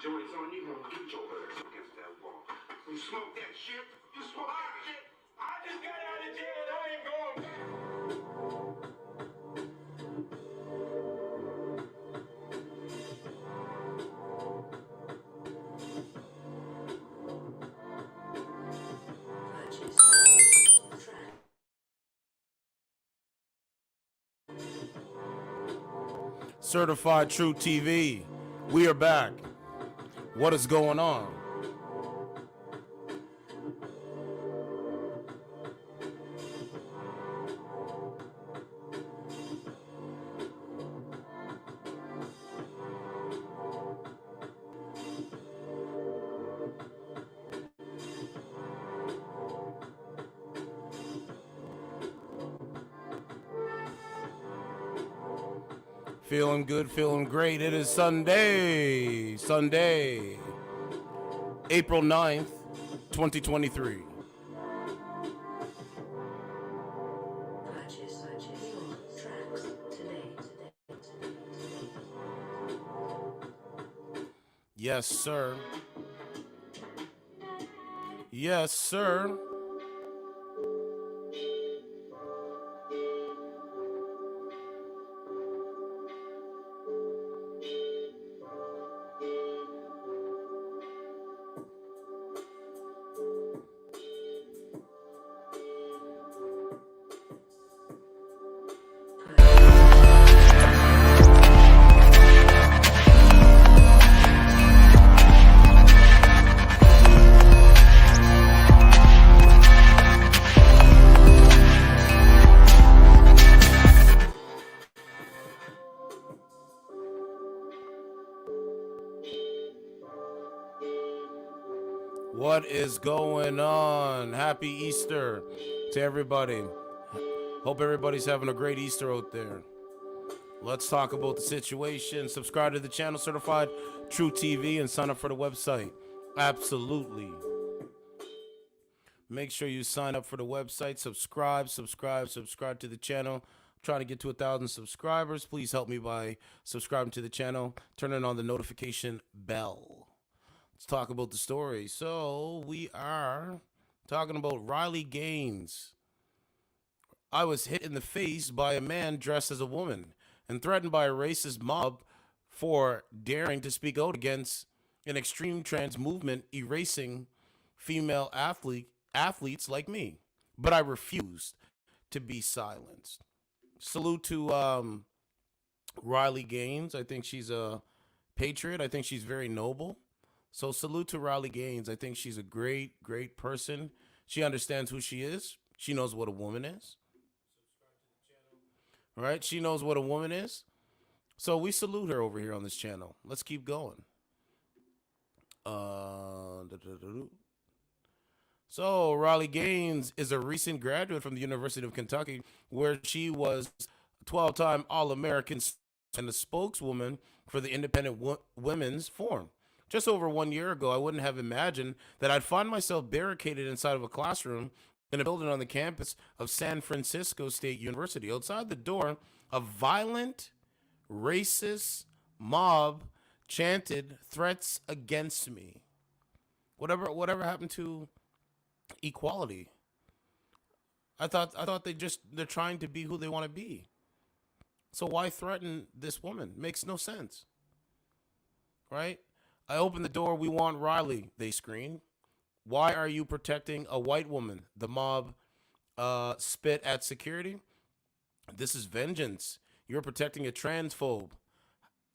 joint's on you, gonna get your ass against that wall. You smoke that shit? You smoke that shit? I just got out of jail and I ain't going back. Certified True TV. We are back. What is going on? Feeling good, feeling great. It is Sunday, April 9th, 2023. Yes, sir. Yes, sir. What is going on? Happy Easter to everybody. Hope everybody's having a great Easter out there. Let's talk about the situation. Subscribe to the channel, Certified True TV, and sign up for the website. Absolutely. Make sure you sign up for the website. Subscribe to the channel. I'm trying to get to 1,000 subscribers. Please help me by subscribing to the channel, turning on the notification bell. Let's talk about the story. So we are talking about Riley Gaines. I was hit in the face by a man dressed as a woman and threatened by a racist mob for daring to speak out against an extreme trans movement erasing female athletes like me. But I refused to be silenced. Salute to Riley Gaines. I think she's a patriot. I think she's very noble. So salute to Riley Gaines. I think she's a great, great person. She understands who she is. She knows what a woman is. Right? She knows what a woman is. So we salute her over here on this channel. Let's keep going. So Riley Gaines is a recent graduate from the University of Kentucky, where she was a 12-time All-American and a spokeswoman for the Independent Women's Forum. Just over 1 year ago, I wouldn't have imagined that I'd find myself barricaded inside of a classroom in a building on the campus of San Francisco State University. Outside the door, a violent, racist mob chanted threats against me. Whatever happened to equality? I thought they're trying to be who they want to be. So why threaten this woman? Makes no sense. Right? I opened the door. We want Riley, they screamed. Why are you protecting a white woman? The mob spit at security. This is vengeance. You're protecting a transphobe.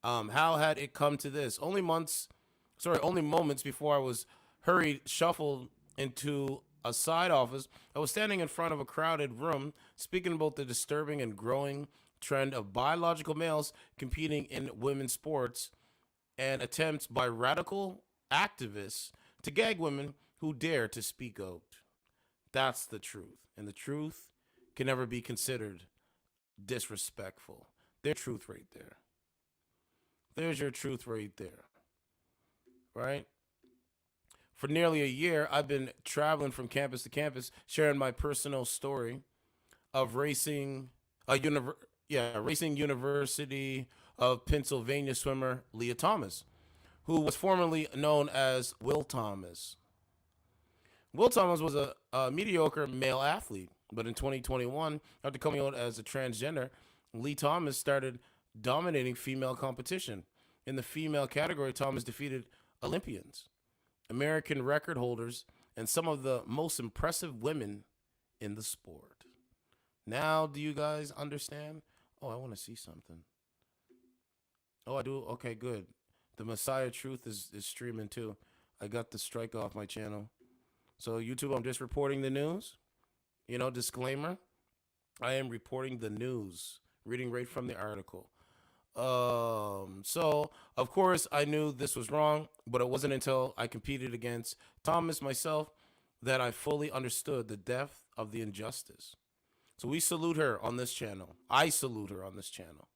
How had it come to this? Only moments before I was shuffled into a side office, I was standing in front of a crowded room speaking about the disturbing and growing trend of biological males competing in women's sports and attempts by radical activists to gag women who dare to speak out. That's the truth. And the truth can never be considered disrespectful. There's truth right there. There's your truth right there. Right? For nearly a year, I've been traveling from campus to campus, sharing my personal story of racing University of Pennsylvania swimmer Leah Thomas, who was formerly known as Will Thomas. Will Thomas was a mediocre male athlete, but in 2021, after coming out as a transgender, Lee Thomas started dominating female competition. In the female category, Thomas defeated Olympians, American record holders, and some of the most impressive women in the sport. Now, do you guys understand? Oh, I want to see something. Oh, I do? Okay, good. The Messiah Truth is streaming too. I got the strike off my channel. So YouTube, I'm just reporting the news. You know, disclaimer. I am reporting the news, reading right from the article. So of course I knew this was wrong, but it wasn't until I competed against Thomas myself that I fully understood the depth of the injustice. So we salute her on this channel. I salute her on this channel.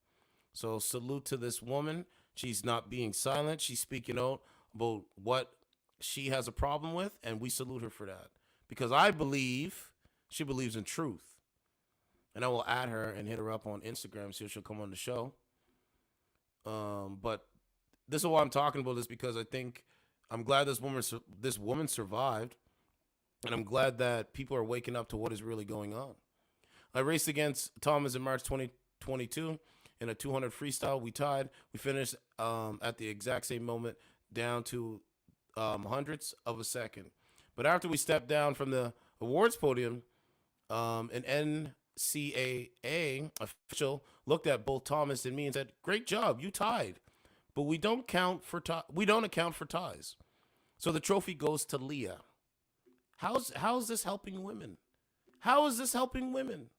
So salute to this woman. She's not being silent. She's speaking out about what she has a problem with, and we salute her for that. Because I believe she believes in truth. And I will add her and hit her up on Instagram, see if she'll come on the show. But this is why I'm talking about this, because I think I'm glad this woman survived, and I'm glad that people are waking up to what is really going on. I raced against Thomas in March 2022 in a 200 freestyle. We tied. We finished at the exact same moment, down to hundredths of a second. But after we stepped down from the awards podium, an NCAA official looked at both Thomas and me and said, "Great job, you tied, but we don't account for ties. So the trophy goes to Leah." How's this helping women? How is this helping women?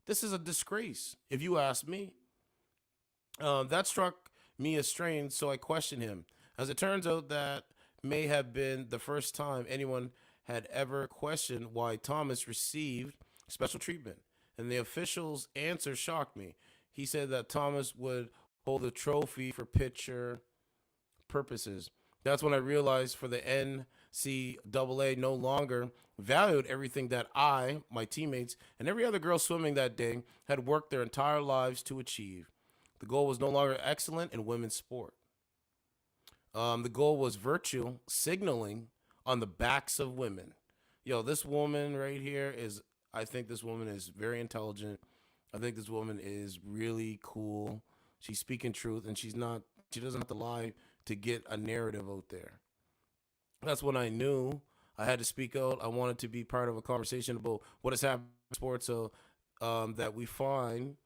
This is a disgrace, if you ask me. That struck me as strange, so I questioned him. As it turns out, that may have been the first time anyone had ever questioned why Thomas received special treatment. And the official's answer shocked me. He said that Thomas would hold the trophy for picture purposes. That's when I realized for the NCAA no longer valued everything that I, my teammates, and every other girl swimming that day had worked their entire lives to achieve. The goal was no longer excellent in women's sport. The goal was virtue signaling on the backs of women. Yo, this woman right here I think this woman is very intelligent. I think this woman is really cool. She's speaking truth, and she doesn't have to lie to get a narrative out there. That's when I knew I had to speak out. I wanted to be part of a conversation about what has happened in sports, so that we find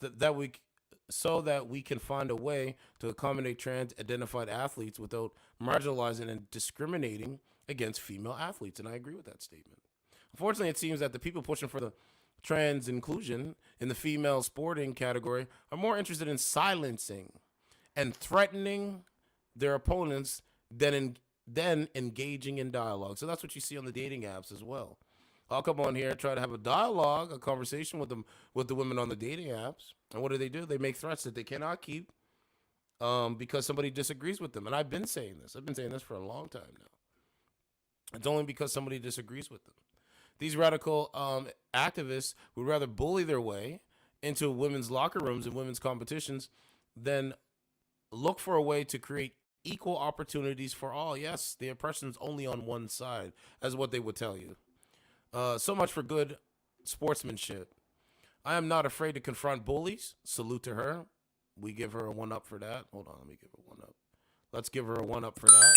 that we can find a way to accommodate trans-identified athletes without marginalizing and discriminating against female athletes. And I agree with that statement. Unfortunately, it seems that the people pushing for the trans inclusion in the female sporting category are more interested in silencing and threatening their opponents than engaging in dialogue. So that's what you see on the dating apps as well. I'll come on here, try to have a dialogue, a conversation with the women on the dating apps. And what do? They make threats that they cannot keep because somebody disagrees with them. And I've been saying this. I've been saying this for a long time now. It's only because somebody disagrees with them. These radical activists would rather bully their way into women's locker rooms and women's competitions than look for a way to create equal opportunities for all. Yes, the oppression's only on one side, as what they would tell you. So much for good sportsmanship. I am not afraid to confront bullies. Salute to her. We give her a 1-up for that. Hold on, let me give her 1-up. Let's give her a 1-up for that.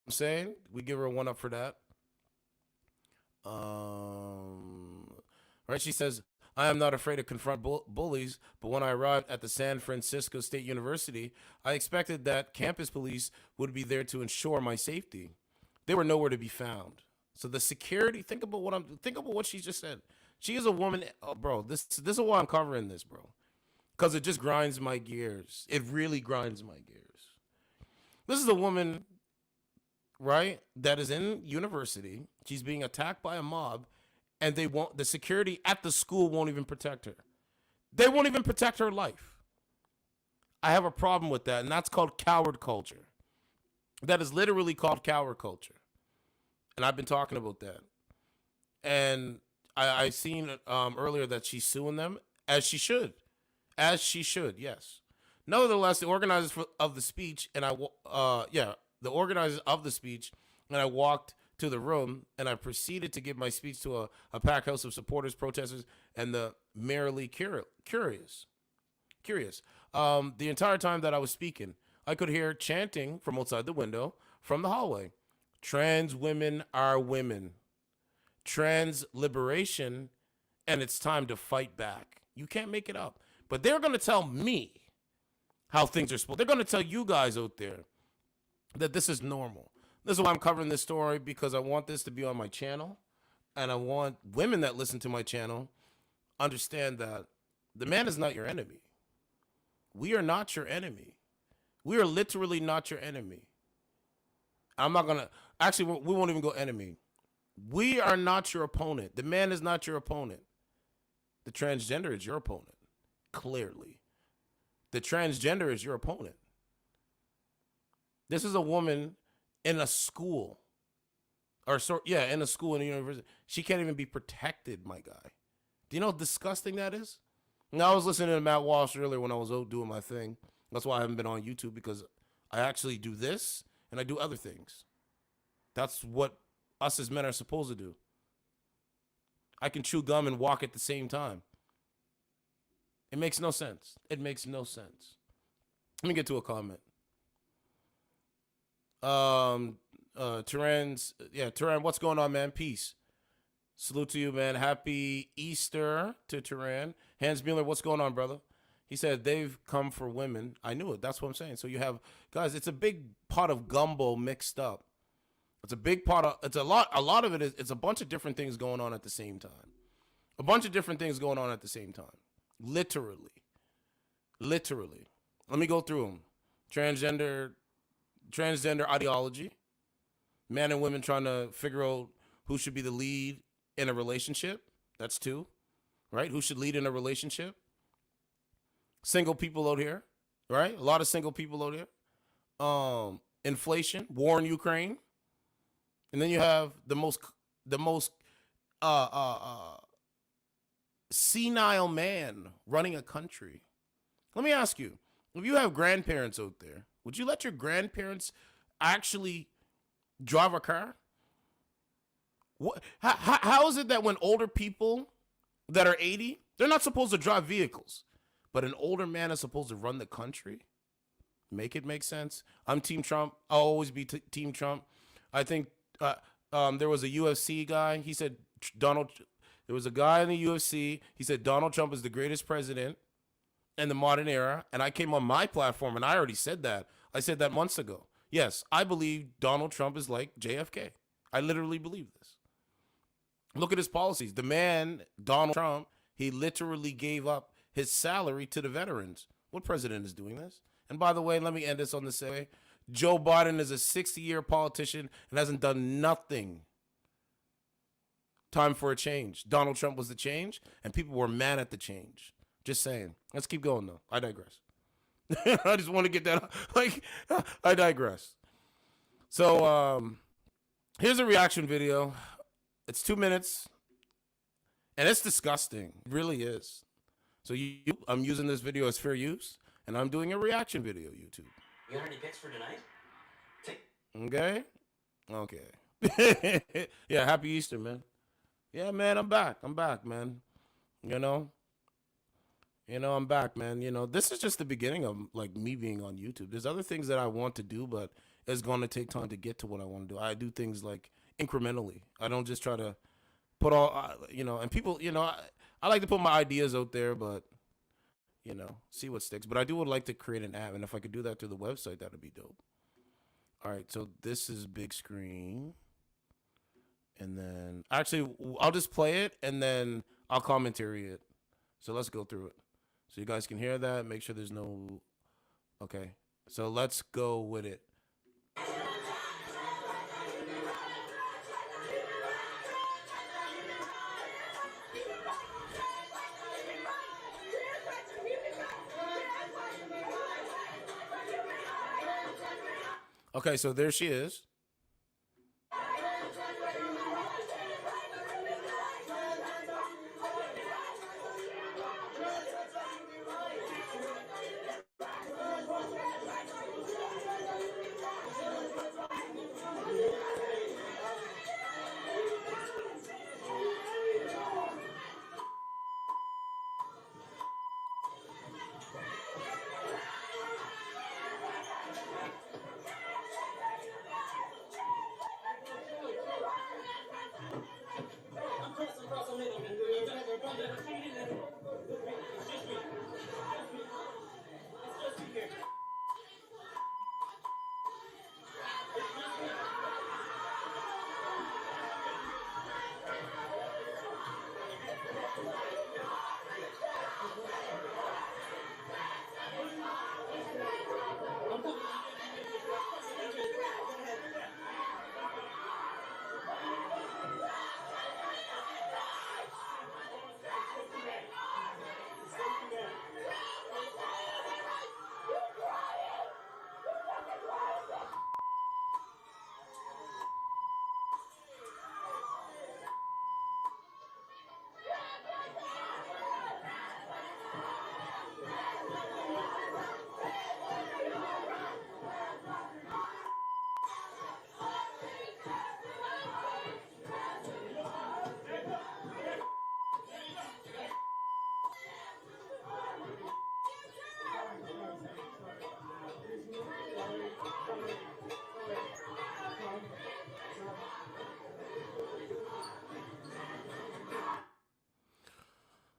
I'm saying we give her a 1-up for that. Right? She says, I am not afraid to confront bullies, but when I arrived at the San Francisco State University, I expected that campus police would be there to ensure my safety. They were nowhere to be found. So the security, think about what she just said. She is a woman, bro. This is why I'm covering this, bro. Because it just grinds my gears. It really grinds my gears. This is a woman, right, that is in university. She's being attacked by a mob, and the security at the school won't even protect her. They won't even protect her life. I have a problem with that, and that's called coward culture. That is literally called coward culture. And I've been talking about that. And I seen earlier that she's suing them as she should, as she should. Yes. Nevertheless, the organizers of the speech and the organizers of the speech and I walked to the room and I proceeded to give my speech to a packed house of supporters, protesters, and the merely curious. The entire time that I was speaking, I could hear chanting from outside the window from the hallway. Trans women are women. Trans liberation, and it's time to fight back. You can't make it up. But they're going to tell me how things are supposed. They're going to tell you guys out there that this is normal. This is why I'm covering this story, because I want this to be on my channel, and I want women that listen to my channel understand that the man is not your enemy. We are not your enemy. We are literally not your enemy. I'm not going to, actually, we won't even go enemy. We are not your opponent. The man is not your opponent. The transgender is your opponent, clearly. The transgender is your opponent. This is a woman in a school, in a school in a university. She can't even be protected, my guy. Do you know how disgusting that is? Now, I was listening to Matt Walsh earlier when I was out doing my thing. That's why I haven't been on YouTube, because I actually do this and I do other things. That's what us as men are supposed to do. I can chew gum and walk at the same time. It makes no sense. It makes no sense. Let me get to a comment. Turan, what's going on, man? Peace. Salute to you, man. Happy Easter to Turan. Hans Mueller, what's going on, brother? He said they've come for women. I knew it. That's what I'm saying. So you have, guys, it's a big pot of gumbo mixed up. It's a big pot of, it's a lot of it is, it's a bunch of different things going on at the same time. A bunch of different things going on at the same time. Literally. Let me go through them. Transgender ideology. Man and women trying to figure out who should be the lead in a relationship. That's two, right? Who should lead in a relationship? Single people out here, right? A lot of single people out here. Inflation, war in Ukraine. And then you have the most senile man running a country. Let me ask you, if you have grandparents out there, would you let your grandparents actually drive a car? How is it that when older people that are 80, they're not supposed to drive vehicles, but an older man is supposed to run the country? Make it make sense. I'm Team Trump. I'll always be Team Trump. I think there was a UFC guy. He said there was a guy in the UFC. He said Donald Trump is the greatest president in the modern era. And I came on my platform and I already said that. I said that months ago. Yes, I believe Donald Trump is like JFK. I literally believe this. Look at his policies. The man, Donald Trump, he literally gave up his salary to the veterans. What president is doing this? And by the way, let me end this on the same way. Joe Biden is a 60-year politician and hasn't done nothing. Time for a change. Donald Trump was the change, and people were mad at the change. Just saying. Let's keep going, though. I digress. I just want to get that. I digress. So, here's a reaction video. It's 2 minutes, and it's disgusting. It really is. So, I'm using this video as fair use, and I'm doing a reaction video, YouTube. You got any picks for tonight? Okay. Yeah, happy Easter, man. Yeah, man, I'm back, man. I'm back, man. This is just the beginning of, me being on YouTube. There's other things that I want to do, but it's going to take time to get to what I want to do. I do things, incrementally. I don't just try to put all, and people, I like to put my ideas out there, but, see what sticks. But I would like to create an app, and if I could do that through the website, that would be dope. All right, so this is big screen. And then, actually, I'll just play it, and then I'll commentary it. So let's go through it. So you guys can hear that. Make sure there's no... Okay, so let's go with it. Okay, so there she is.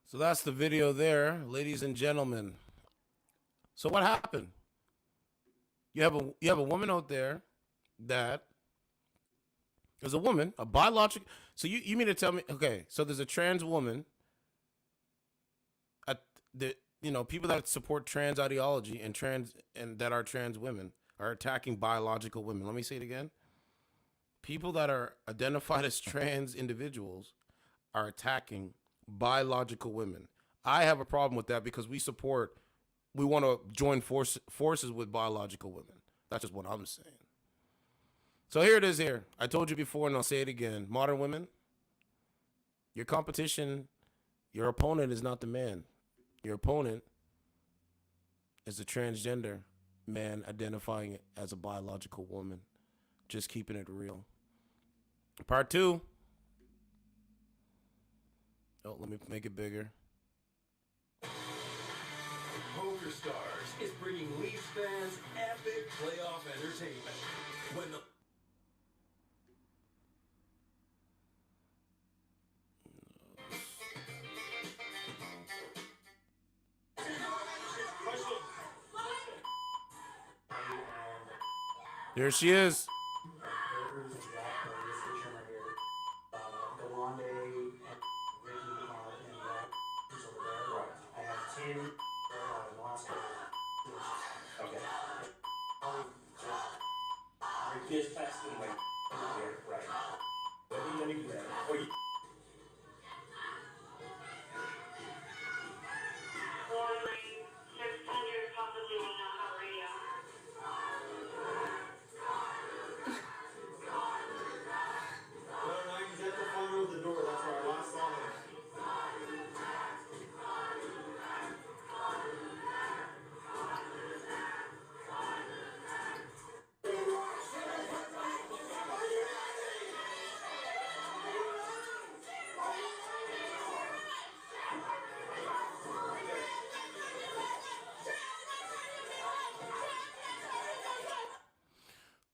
So that's the video there, ladies and gentlemen. So what happened? You have a woman out there that is a woman, a biological. So you mean to tell me? Okay, so there's a trans woman. People that support trans ideology and that are trans women are attacking biological women. Let me say it again. People that are identified as trans individuals are attacking biological women. I have a problem with that because we want to join forces with biological women. That's just what I'm saying. So here it is here. I told you before and I'll say it again. Modern women, your competition, your opponent is not the man. Your opponent is a transgender man identifying as a biological woman. Just keeping it real. Part 2. Oh, let me make it bigger. Poker Stars is bringing Leafs fans epic playoff entertainment. When the There she is. Just testing my here, right? Let me do that. Oh, you... Warning, 600 possibly being on radio. No, he's at the front row of the door. That's where I last saw him.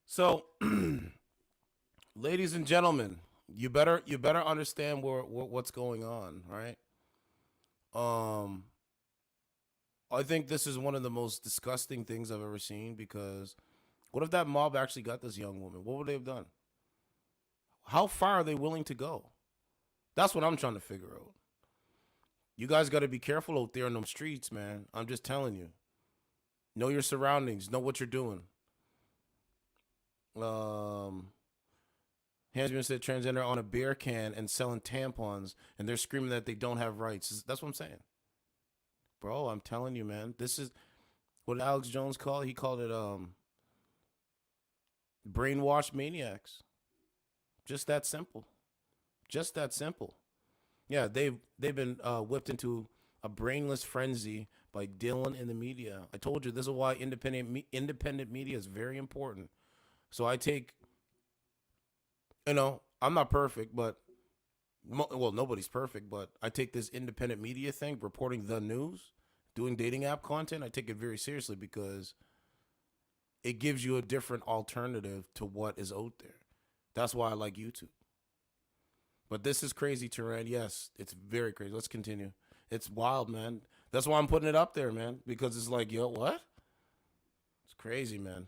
So, ladies and gentlemen, you better understand what's going on, right? I think this is one of the most disgusting things I've ever seen because what if that mob actually got this young woman? What would they have done? How far are they willing to go? That's what I'm trying to figure out. You guys got to be careful out there in them streets, man. I'm just telling you. Know your surroundings. Know what you're doing. Hansman said transgender on a beer can and selling tampons, and they're screaming that they don't have rights. That's what I'm saying. Bro, I'm telling you, man. This is what Alex Jones called. He called it brainwashed maniacs. Just that simple. Just that simple. Yeah, they've been whipped into a brainless frenzy by Dylan in the media. I told you this is why independent media is very important. So I take, I'm not perfect, but, well, nobody's perfect, but I take this independent media thing, reporting the news, doing dating app content, I take it very seriously because it gives you a different alternative to what is out there. That's why I like YouTube. But this is crazy, Turan. Yes, it's very crazy. Let's continue. It's wild, man. That's why I'm putting it up there, man. Because it's like, yo, what? It's crazy, man.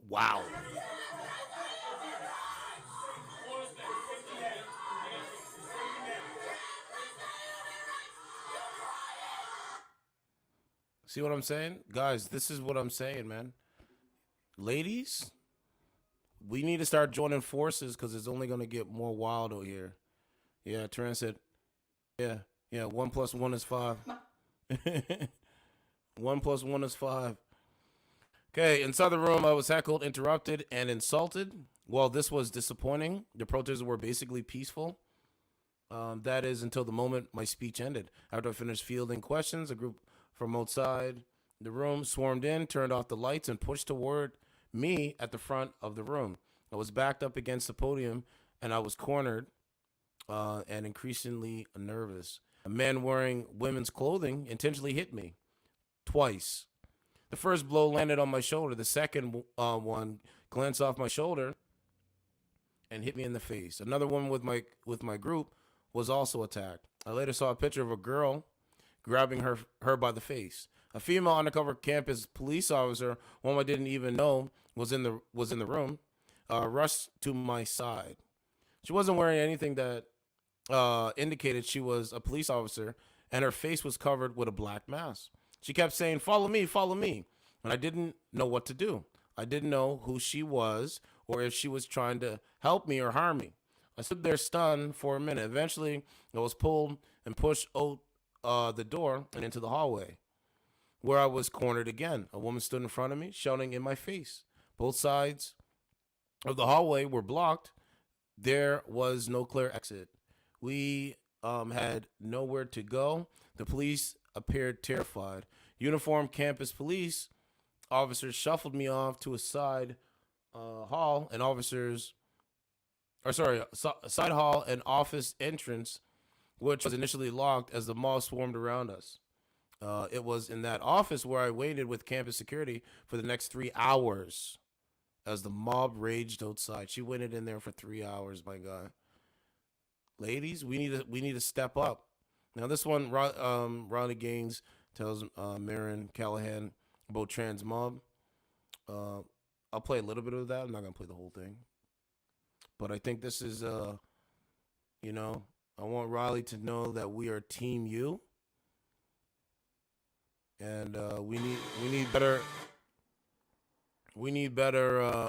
Wow. See what I'm saying? Guys, this is what I'm saying, man. Ladies, we need to start joining forces because it's only going to get more wild out here. Yeah, Turan said, yeah, 1+1 is 5. 1+1 is 5. Okay, inside the room, I was heckled, interrupted, and insulted. While this was disappointing, the protesters were basically peaceful. That is until the moment my speech ended. After I finished fielding questions, a group from outside the room swarmed in, turned off the lights, and pushed toward me at the front of the room. I was backed up against the podium, and I was cornered and increasingly nervous. A man wearing women's clothing intentionally hit me twice. The first blow landed on my shoulder. The second one glanced off my shoulder and hit me in the face. Another one with my group was also attacked. I later saw a picture of a girl grabbing her by the face. A female undercover campus police officer, whom I didn't even know was in the room, rushed to my side. She wasn't wearing anything that indicated she was a police officer, and her face was covered with a black mask. She kept saying, "Follow me, follow me." And I didn't know what to do. I didn't know who she was or if she was trying to help me or harm me. I stood there stunned for a minute. Eventually, I was pulled and pushed out the door and into the hallway, where I was cornered again. A woman stood in front of me, shouting in my face. Both sides of the hallway were blocked. There was no clear exit. We had nowhere to go. The police appeared terrified. Uniformed campus police officers shuffled me off to a side hall and side hall and office entrance, which was initially locked as the mob swarmed around us. It was in that office where I waited with campus security for the next 3 hours as the mob raged outside. She waited in there for 3 hours, my God. Ladies, we need to step up. Now this one, Ronnie Gaines tells Marin Callahan about trans mob. I'll play a little bit of that. I'm not gonna play the whole thing, but I think this is I want Riley to know that we are Team U, and we need better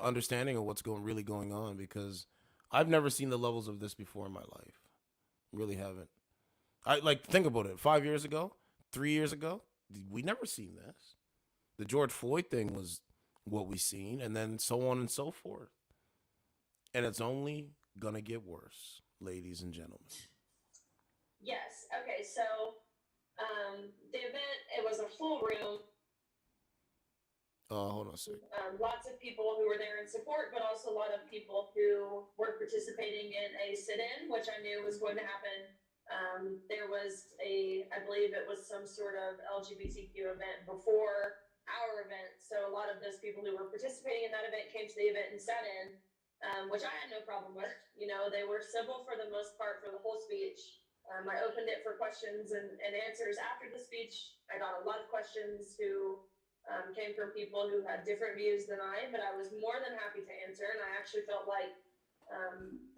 understanding of what's really going on, because I've never seen the levels of this before in my life. Really haven't. I think about it. 5 years ago, 3 years ago, we never seen this. The George Floyd thing was what we seen, and then so on and so forth. And it's only gonna get worse, ladies and gentlemen. Yes. Okay. So, the event, it was a full room. Hold on a second. Lots of people who were there in support, but also a lot of people who were participating in a sit-in, which I knew was going to happen. There was I believe it was some sort of LGBTQ event before our event. So a lot of those people who were participating in that event came to the event and sat in, which I had no problem with. They were civil for the most part for the whole speech. I opened it for questions and answers after the speech. I got a lot of questions who came from people who had different views than I, but I was more than happy to answer. And I actually felt like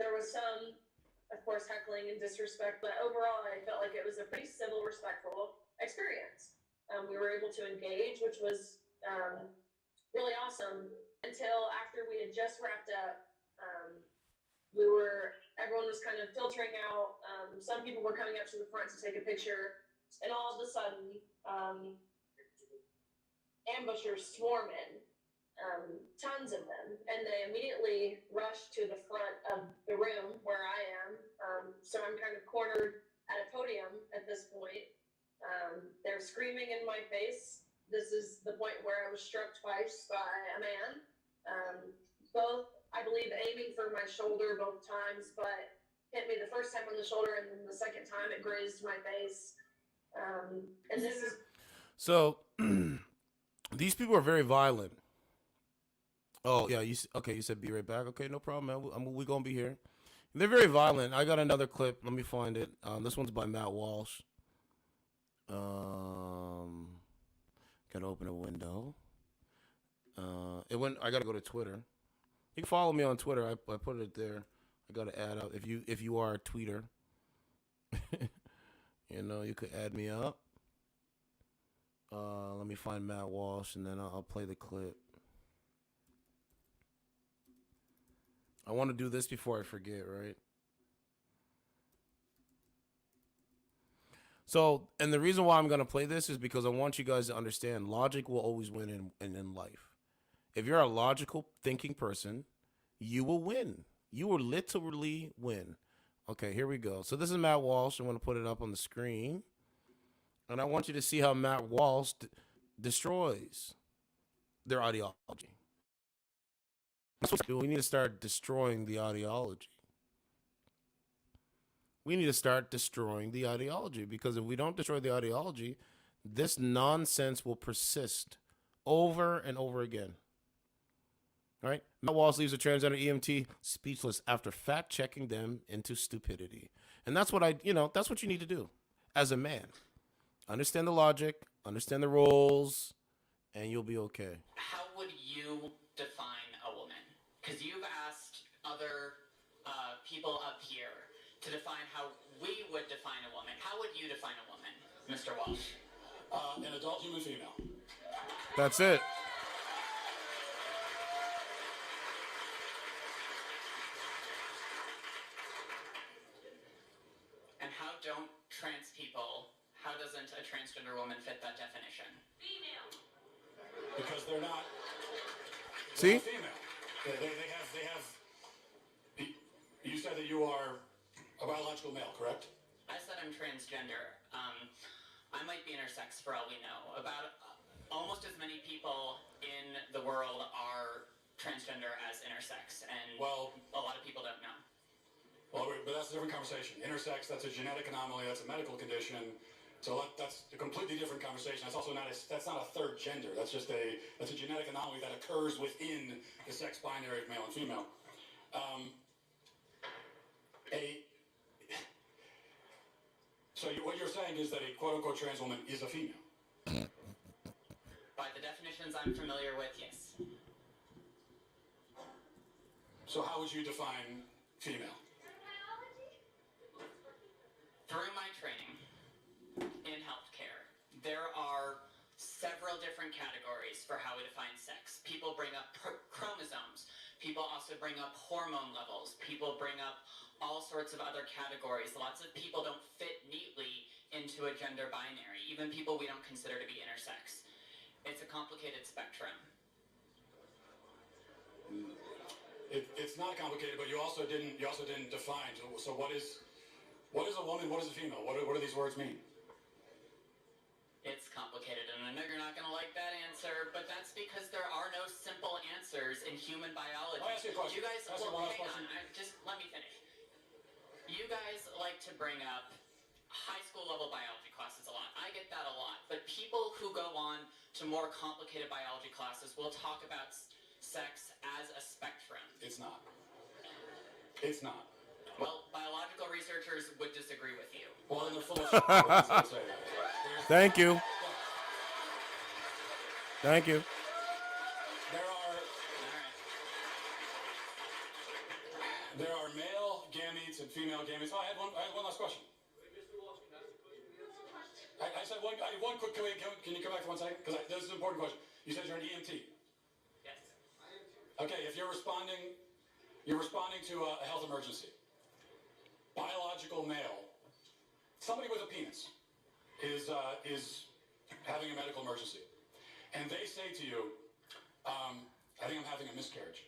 there was some, of course, heckling and disrespect, but overall, I felt like it was a pretty civil, respectful experience. We were able to engage, which was really awesome, until after we had just wrapped up. Everyone was kind of filtering out. Some people were coming up to the front to take a picture, and all of a sudden, ambushers swarm in, tons of them, and they immediately rush to the front of the room where I am. So I'm kind of cornered at a podium at this point. They're screaming in my face. This is the point where I was struck twice by a man. Both, I believe, aiming for my shoulder both times, but hit me the first time on the shoulder, and then the second time it grazed my face. And this is So these people are very violent. Oh yeah, okay? You said be right back. Okay, no problem, man. We're gonna be here. They're very violent. I got another clip. Let me find it. This one's by Matt Walsh. Gotta open a window. I gotta go to Twitter. You can follow me on Twitter. I put it there. I gotta add up if you are a tweeter. You could add me up. Let me find Matt Walsh, and then I'll play the clip. I want to do this before I forget, right? So, and the reason why I'm going to play this is because I want you guys to understand logic will always win in life. If you're a logical thinking person, you will win. You will literally win. Okay, here we go. So this is Matt Walsh. I'm going to put it up on the screen. And I want you to see how Matt Walsh destroys their ideology. We need to start destroying the ideology. We need to start destroying the ideology, because if we don't destroy the ideology, this nonsense will persist over and over again. All right? Matt Walsh leaves a transgender EMT speechless after fact checking them into stupidity. And that's what that's what you need to do as a man. Understand the logic, understand the roles, and you'll be okay. How would you define a woman? Because you've asked other people up here to define how we would define a woman. How would you define a woman, Mr. Walsh? An adult human female. That's it. And how don't trans people, how doesn't a transgender woman fit that definition? female. Because they're not. See? They're not female. They have. You said that you are a biological male, correct? I said I'm transgender. I might be intersex for all we know. About almost as many people in the world are transgender as intersex, and Well, a lot of people don't know. well, but that's a different conversation. Intersex, that's a genetic anomaly. That's a medical condition. So that's a completely different conversation. That's also not a third gender. That's a genetic anomaly that occurs within the sex binary of male and female. So what you're saying is that a quote-unquote trans woman is a female. By the definitions I'm familiar with, yes. So how would you define female? Through my training in healthcare, there are several different categories for how we define sex. People bring up chromosomes. People also bring up hormone levels. People bring up all sorts of other categories. Lots of people don't fit neatly into a gender binary, even people we don't consider to be intersex. It's a complicated spectrum. It's not complicated, but you also didn't define. So what is a woman? What is a female? What do these words mean? It's complicated, and I know you're not going to like that answer, but that's because there are no simple answers in human biology. I'll ask you a question. You guys, Ask you one last hang question. on, just let me finish. You guys like to bring up high school level biology classes a lot. I get that a lot, but people who go on to more complicated biology classes will talk about sex as a spectrum. It's not. It's not. Well, biological researchers would disagree with you. Well, then they're full of shit. I'd say that. Thank you. Thank you. There are male gametes and female gametes. Oh, I had one last question. I said one quick. Can you come back for 1 second? Because this is an important question. You said you're an EMT. Yes. Okay, if you're responding to a health emergency. Biological male, somebody with a penis, is having a medical emergency. and they say to you, I think I'm having a miscarriage.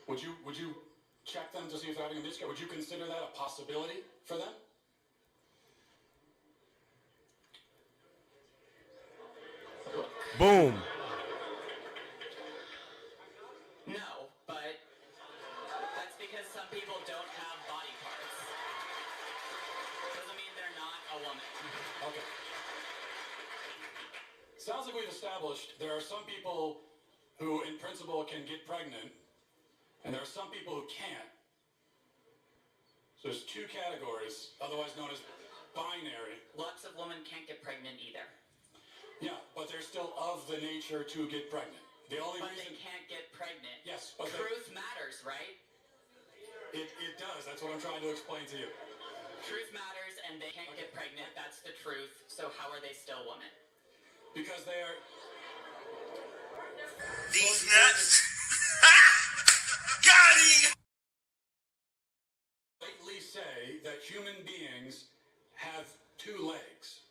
Would you check them to see if they're having a miscarriage? Would you consider that a possibility for them? Boom. No, but that's because some people don't have body parts. Doesn't mean they're not a woman. Okay. Sounds like we've established there are some people who, in principle, can get pregnant, and there are some people who can't. So there's two categories, otherwise known as binary. Lots of women can't get pregnant either. Yeah, but they're still of the nature to get pregnant. The only But reason... they can't get pregnant. Yes, but truth matters, right? It does. That's what I'm trying to explain to you. Truth matters, and they can't get pregnant. That's the truth. So how are they still women? Because they are... These nuts. Got him. Rightly say that human beings have two legs.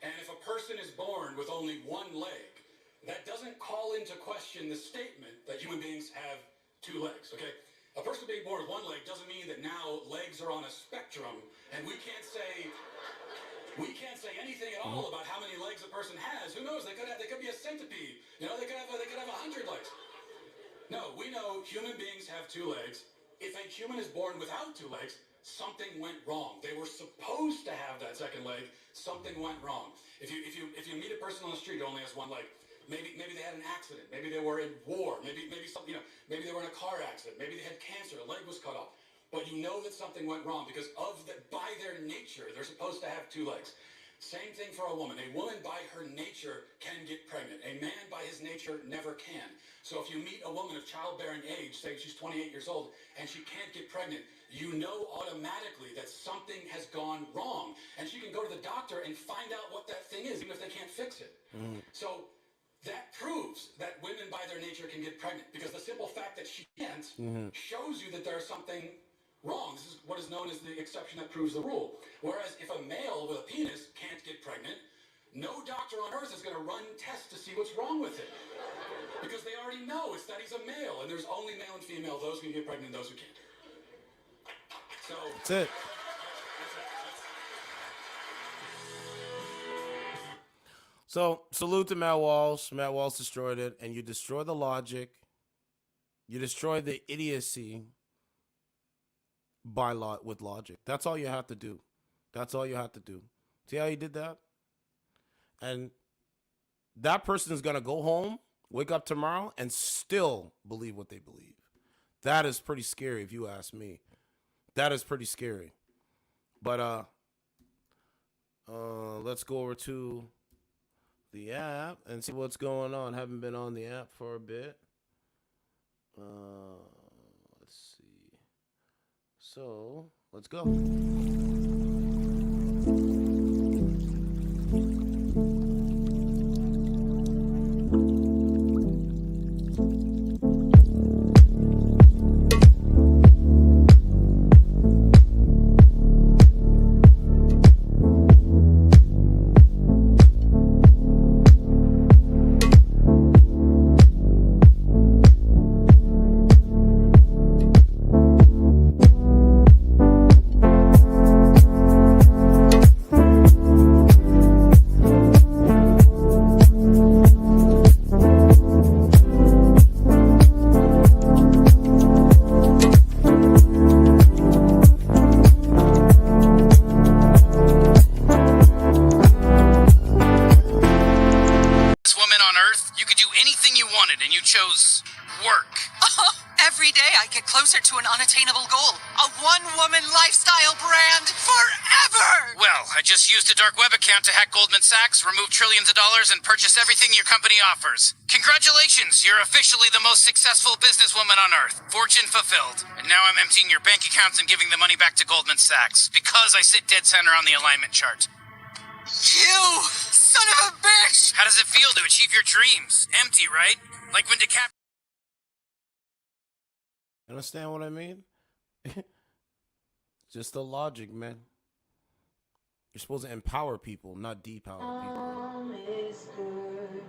And if a person is born with only one leg, that doesn't call into question the statement that human beings have two legs, okay? A person being born with one leg doesn't mean that now legs are on a spectrum, and we can't say anything at all about how many legs a person has. Who knows? They could be a centipede. You know, they could have 100 legs. No, we know human beings have two legs. If a human is born without two legs, something went wrong. They were supposed to have that second leg. Something went wrong. If you meet a person on the street who only has one leg, maybe they had an accident. Maybe they were in war. Maybe maybe they were in a car accident. Maybe they had cancer. A leg was cut off. But you know that something went wrong because by their nature, they're supposed to have two legs. Same thing for a woman. A woman by her nature can get pregnant. A man by his nature never can. So if you meet a woman of childbearing age, say she's 28 years old, and she can't get pregnant, you know automatically that something has gone wrong. And she can go to the doctor and find out what that thing is, even if they can't fix it. So that proves that women by their nature can get pregnant, because the simple fact that she can't shows you that there's something wrong. This is what is known as the exception that proves the rule. Whereas if a male with a penis can't get pregnant, no doctor on earth is going to run tests to see what's wrong with it. Because they already know it's that he's a male, and there's only male and female, those who can get pregnant and those who can't. So That's it. So salute to Matt Walsh. Matt Walsh destroyed it, and you destroy the logic. You destroy the idiocy with logic. That's all you have to do. That's all you have to do. See how he did that? And that person is going to go home, wake up tomorrow, and still believe what they believe. That is pretty scary if you ask me. That is pretty scary. But let's go over to the app and see what's going on. Haven't been on the app for a bit. Let's see. So, let's go. chose work. Oh, every day I get closer to an unattainable goal. A one-woman lifestyle brand forever! Well, I just used a dark web account to hack Goldman Sachs, remove trillions of dollars, and purchase everything your company offers. Congratulations, you're officially the most successful businesswoman on Earth. Fortune fulfilled. And now I'm emptying your bank accounts and giving the money back to Goldman Sachs, because I sit dead center on the alignment chart. You son of a bitch! How does it feel to achieve your dreams? Empty, right? Like when DiCaprio... Understand what I mean? Just the logic, man. You're supposed to empower people, not depower people.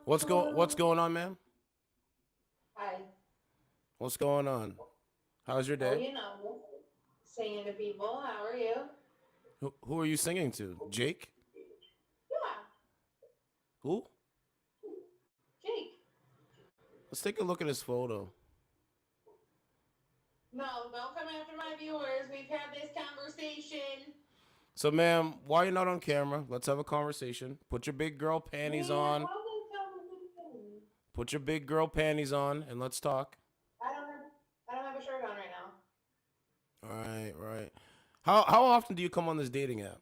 What's going on, ma'am? Hi. What's going on? How's your Oh, day? you know, singing to people. How are you? Who are you singing to? Jake? Yeah, Who? Jake. Let's take a look at his photo. No, don't come after my viewers. We've had this conversation. So, ma'am, why you not on camera? Let's have a conversation. Put your big girl panties Man, on. what is conversation? Put your big girl panties on, and let's talk. I don't have a shirt on right now. All right, right. How often do you come on this dating app?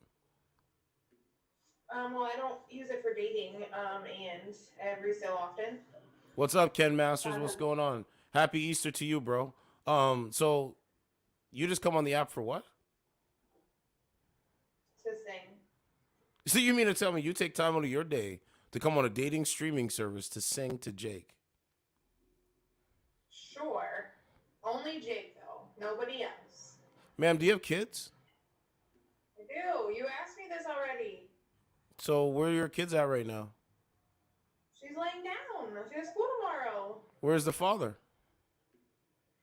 Well, I don't use it for dating, and every so often. What's up, Ken Masters? What's going on? Happy Easter to you, bro. So you just come on the app for what? To sing. So you mean to tell me you take time out of your day to come on a dating streaming service to sing to Jake? Sure. Only Jake, though. Nobody else. Ma'am, do you have kids? I do. You asked me this already. So where are your kids at right now? She's laying down. She has school tomorrow. Where's the father?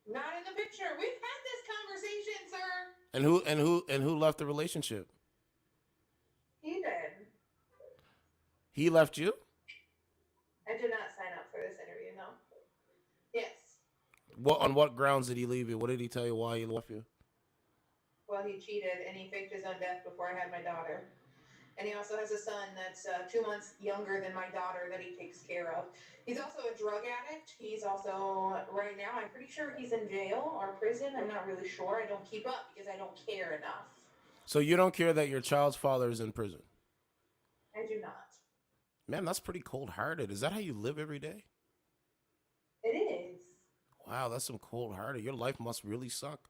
Not in the picture. We've had this conversation, sir. And who left the relationship? He did. He left you? I did not sign up for this interview, no. Yes. On what grounds did he leave you? What did he tell you why he left you? Well, he cheated and he faked his own death before I had my daughter. And he also has a son that's 2 months younger than my daughter that he takes care of. He's also a drug addict. He's also, right now, I'm pretty sure he's in jail or prison. I'm not really sure. I don't keep up because I don't care enough. So you don't care that your child's father is in prison? I do not. Man, that's pretty cold-hearted. Is that how you live every day? It is. Wow, that's some cold-hearted. Your life must really suck.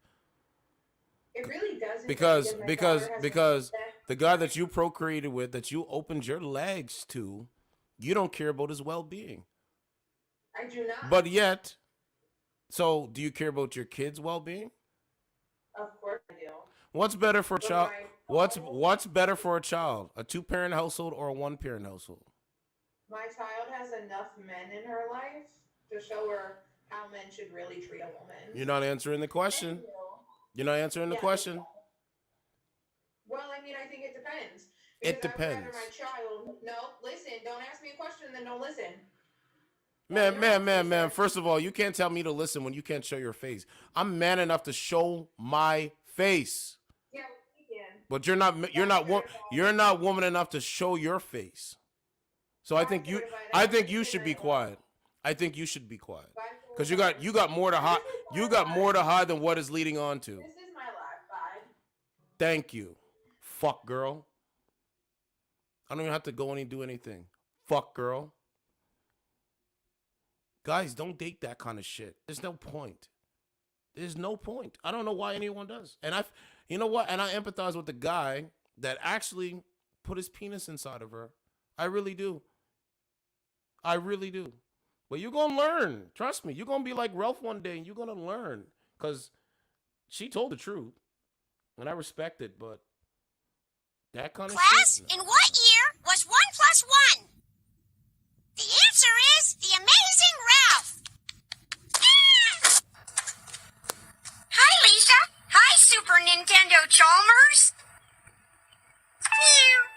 It really doesn't. Because my daughter has the guy that you procreated with, that you opened your legs to, you don't care about his well-being. I do not. But yet, so do you care about your kids' well-being? Of course I do. What's better for a But child? my What's better for a child? A two-parent household or a one-parent household? My child has enough men in her life to show her how men should really treat a woman. You're not answering the question. You're not answering the question. Well, I mean, I think it depends. It Because I would depends. rather my child. No, listen. Don't ask me a question, then don't listen. Man. First of all, you can't tell me to listen when you can't show your face. I'm man enough to show my face. Yeah, we can. But you're not woman enough to show your face. So I think you should be quiet. I think you should be quiet. Because you got more to hide. You got more to hide than what is leading on to. This is my life, bye. Thank you. Fuck girl. I don't even have to go in and do anything. Fuck girl. Guys, don't date that kind of shit. There's no point. There's no point. I don't know why anyone does. And you know what? And I empathize with the guy that actually put his penis inside of her. I really do. I really do. But you're going to learn. Trust me. You're going to be like Ralph one day and you're going to learn. Because she told the truth. And I respect it, but that kind of Class, shit, in what year was 1 plus 1? The answer is the Amazing Ralph. Ah! Hi, Lisa. Hi, Super Nintendo Chalmers. Phew.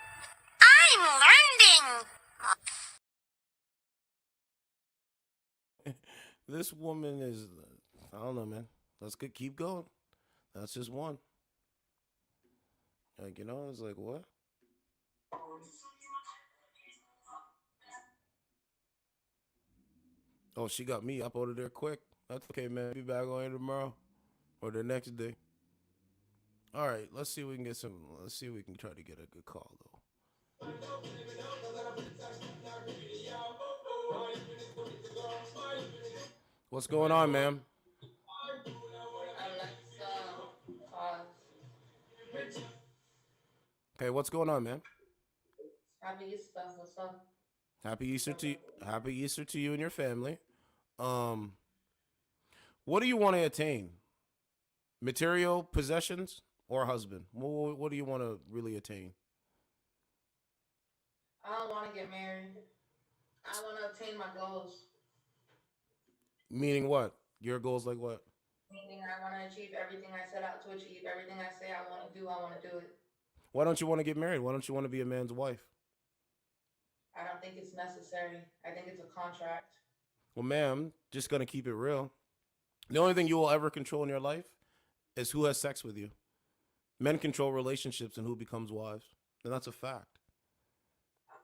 I'm learning. This woman is, I don't know, man. Let's keep going. That's just one. Like, it's like, what? Oh, she got me up out of there quick. That's okay, man. Be back on here tomorrow or the next day. All right, let's see if we can try to get a good call, though. What's going on, ma'am? Okay, what's going on, man? Happy Easter. What's up? Happy Easter to you and your family. What do you want to attain? Material possessions or husband? What do you want to really attain? I don't want to get married. I want to obtain my goals. Meaning what? Your goals like what? Meaning I want to achieve everything I set out to achieve. Everything I say I want to do, I want to do it. Why don't you want to get married? Why don't you want to be a man's wife? I don't think it's necessary. I think it's a contract. Well, ma'am, just gonna keep it real. The only thing you will ever control in your life is who has sex with you. Men control relationships and who becomes wives, and that's a fact.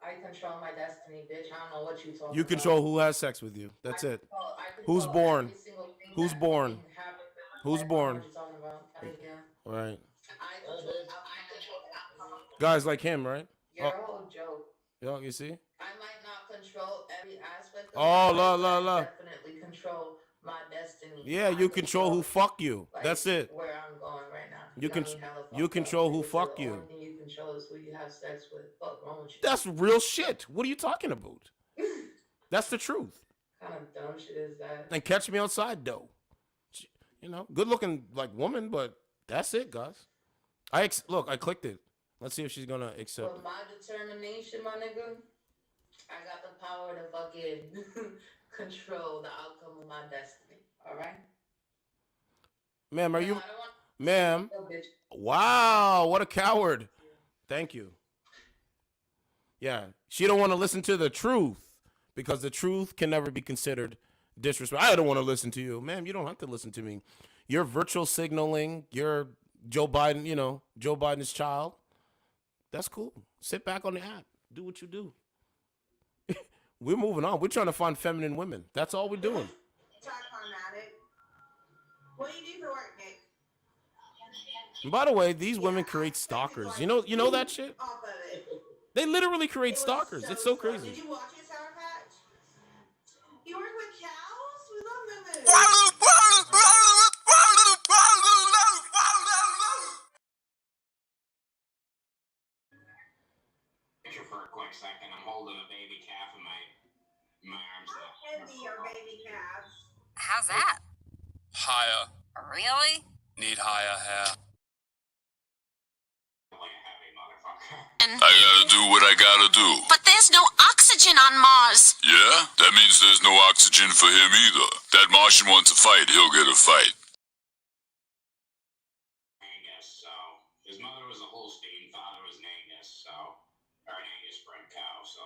I control my destiny, bitch. I don't know what you talking You control about. who has sex with you. That's it. I Who's control born? every single thing Who's that born? fucking happens in my Who's life. I don't know born? what you're talking about. Yeah. All right, I control the outcome. guys like him, right? You're a whole joke. Yo, you see? I might not control every aspect of Oh, my life, la, but la. I definitely control my destiny. Yeah, I you control who fuck you. like, That's it. Where I'm going right now. You got can me hella you fucked control up. who Because fuck the you. only thing you control is who you have sex with. Fuck wrong with you? That's real shit. What are you talking about? That's the truth. Kind of dumb shit is that? And catch me outside though. You know, good looking like woman, but that's it, guys. Look, I clicked it. Let's see if she's gonna accept. With my determination, my nigga, I got the power to fucking control the outcome of my destiny. All right. Ma'am, are No, you, I don't want ma'am? no bitch. Wow, what a coward. Thank you. Yeah, she don't want to listen to the truth because the truth can never be considered disrespect. I don't want to listen to you, ma'am. You don't have to listen to me. You're virtual signaling. You're Joe Biden. You know, Joe Biden's child. That's cool. Sit back on the app. Do what you do. We're moving on. We're trying to find feminine women. That's all we're doing. What do you do for work, Nick? And by the way, these women create stalkers. You know that shit? Off of it. They literally create stalkers. It's so crazy. Did you watch it, Sour Patch? You work with cows? We love them. Picture for a quick second. I'm holding a baby calf in my arms. Heavy your baby calves. How's that? Higher. Really? Need higher hair. Like a heavy motherfucker. I gotta do what I gotta do. But there's no oxygen on Mars. Yeah? That means there's no oxygen for him either. That Martian wants a fight, he'll get a fight. Angus, so his mother was a Holstein, father was an Angus, so or an Angus bred cow, so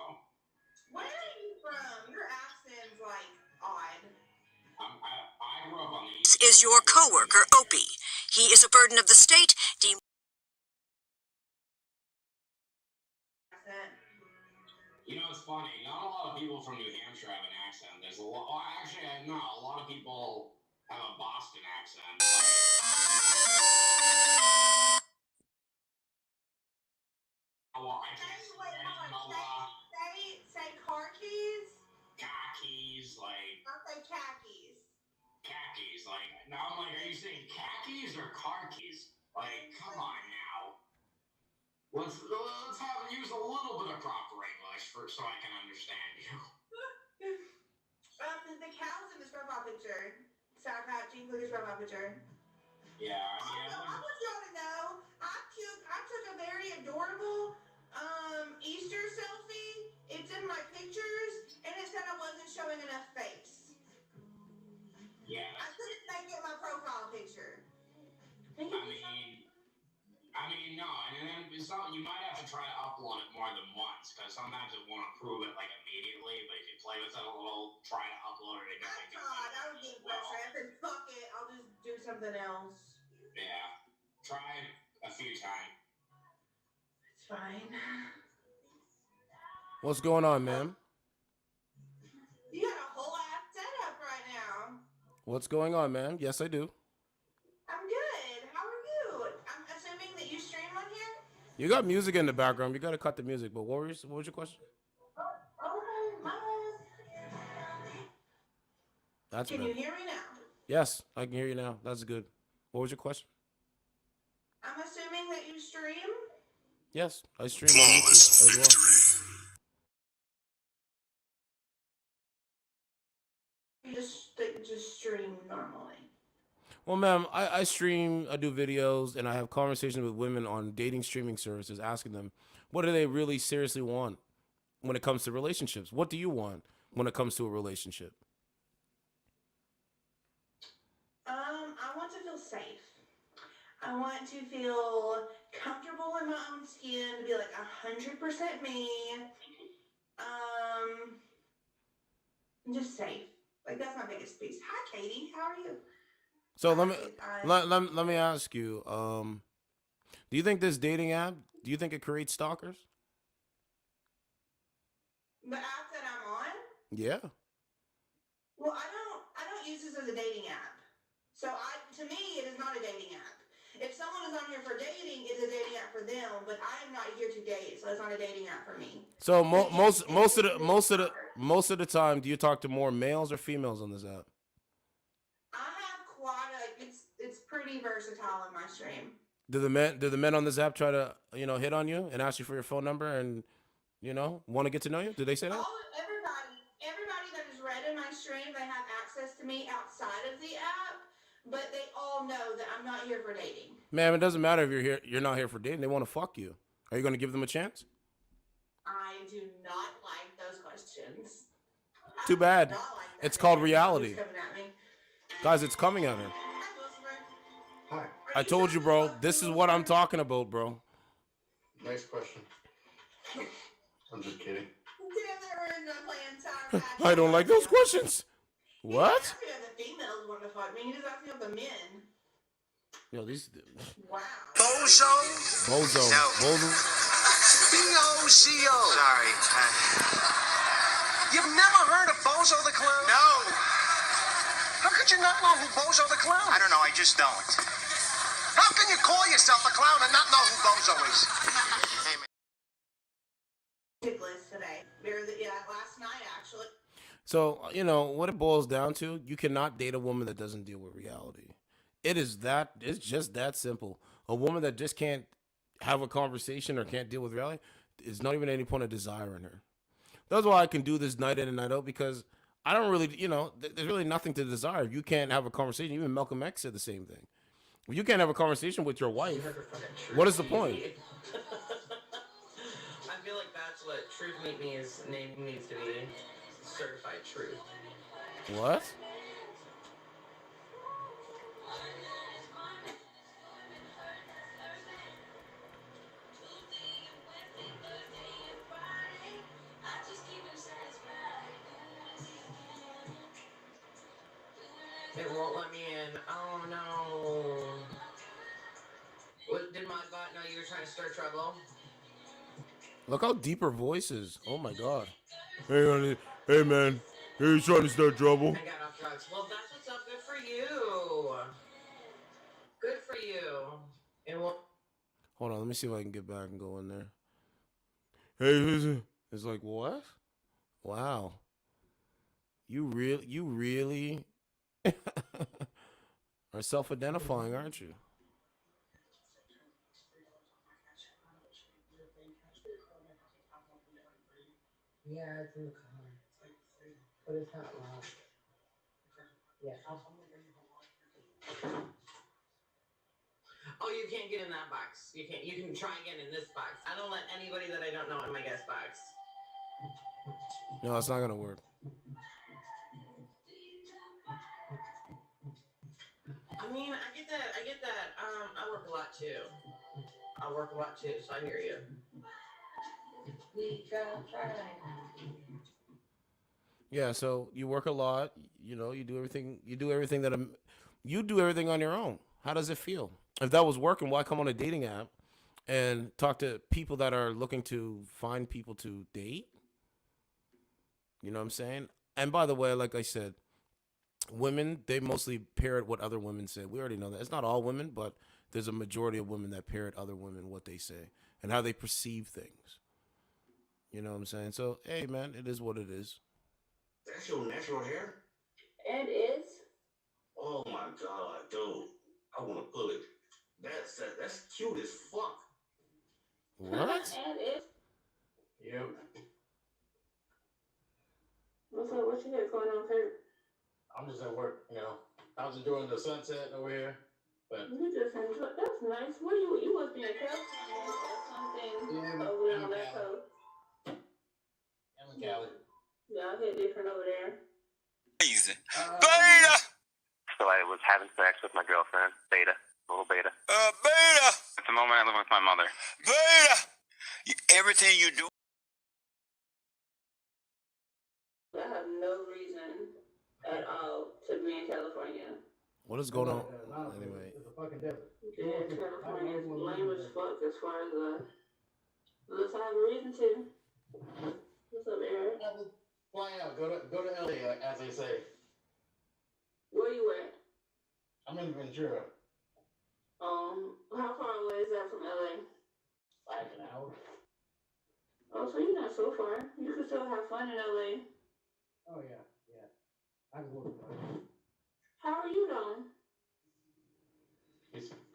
Where are you from? Your accent's like odd. I grew up on the east. Is your coworker Opie? He is a burden of the state. Accent. You know, it's funny. Not a lot of people from New Hampshire have an accent. There's a lot. Oh, actually, no. A lot of people have a Boston accent. Well, I can't Say car keys. khakis, like I'll say khakis. khakis. Like now, I'm like, are you saying khakis or car keys? Like, come on now. Let's use a little bit of proper English so I can understand you. The cows in this profile picture. Sour Patch, include his profile picture. Yeah, I mean, Also, I want y'all to know, I took a very adorable Easter selfie. It's in my pictures, and it said I wasn't showing enough face. yeah. I couldn't make it my profile picture. I mean, no, and then it's not, you might have to try to upload it more than once, because sometimes it won't approve it like immediately, but if you play with it a little, try to upload it again. I thought I was getting frustrated. I said, fuck it, I'll just do something else. Yeah, try a few times. It's fine. What's going on, ma'am? You got a whole ass setup right now. What's going on, ma'am? Yes, I do. I'm good. How are you? I'm assuming that you stream on here? You got music in the background. You got to cut the music. But what was your question? Oh, my That's Can good. you hear me now? Yes, I can hear you now. That's good. What was your question? I'm assuming that you stream? Yes, I stream on YouTube as well. You just stream normally. Well, ma'am, I stream, I do videos, and I have conversations with women on dating streaming services, asking them what do they really seriously want. when it comes to relationships? What do you want when it comes to a relationship? I want to feel safe. I want to feel comfortable in my own skin, to be like 100% me. Just safe. Like, that's my biggest piece. Hi, Katie. How are you? So let me ask you. Do you think this dating app? Do you think it creates stalkers? The app that I'm on? Yeah. Well, I don't use this as a dating app. So to me, it is not a dating app. If someone is on here for dating, it's a dating app for them. But I am not here to date, so it's not a dating app for me. So most of the time, do you talk to more males or females on this app? I have quite it's pretty versatile in my stream. Do the men on this app try to hit on you and ask you for your phone number and want to get to know you? Do they say that? Everybody that is read in my stream, they have access to me outside of the app, but they all know that I'm not here for dating. Ma'am, it doesn't matter if you're not here for dating. They want to fuck you. Are you going to give them a chance? I do not like those questions. Too bad. It's called reality. Coming at me. Guys, it's coming at her. Hi. I told you, bro. This is what I'm talking about, bro. Next question. I'm just kidding. I don't like those questions. What? The females want to fuck me. You just ask me about the men. Yo, these. Wow. Bozo? Bozo. No. Bozo. B-O-Z-O. Sorry. You've never heard of Bozo the Clown? No. How could you not know who Bozo the Clown is? I don't know. I just don't. How can you call yourself a clown and not know who Bozo is? Today. Last night, actually. So, what it boils down to, you cannot date a woman that doesn't deal with reality. It's just that simple. A woman that just can't have a conversation or can't deal with reality, there's not even any point of desire in her. That's why I can do this night in and night out, because I don't really, there's really nothing to desire. If you can't have a conversation, even Malcolm X said the same thing. If you can't have a conversation with your wife, what is the point? I feel like that's what Truth Meet Me's name needs to be. Certified Truth. What? It won't let me in. Oh no. What, did my bot know you were trying to start trouble? Look how deep her voice is. Oh my god. Hey, honey. Hey, man. Hey, you trying to start trouble? I got off drugs. Well, that's what's up. Good for you. Good for you. And we'll... Hold on. Let me see if I can get back and go in there. Hey, it's like, what? Wow. You really are self-identifying, aren't you? Yeah, it's in the car. But it's not loud. Yeah. Oh, you can't get in that box. You can't. You can try again in this box. I don't let anybody that I don't know in my guest box. No, it's not gonna work. I mean, I get that. I work a lot too. So I hear you. Yeah, so you work a lot, you do everything you do everything on your own. How does it feel? If that was working, why come on a dating app and talk to people that are looking to find people to date? You know what I'm saying? And by the way, like I said, women, they mostly parrot what other women say. We already know that. It's not all women, but there's a majority of women that parrot other women, what they say and how they perceive things. You know what I'm saying? So, hey, man, it is what it is. That's your natural hair? It is. Oh my god, dude. I want to pull it. That's cute as fuck. What? And it. Yep. What's up? What you got going on, Kurt? I'm just at work, I was enjoying the sunset over here, but You just enjoy. That's nice. What you must be in California or something Yeah, over there on I'm that Cali. coast. y'all hit different over there? Easy. Beta! So I was having sex with my girlfriend, Beta, little Beta. Beta! At the moment, I live with my mother. Beta! Everything you do. I have no reason at all to be in California. What is going on? Anyway. Yeah, California is lame as fuck as far as unless I have a reason to. What's up, Eric? Fly out. Go to LA, as they say. Where you at? I'm in Ventura. How far away is that from LA? Like an hour. Oh, so you're not so far. You can still have fun in LA. Oh yeah. I can work. How are you doing?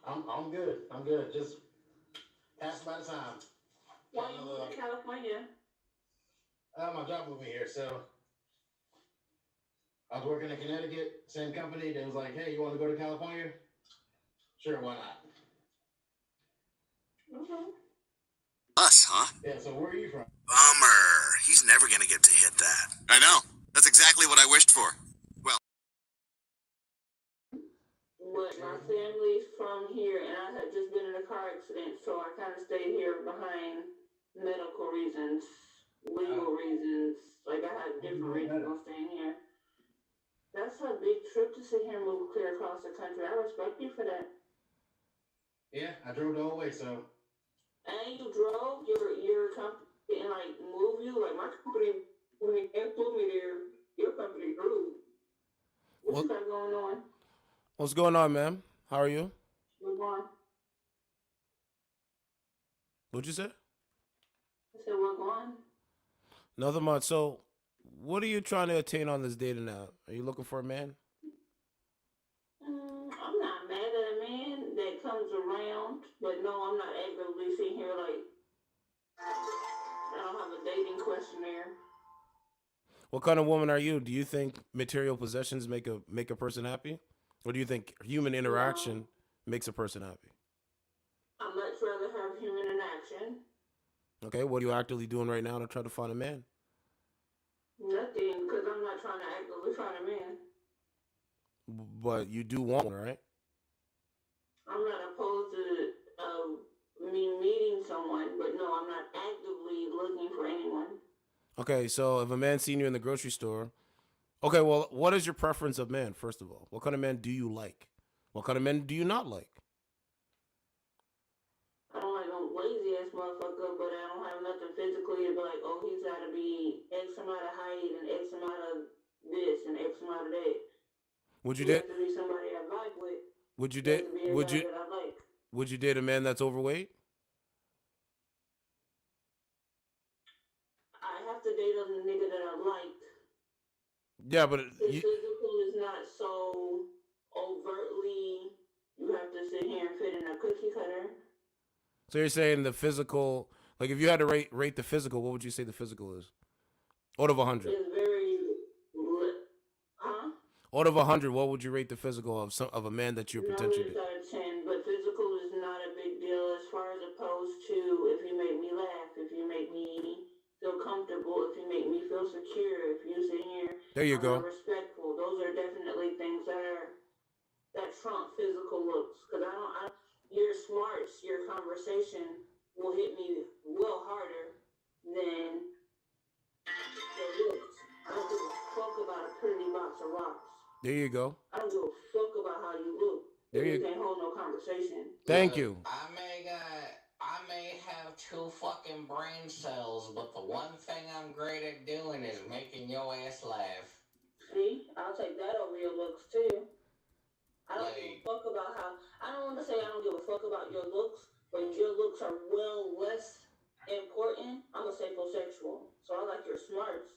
I'm good. I'm good. Just passing by the time. Why you moving to California? My job moved me here, so I was working in Connecticut, same company. They was like, "Hey, you want to go to California?" Sure, why not? Okay. Us, huh? Yeah. So where are you from? Bummer. He's never gonna get to hit that. I know. That's exactly what I wished for. Well. But my family's from here, and I had just been in a car accident, so I kind of stayed here behind medical reasons, legal reasons. Like, I had different reasons on staying here. That's a big trip to sit here and move clear across the country. I respect you for that. Yeah, I drove the whole way, so. And you drove your company and like move you. Like my company, when they flew me there, your company drove. What you got going on? What's going on, ma'am? How are you? What's going on? What'd you say? I said, what's going on? Nothing much. So, what are you trying to attain on this dating app? Are you looking for a man? I'm not mad at a man that comes around, but no, I'm not actively sitting here like I don't have a dating questionnaire. What kind of woman are you? Do you think material possessions make a person happy? Or do you think human interaction makes a person happy? I'd much rather have human interaction. Okay, what are you actively doing right now to try to find a man? Nothing, because I'm not trying to actively find a man. But you do want one, right? I'm not opposed to me meeting someone, but no, I'm not actively looking for anyone. Okay, so if a man's seen you in the grocery store, okay, well, what is your preference of man, first of all? What kind of men do you like? What kind of men do you not like? I don't like no lazy ass motherfucker, but I don't have nothing physically to be like, oh, he's got to be X amount of height and X amount of this and X amount of that. Would you He date? has to be somebody I vibe with. Would you He has date? to be a Would guy you? that I like. Would you date a man that's overweight? I have to date a nigga that I like. Yeah, but His physical is not so overtly. You have to sit here and fit in a cookie cutter. so you're saying the physical, like if you had to rate the physical, what would you say the physical is? Out of 100. It's very, huh? Out of 100, what would you rate the physical of a man that you're potentially Numbers out of 10, but physical is not a big deal as far as opposed to if you make me laugh, if you make me feel comfortable, if you make me feel secure, if you sit here There you go. are respectful. Those are definitely things that trump physical looks. Because your smarts, your conversation will hit me well harder than your looks. I don't give a fuck about a pretty box of rocks. There you go. I don't give a fuck about how you look. There you can't hold no conversation. Thank you. I may have 2 fucking brain cells, but the one thing I'm great at doing is making your ass laugh. See, I'll take that over your looks too. I don't give a fuck about how. I don't want to say I don't give a fuck about your looks, but your looks are well less important. I'm a sapiosexual, so I like your smarts.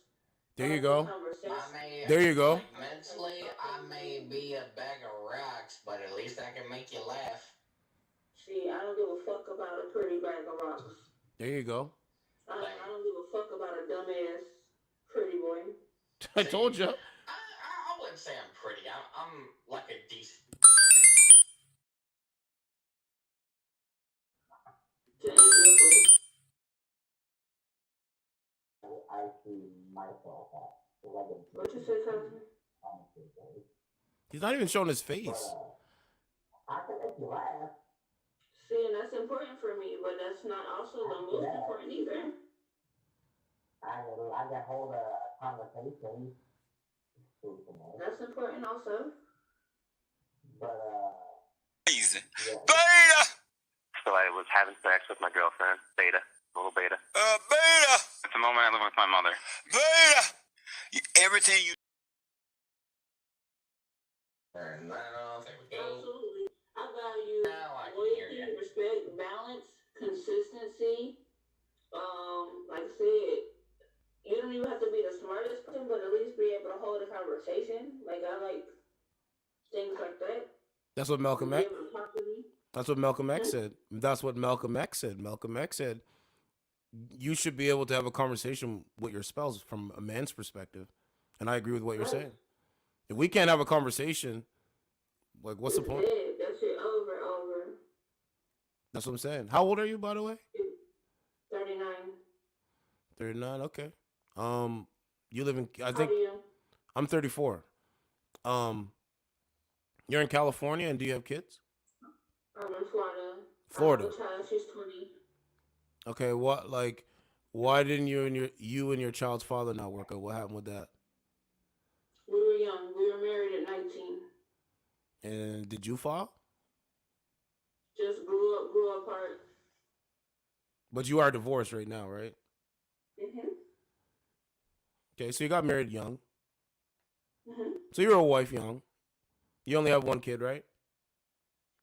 There you go. There There you go. Mentally, I may be a bag of rocks, but at least I can make you laugh. See, I don't give a fuck about a pretty bag of rocks. There you go. I don't give a fuck about a dumbass pretty boy. I told you. I wouldn't say I'm pretty. I'm like a decent. To answer your question. I see myself What you say, cousin? He's not even showing his face. See, and that's important for me, but that's not also the most important either. I can hold a conversation. That's important also. But, Easy. yeah. Beta! So I was having sex with my girlfriend, Beta, little Beta. Beta! At the moment, I live with my mother. Beta! Everything you. And I don't think we go. Absolutely. I value Now I can hear loyalty, you. respect, balance, consistency. Like I said, you don't even have to be the smartest person, but at least be able to hold a conversation. Like I like things like that. That's what Malcolm Be X. able to talk to me. That's what Malcolm X said. That's what Malcolm X said. Malcolm X said you should be able to have a conversation with your spouse from a man's perspective, and I agree with what you're saying. If we can't have a conversation, like, what's the It's point? dead. That shit over. That's what I'm saying. How old are you, by the way? 39. 39. Okay. You live in. I How think do you? I'm 34. You're in California, and do you have kids? I'm in Florida. Florida. I have a child. She's 20. Okay. What, like, why didn't you and your child's father not work out? What happened with that? We were young. We were married at 19. And did you file? Just grew apart. But you are divorced right now, right? Mhm. Okay, so you got married young. Mhm. So you're a wife young. You only have one kid, right?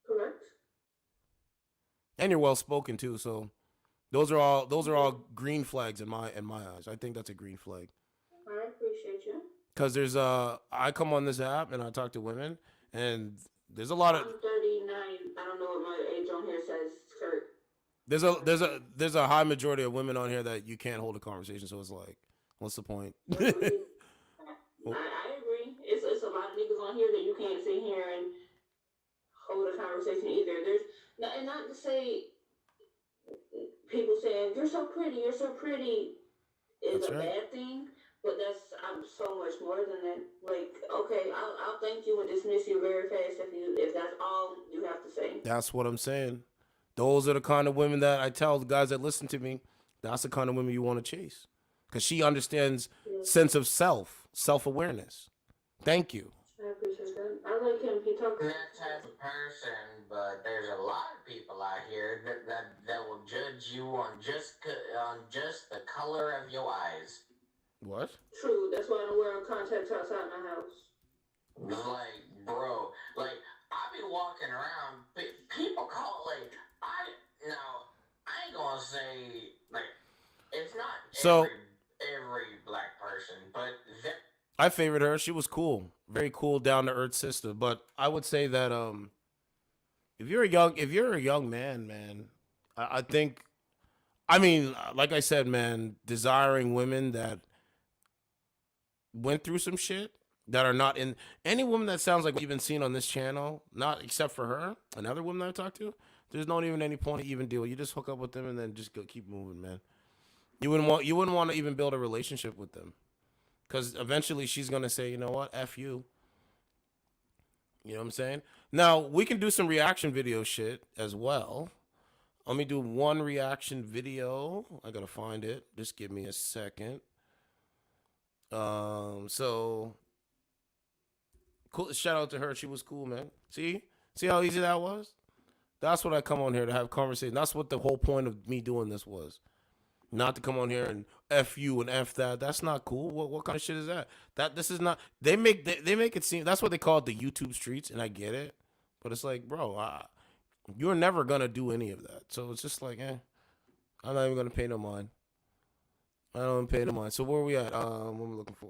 Correct. And you're well spoken too. So those are all green flags in my eyes. I think that's a green flag. I appreciate you. Cause there's I come on this app and I talk to women, and there's a lot of I'm 39. I don't know what my age on here says. Kurt. there's a high majority of women on here that you can't hold a conversation. So it's like, what's the point? I agree. It's a lot of niggas on here that you can't sit here and hold a conversation either. And not to say people saying you're so pretty is That's a right. bad thing, but I'm so much more than that. Like, okay, I'll thank you and dismiss you very fast if that's all you have to say. That's what I'm saying. Those are the kind of women that I tell the guys that listen to me. That's the kind of women you want to chase, because she understands sense of self-awareness. Thank you. I appreciate that. I like him. He talks. That type of person, but there's a lot of people out here that will judge you on just the color of your eyes. What? True. That's why I don't wear contacts outside my house. Like, bro, like I be walking around. People call I ain't gonna say like it's not So every black person, but I favored her. She was cool, very cool, down to earth sister. But I would say that if you're a young man, I think, I mean, like I said, man, desiring women that went through some shit, that are not in any woman that sounds like what you've been seeing on this channel, not except for her, another woman that I talked to. There's not even any point to even deal. You just hook up with them and then just keep moving, man. You wouldn't want to even build a relationship with them, because eventually she's gonna say, you know what, F you. You know what I'm saying? Now we can do some reaction video shit as well. Let me do one reaction video. I gotta find it. Just give me a second. So cool. Shout out to her. She was cool, man. See how easy that was? That's what I come on here to have conversation. That's what the whole point of me doing this was. Not to come on here and F you and F that. That's not cool. What kind of shit is that? This is not. They make it seem. That's what they call it, the YouTube streets, and I get it. But it's like, bro, you're never gonna do any of that. So it's just like, I'm not even gonna pay no mind. I don't pay no mind. So where are we at? What am I looking for?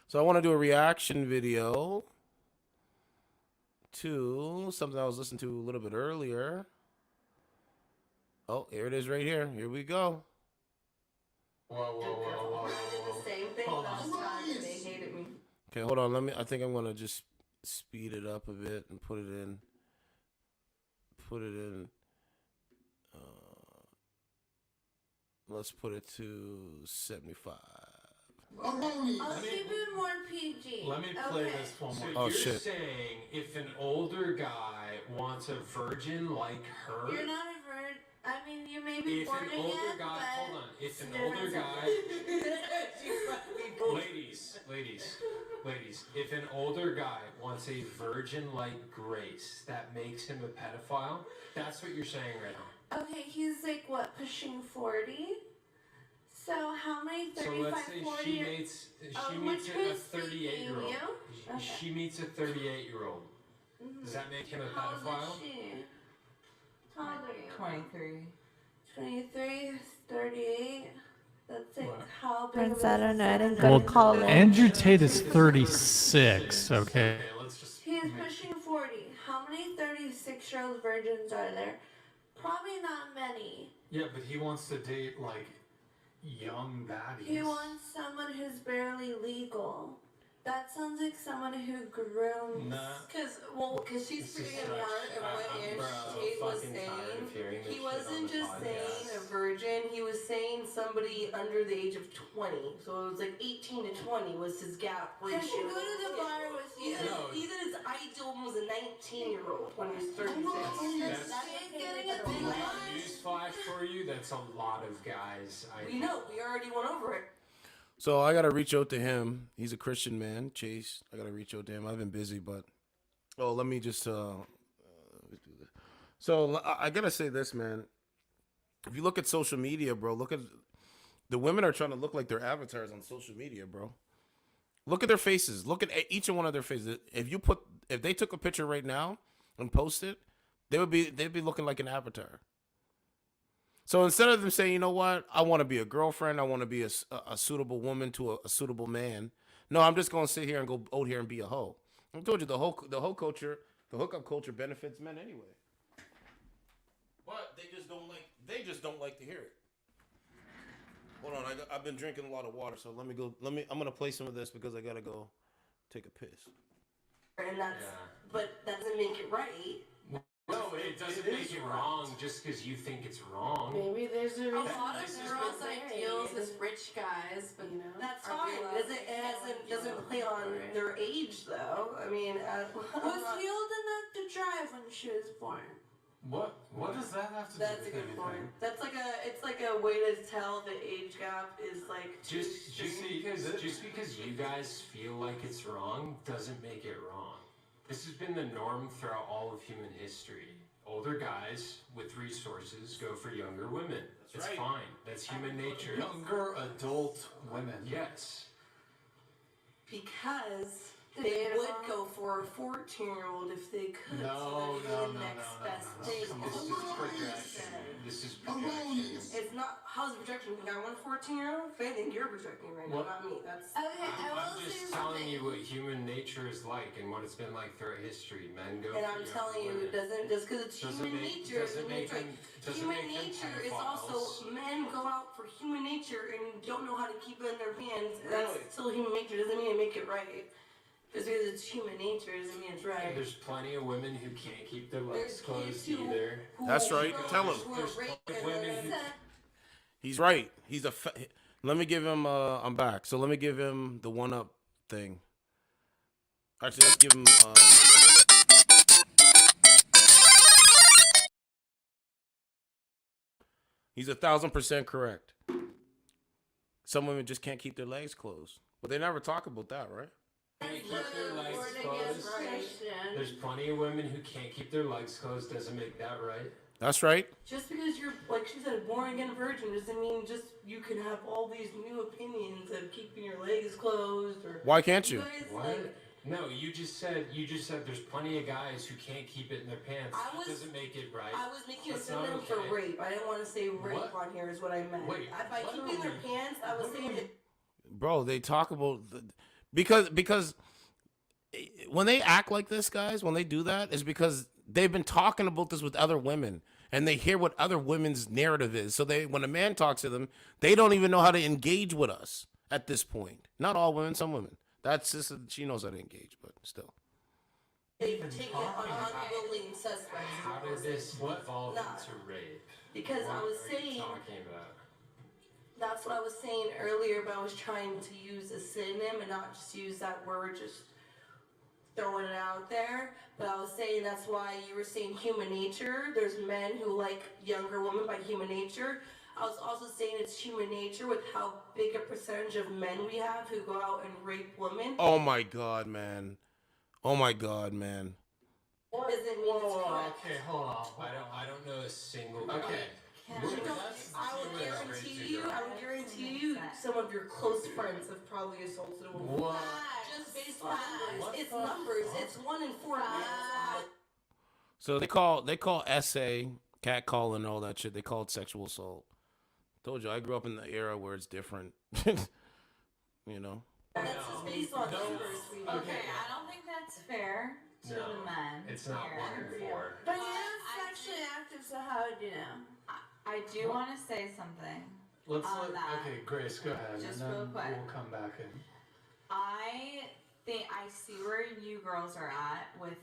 So I want to do a reaction video to something I was listening to a little bit earlier. Oh, here it is right here. Here we go. Whoa. Same thing last time. They hated me. Okay, hold on. I think I'm going to just speed it up a bit and put it in. Let's put it to 75. I'll keep it more PG. Let me play this one more. Oh, You're shit. saying if an older guy wants a virgin like her, You're not a virgin. I mean, you may be if born an again, older guy, but hold on, if an different older guy, ladies, if an older guy wants a virgin like Grace, that makes him a pedophile. That's what you're saying right now. Okay, he's like what, pushing 40? So how many 35, So let's say 40? she meets which a was 38-year-old. you? Okay. She meets a 38-year-old. Does that make him a How old pedophile? is she? How old are you? 23. 23, 38. That's like how big Prince, of I a don't know. I didn't Well, go to college. Andrew Tate is 36, okay? He's pushing 40. How many 36-year-old virgins are there? Probably not many. Yeah, but he wants to date like young baddies. He wants someone who's barely legal. That sounds like someone who grooms. Because she's forgetting a part of what Andrew Tate was saying. He wasn't just saying a virgin, he was saying somebody under the age of 20. So it was like 18 to 20 was his gap ratio. Can she go to the bar with you? Even his ideal was a 19-year-old when he was 36. She's getting a big Newsflash for you, that's a lot of guys. We know, we already went over it. So I gotta reach out to him. He's a Christian man, Chase. I gotta reach out to him. I've been busy, but let me just do this. So I gotta say this, man. If you look at social media, bro, look at the women are trying to look like their avatars on social media, bro. Look at their faces. Look at each and one of their faces. If they took a picture right now and post it, they'd be looking like an avatar. So instead of them saying, you know what, I want to be a girlfriend, I want to be a suitable woman to a suitable man. No, I'm just gonna sit here and go out here and be a hoe. I told you the whole culture, the hookup culture benefits men anyway. But they just don't like to hear it. Hold on, I've been drinking a lot of water, so I'm gonna play some of this because I gotta go take a piss. And but that doesn't make it right. No, it doesn't make it wrong just because you think it's wrong. Maybe there's a lot of girls' ideals is rich guys, but you know that's fine. It doesn't play on their age though. I mean, was he old enough to drive when she was born? What does that have to do That's a with good anything? point. That's it's like a way to tell the age gap is like Just because you guys feel like it's wrong doesn't make it wrong. This has been the norm throughout all of human history. Older guys with resources go for younger women. It's fine. That's human nature. Younger adult women. Yes. because they would go for a 14-year-old if they could. No. Next best thing. This is projection. It's not. How's the projection? You got one 14-year-old? I think you're projecting right now, What? not me. That's okay. I'm just telling you what human nature is like and what it's been like throughout history. Men go. And for I'm younger telling you, women. it doesn't just because it's Doesn't human make- nature. doesn't make them- doesn't Human make them nature is pedophiles. also men go out for human nature and don't know how to keep it in their hands. That's still human nature. Doesn't mean to make it right. Just because it's human nature doesn't mean it's right. There's plenty of women who can't keep their legs There's closed kids who- either. That's right. Tell him. There's plenty of women who He's right. Let me give him. I'm back. So let me give him the one up thing. Actually, let's give him. He's 1,000% correct. Some women just can't keep their legs closed, but they never talk about that, right? can't keep their legs closed. There's plenty of women who can't keep their legs closed. Doesn't make that right. That's right. Just because you're, like she said, born again virgin doesn't mean just you can have all these new opinions of keeping your legs closed or. Why can't you? guys, What? like, No, you just said there's plenty of guys who can't keep it in their pants. That doesn't make it right. I was making That's a not synonym okay. for rape. I didn't want to say rape What? on here is what I meant. Wait, By what keeping are their we- pants, I was saying that Bro, they talk about because when they act like this, guys, when they do that, is because they've been talking about this with other women and they hear what other women's narrative is. So when a man talks to them, they don't even know how to engage with us at this point. Not all women, some women. That's just she knows how to engage, but still. they've taken on unwilling suspects. How did this evolve Nah. into rape? Because I What was are you saying talking about? That's what I was saying earlier, but I was trying to use a synonym and not just use that word, just throwing it out there. But I was saying that's why you were saying human nature. There's men who like younger women by human nature. I was also saying it's human nature with how big a percentage of men we have who go out and rape women. Oh my God, man. Oh my God, man. Doesn't mean it's correct. Okay, hold on. I don't know a single. Okay. I would guarantee you, some of your close friends have probably assaulted a woman. What? Just based on numbers. It's numbers. It's 1 in 4 men. So they call essay, catcall, and all that shit. They call it sexual assault. Told you, I grew up in the era where it's different. You know. That's just based on numbers. Okay, I don't think that's fair to the men. It's not here. 1 in 4. But you're sexually active, so how would you know? I do want to say something. Let's on that. Okay, Grace, go ahead. Just and then real quick. we'll come back in. I think I see where you girls are at with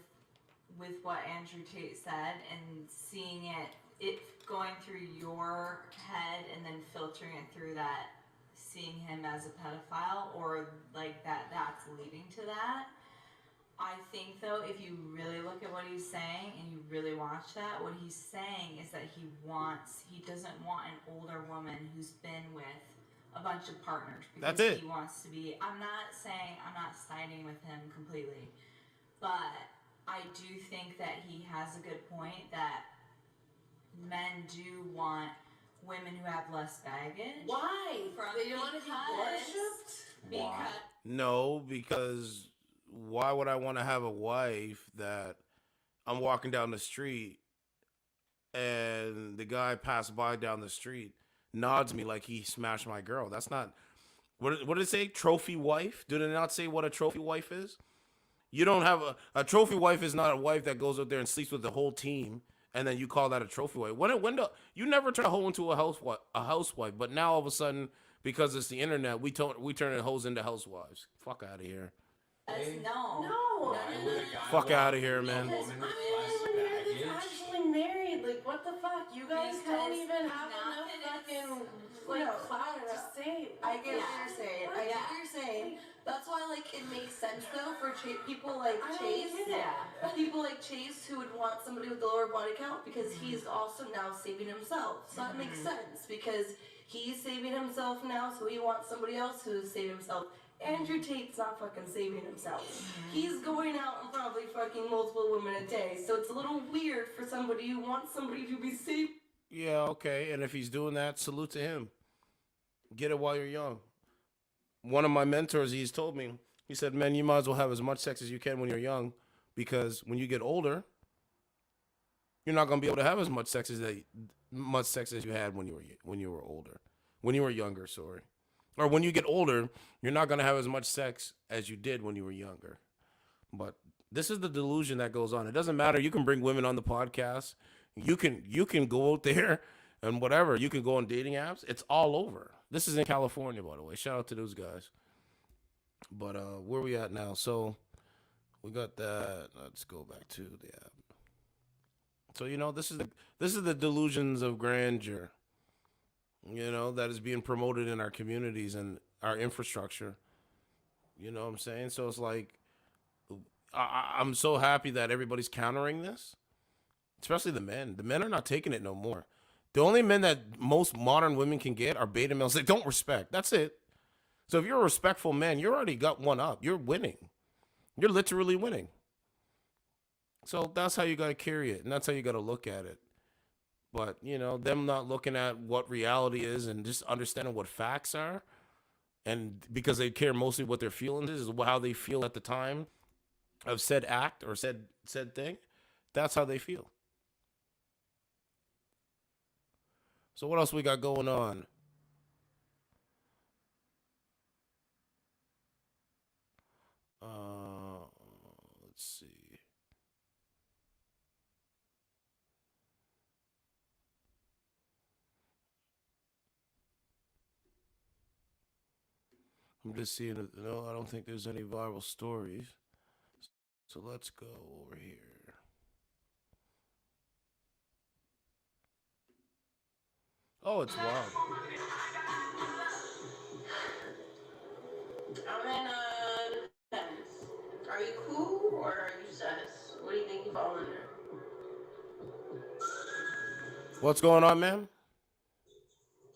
what Andrew Tate said and seeing it going through your head and then filtering it through that, seeing him as a pedophile or like that's leading to that. I think though, if you really look at what he's saying and you really watch that, what he's saying is that he doesn't want an older woman who's been with a bunch of partners because That's it. he wants to be. I'm not siding with him completely, but I do think that he has a good point that men do want women who have less baggage. Why? They don't want to be worshipped? Because No, because why would I want to have a wife that I'm walking down the street and the guy passed by down the street nods me like he smashed my girl? That's not what did it say? Trophy wife? Did it not say what a trophy wife is? You don't have a trophy wife is not a wife that goes out there and sleeps with the whole team and then you call that a trophy wife. You never turn a hoe into a housewife, but now all of a sudden because it's the internet, we turn the hoes into housewives. Fuck out of here. No. Fuck out of here, man. Because I'm the one that's actually married. Like, what the fuck? You guys don't even have enough fucking clout to say. I get what you're saying. I get what you're saying. That's why, like, it makes sense though for people like Chase. People like Chase who would want somebody with a lower body count because he's also now saving himself. So that makes sense because he's saving himself now, so he wants somebody else who's saving himself. Andrew Tate's not fucking saving himself. He's going out and probably fucking multiple women a day. So it's a little weird for somebody who wants somebody to be safe. Yeah, okay. And if he's doing that, salute to him. Get it while you're young. One of my mentors, he's told me, he said, man, you might as well have as much sex as you can when you're young because when you get older, you're not going to be able to have as much sex as you had when you were older. When you were younger, sorry. Or when you get older, you're not going to have as much sex as you did when you were younger. But this is the delusion that goes on. It doesn't matter. You can bring women on the podcast. You can go out there and whatever. You can go on dating apps. It's all over. This is in California, by the way. Shout out to those guys. But where we at now? So we got that. Let's go back to the app. So this is the delusions of grandeur. That is being promoted in our communities and our infrastructure. You know what I'm saying? So it's like, I'm so happy that everybody's countering this, especially the men. The men are not taking it no more. The only men that most modern women can get are beta males that don't respect. That's it. So if you're a respectful man, you already got one up. You're winning. You're literally winning. So that's how you got to carry it, and that's how you got to look at it. But, them not looking at what reality is and just understanding what facts are, and because they care mostly what their feelings is how they feel at the time of said act or said thing, that's how they feel. So what else we got going on? Let's see. I'm just seeing it. No, I don't think there's any viral stories. So let's go over here. Oh, it's wild. I mean, depends. Are you cool or are you sus? What do you think you fall under? What's going on, man?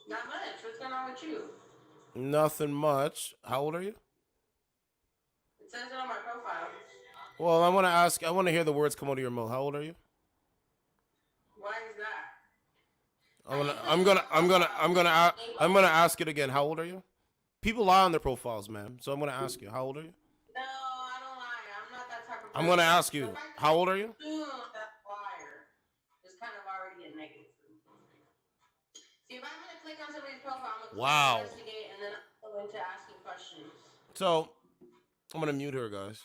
Not much. What's going on with you? Nothing much. How old are you? It says it on my profile. Well, I want to ask. I want to hear the words come out of your mouth. How old are you? Why is that? I'm gonna ask it again. How old are you? People lie on their profiles, man. So I'm gonna ask you. How old are you? No, I don't lie. I'm not that type of person. I'm gonna ask you. How old are you? That liar is kind of already a negative. See, if I'm gonna click on somebody's profile, I'm gonna Wow. investigate, and then I'm going to ask you questions. So I'm gonna mute her, guys,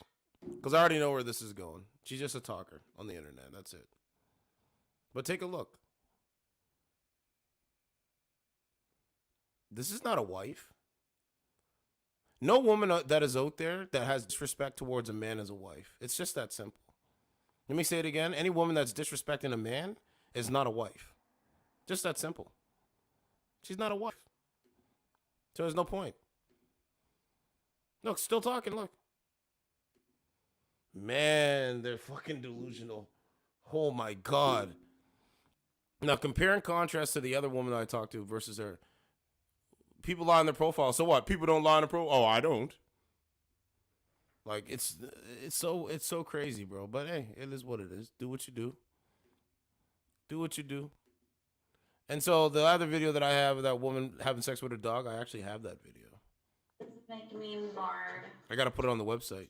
because I already know where this is going. She's just a talker on the internet. That's it. But take a look. This is not a wife. No woman that is out there that has disrespect towards a man is a wife. It's just that simple. Let me say it again. Any woman that's disrespecting a man is not a wife. Just that simple. She's not a wife. So there's no point. Look, still talking, look. Man, they're fucking delusional. Oh my God. Now compare and contrast to the other woman that I talked to versus her. People lie on their profile. So what? People don't lie on their profile. Oh, I don't. Like it's so crazy, bro. But hey, it is what it is. Do what you do. Do what you do. And so the other video that I have of that woman having sex with her dog, I actually have that video. It's making me bored. I gotta put it on the website.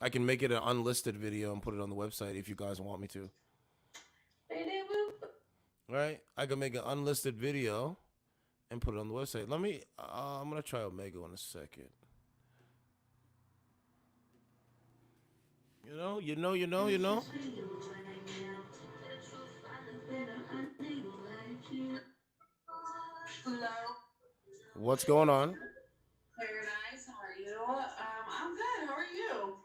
I can make it an unlisted video and put it on the website if you guys want me to. Right? I can make an unlisted video and put it on the website. Let me, I'm going to try Omega in a second. You know. Hello. What's going on? Paradise, how are you? I'm good. How are you?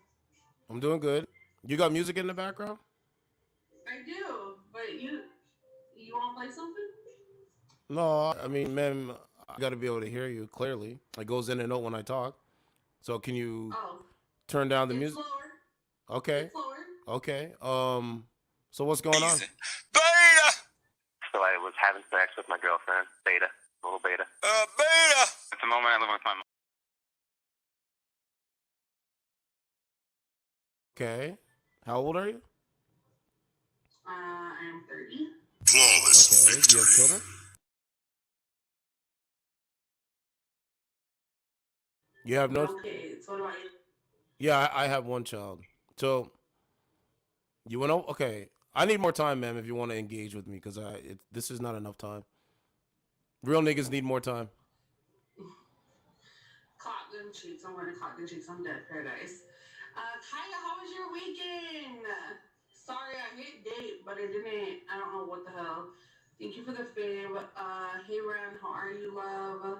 I'm doing good. You got music in the background? I do, but you want to play something? No, I mean, man, I got to be able to hear you clearly. It goes in and out when I talk. So can you turn down the music? Slower. Okay. Slower. Okay. So what's going on? Beta! So I was having sex with my girlfriend, Beta. Little Beta. Beta! At the moment, I live with my mom. Okay. How old are you? I am 30. Flawless Okay. Do you have children? You have no. Okay, so what about you? Yeah, I have one child. So you want to? Okay. I need more time, ma'am, if you want to engage with me, because this is not enough time. Real niggas need more time. Clock them cheeks. I'm wearing clock them cheeks. I'm dead. Paradise. Kaya, how was your weekend? Sorry, I hit date, but it didn't. I don't know what the hell. Thank you for the fave. Hey, Ren, how are you, love?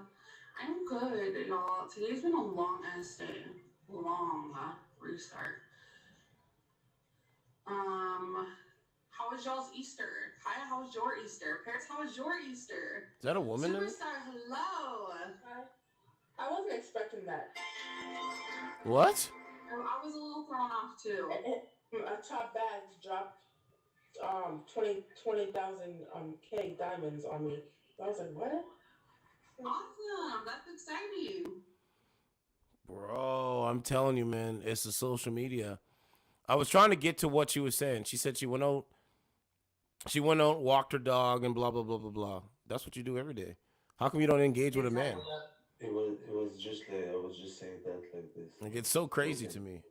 I'm good, y'all. Today's been a long ass day. Long restart. How was y'all's Easter? Kaya, how was your Easter? Paris, how was your Easter? Is that a woman? Superstar, hello. I wasn't expecting that. What? I was a little thrown off too. A top bag dropped 20,000 K diamonds on me. I was like, what? Awesome. That's exciting. Bro, I'm telling you, man, it's the social media. I was trying to get to what she was saying. She said she went out, walked her dog, and blah, blah, blah, blah, blah. That's what you do every day. How come you don't engage with a man? It was just like, I was just saying that like this. Like, it's so crazy to me.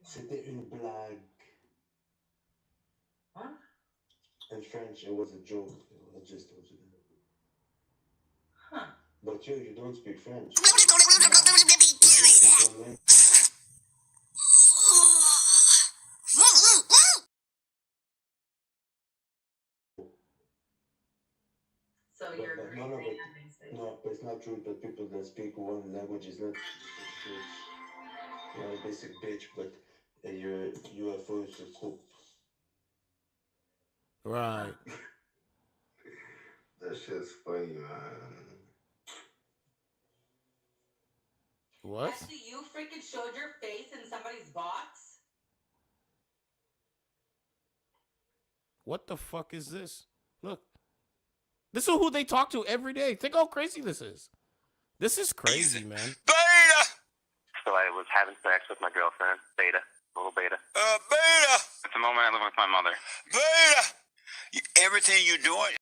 C'était une blague. Huh? In French, it was a joke. I just told you that. Huh. But you don't speak French. So you're a great no, man. no, but it's not true. But people that speak one language is not you're a basic bitch, but you're UFO is a coup. Right. That shit's funny, man. What? Actually, you freaking showed your face in somebody's box? What the fuck is this? Look. This is who they talk to every day. Think how crazy this is. This is crazy, man. Beta! So I was having sex with my girlfriend, Beta. Little Beta. Beta! At the moment, I live with my mother. Beta! Everything you're doing.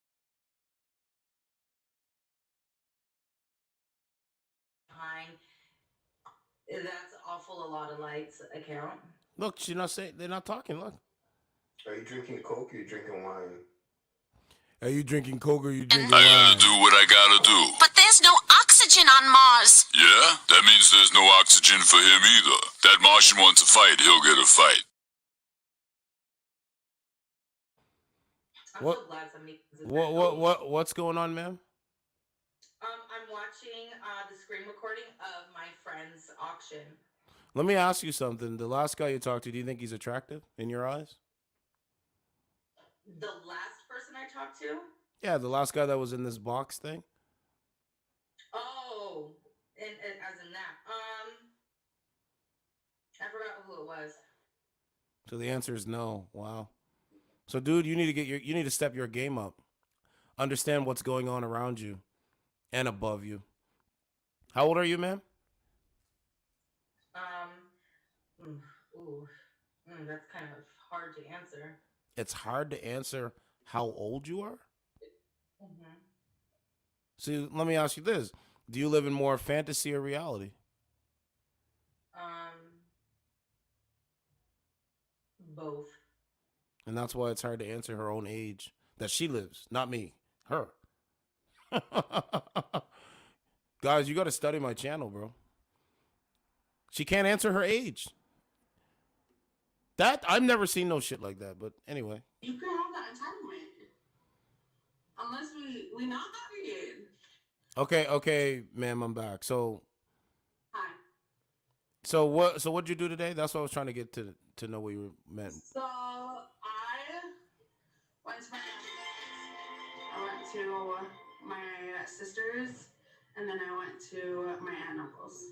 That's awful a lot of likes account. Look, she's not saying, they're not talking. Look. Are you drinking Coke or are you drinking wine? Are you drinking Coke or are you drinking I wine? gotta do what I gotta do. But there's no oxygen on Mars. Yeah? That means there's no oxygen for him either. That Martian wants a fight, he'll get a fight. I'm so glad somebody. What's going on, ma'am? I'm watching the screen recording of my friend's auction. Let me ask you something. The last guy you talked to, do you think he's attractive in your eyes? The last person I talked to? Yeah, the last guy that was in this box thing. Oh, and as in that. I forgot who it was. So the answer is no. Wow. So, dude, you need to step your game up. Understand what's going on around you and above you. How old are you, ma'am? That's kind of hard to answer. It's hard to answer how old you are? Mm-hmm. See, let me ask you this. Do you live in more fantasy or reality? Both. And that's why it's hard to answer her own age that she lives, not me, her. Guys, you got to study my channel, bro. She can't answer her age. That I've never seen no shit like that. But anyway, You can have that entitlement. Unless we not married. okay, ma'am, I'm back. So Hi. what'd you do today? That's what I was trying to get to know what you meant. So I went to my sister's, and then I went to my aunt and uncle's.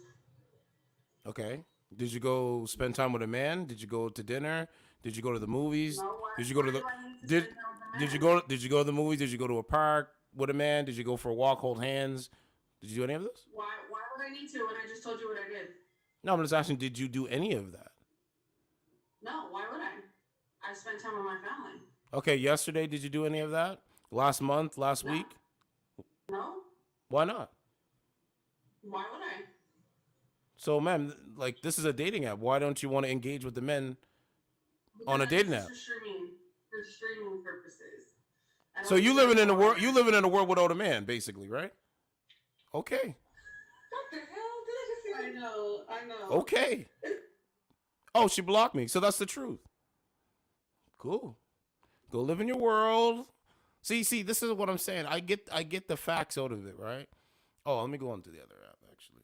Okay. Did you go spend time with a man? Did you go to dinner? Did you go to the movies? No, Did you go to the why do I need to did spend time with a did you man? go did you go to the movies? Did you go to a park with a man? Did you go for a walk, hold hands? Did you do any of this? Why would I need to when I just told you what I did? No, I'm just asking, did you do any of that? No, why would I? I spent time with my family. Okay, yesterday did you do any of that? Last month, last week? No? Why not? Why would I? So, ma'am, like this is a dating app. Why don't you want to engage with the men on a Because dating it's app? for streaming purposes. I So don't you do living it in a for- world a world without a man, basically, right? Okay. What the hell did I just say? I know. Okay. Oh, she blocked me. So that's the truth. Cool. Go live in your world. See, this is what I'm saying. I get the facts out of it, right? Oh, let me go on to the other app, actually.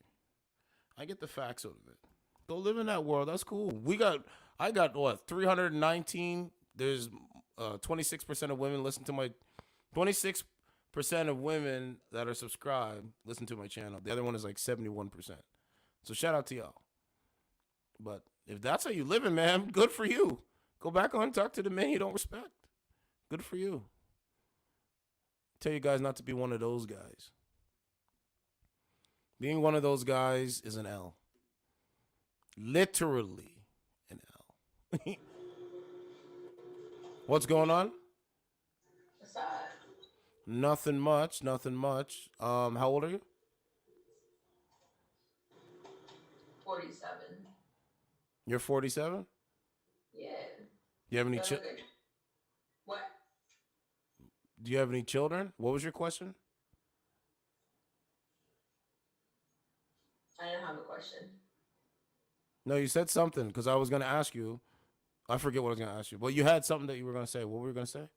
I get the facts out of it. Go live in that world. That's cool. I got what, 319. There's 26% of women listen to my 26% of women that are subscribed listen to my channel. The other one is like 71%. So shout out to y'all. But if that's how you living, man, good for you. Go back on, talk to the men you don't respect. Good for you. Tell you guys not to be one of those guys. Being one of those guys is an L. Literally an L. What's going on? What's that? Nothing much. How old are you? 47. You're 47? Yeah. You have any But okay. What? Do you have any children? What was your question? I didn't have a question. No, you said something because I was going to ask you. I forget what I was going to ask you. But you had something that you were going to say. What were you going to say?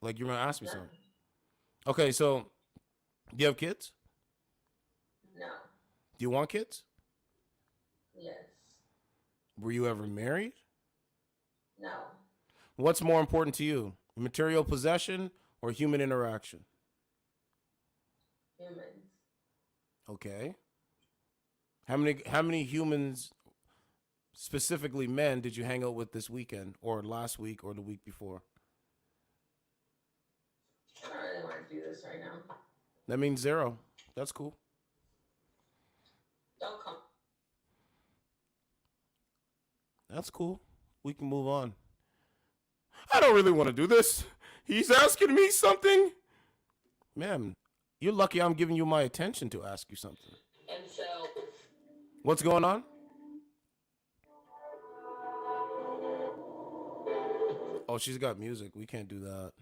Like you were going to ask me something. Okay, so do you have kids? No. Do you want kids? Yes. Were you ever married? No. What's more important to you? Material possession or human interaction? Humans. Okay. How many humans, specifically men, did you hang out with this weekend, or last week, or the week before? I don't really want to do this right now. That means 0. That's cool. Don't come. That's cool. We can move on. I don't really want to do this. He's asking me something. Ma'am, you're lucky I'm giving you my attention to ask you something. And so, What's going on? Oh, she's got music. We can't do that.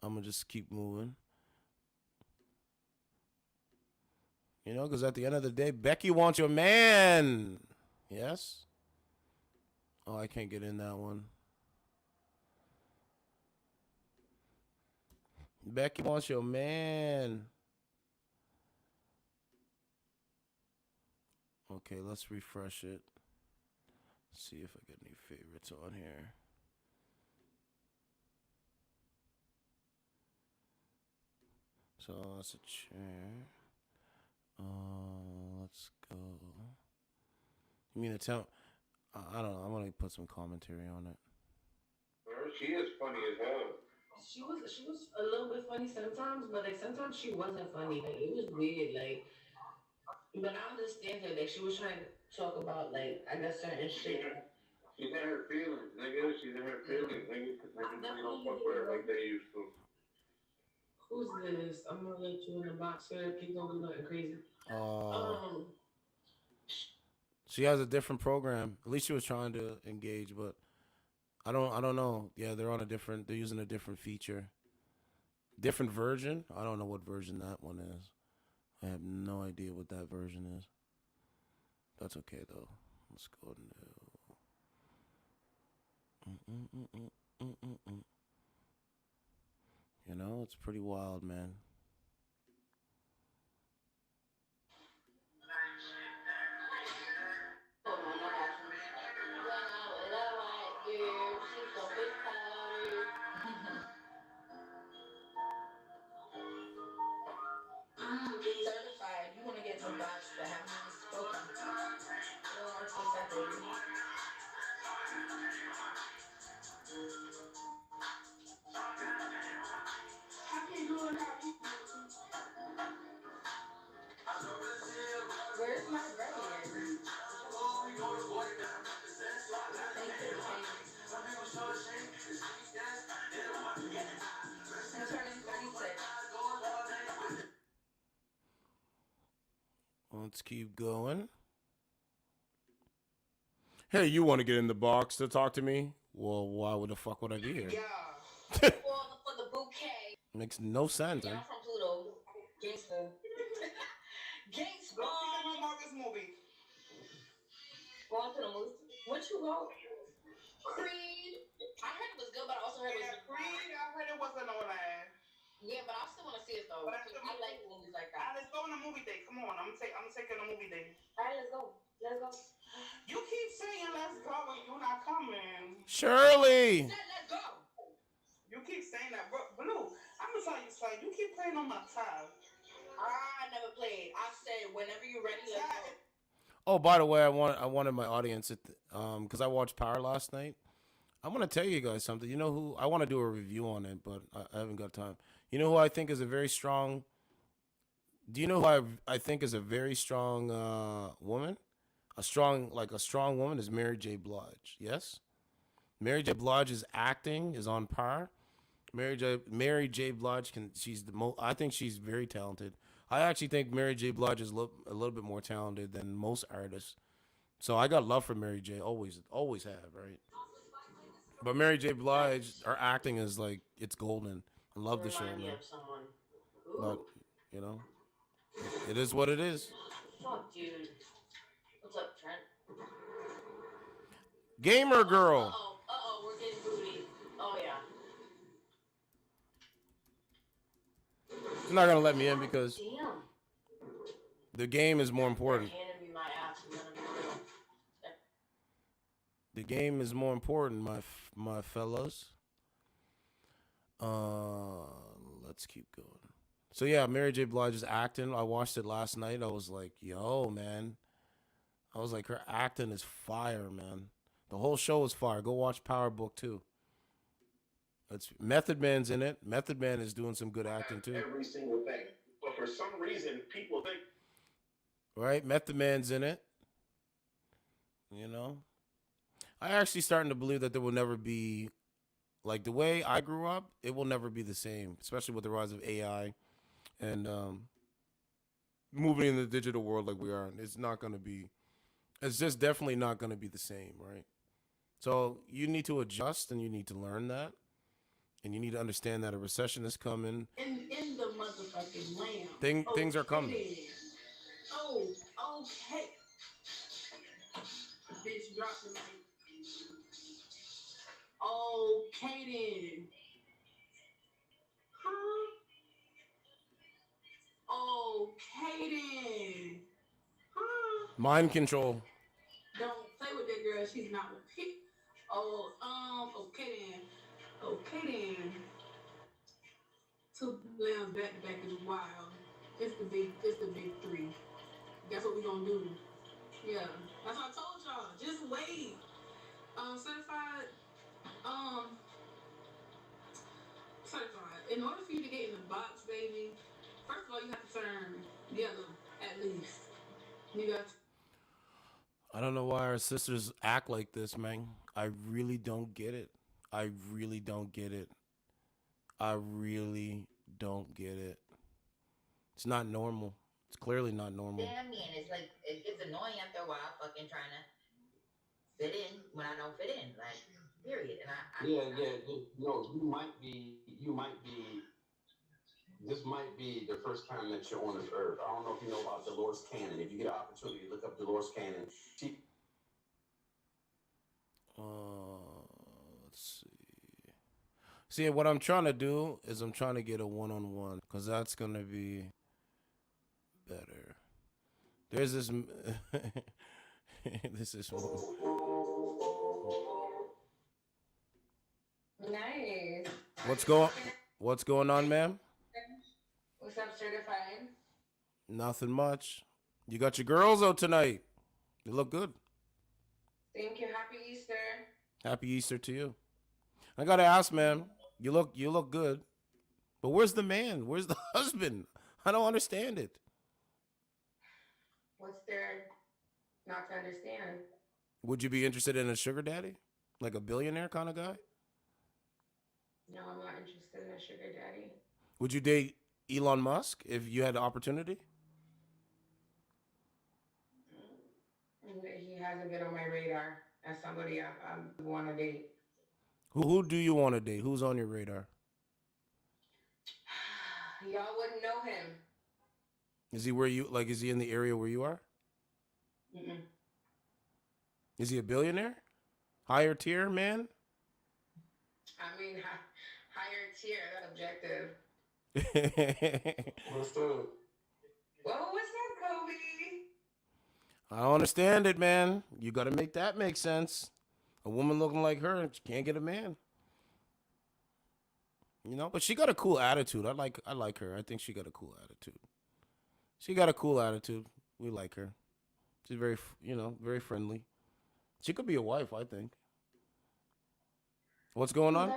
I'm going to just keep moving. You know, because at the end of the day, Becky wants your man. Yes? Oh, I can't get in that one. Becky wants your man. Okay, let's refresh it. See if I get any favorites on here. So that's a chair. Let's go. You mean to tell? I don't know. I'm gonna put some commentary on it. She is funny as hell. She was a little bit funny sometimes, but like sometimes she wasn't funny. Like it was weird. Like, but I understand her. Like she was trying to talk about like I guess certain shit. She's in her feelings, nigga. She's in her feelings, nigga. Niggas don't fuck with her like they used to. Who's this? I'm gonna let you in the box here. Please don't do nothing crazy. She has a different program. At least she was trying to engage, but I don't know. Yeah, they're using a different feature. Different version? I don't know what version that one is. I have no idea what that version is. That's okay though. Let's go new. You know, it's pretty wild, man. Certified. You want to get some bots that have not spoken. Don't work with that baby. Where's my granny? I'm turning 36. Let's keep going. Hey, you want to get in the box to talk to me? Well, why the fuck would I be here? for the bouquet. Makes no sense. Yeah, I'm from Pluto. Gangsta. Gangsta. Marcus movie. Going to the movie. What you go? Creed. I heard it was good, but I also heard it was Creed. I heard it wasn't all that. Yeah, but I still want to see it though. I like movies like that. Let's go on a movie date. Come on, I'm taking a movie date. Alright, let's go. Let's go. You keep saying let's go and you're not coming. Shirley. Let's go. You keep saying that, Blue. I'm gonna tell you something. You keep playing on my time. I never played. I said whenever you're ready, let's go. Oh, by the way, I wanted my audience because I watched Power last night. I want to tell you guys something. You know who I want to do a review on it, but I haven't got time. You know who I think is a very strong. Do you know who I think is a very strong woman? A strong woman is Mary J. Blige. Yes, Mary J. Blige's acting is on par. Mary J. Blige she's the most. I think she's very talented. I actually think Mary J. Blige is a little bit more talented than most artists. So I got love for Mary J. Always have, right? But Mary J. Blige, her acting is like it's golden. I love the show, man. But you know, it is what it is. Fuck, dude. What's up, Trent? Gamer girl. Uh-oh, we're getting booty. Oh, yeah. She's not gonna let me in because Damn. the game is more important. Handed me my ass and then The game is more important, my fellows. Let's keep going. So yeah, Mary J. Blige's acting. I watched it last night. I was like, yo, man, I was like, her acting is fire, man. The whole show is fire. Go watch Power Book too. It's Method Man's in it. Method Man is doing some good acting too. Every single thing. But for some reason, people think. Right? Method Man's in it. You know? I actually starting to believe that there will never be, like the way I grew up, it will never be the same, especially with the rise of AI and moving in the digital world like we are. It's not going to be, it's just definitely not going to be the same, right? So you need to adjust and you need to learn that. And you need to understand that a recession is coming. In the motherfucking land. Things are coming. Then. Oh, okay. Bitch dropped the mic. Okay then. Huh? Okay then. Huh? Mind control. Don't play with that girl. She's not with Pete. Oh, okay then. Okay then. Two lambs back to back is wild. It's the big three. That's what we gonna do. Yeah. That's what I told y'all. Just wait. Certified. Certified. In order for you to get in the box, baby, first of all you have to turn yellow at least. You got to. I don't know why our sisters act like this, man. I really don't get it. I really don't get it. I really don't get it. It's not normal. It's clearly not normal. Damn, man, it's like it gets annoying after a while. Fucking trying to fit in when I don't fit in, like period. And You know, you might be. This might be the first time that you're on this earth. I don't know if you know about Dolores Cannon. If you get an opportunity, look up Dolores Cannon. Let's see. See, what I'm trying to do is I'm trying to get a one-on-one because that's gonna be better. There's this. This is. Nice. What's going on, ma'am? What's up, certified? Nothing much. You got your girls out tonight. They look good. Thank you. Happy Easter. Happy Easter to you. I gotta ask, man. You look good, but where's the man? Where's the husband? I don't understand it. What's there not to understand? Would you be interested in a sugar daddy, like a billionaire kind of guy? No, I'm not interested in a sugar daddy. Would you date Elon Musk if you had the opportunity? He hasn't been on my radar as somebody I want to date. Who do you want to date? Who's on your radar? Y'all wouldn't know him. Is he where you like? Is he in the area where you are? Mm-mm. Is he a billionaire? Higher tier man? I mean, higher tier. That's objective. What's up? Well, what's up, Kobe? I don't understand it, man. You got to make that make sense. A woman looking like her can't get a man. You know, but she got a cool attitude. I like her. I think she got a cool attitude. She got a cool attitude. We like her. She's very, very friendly. She could be a wife, I think. What's going on?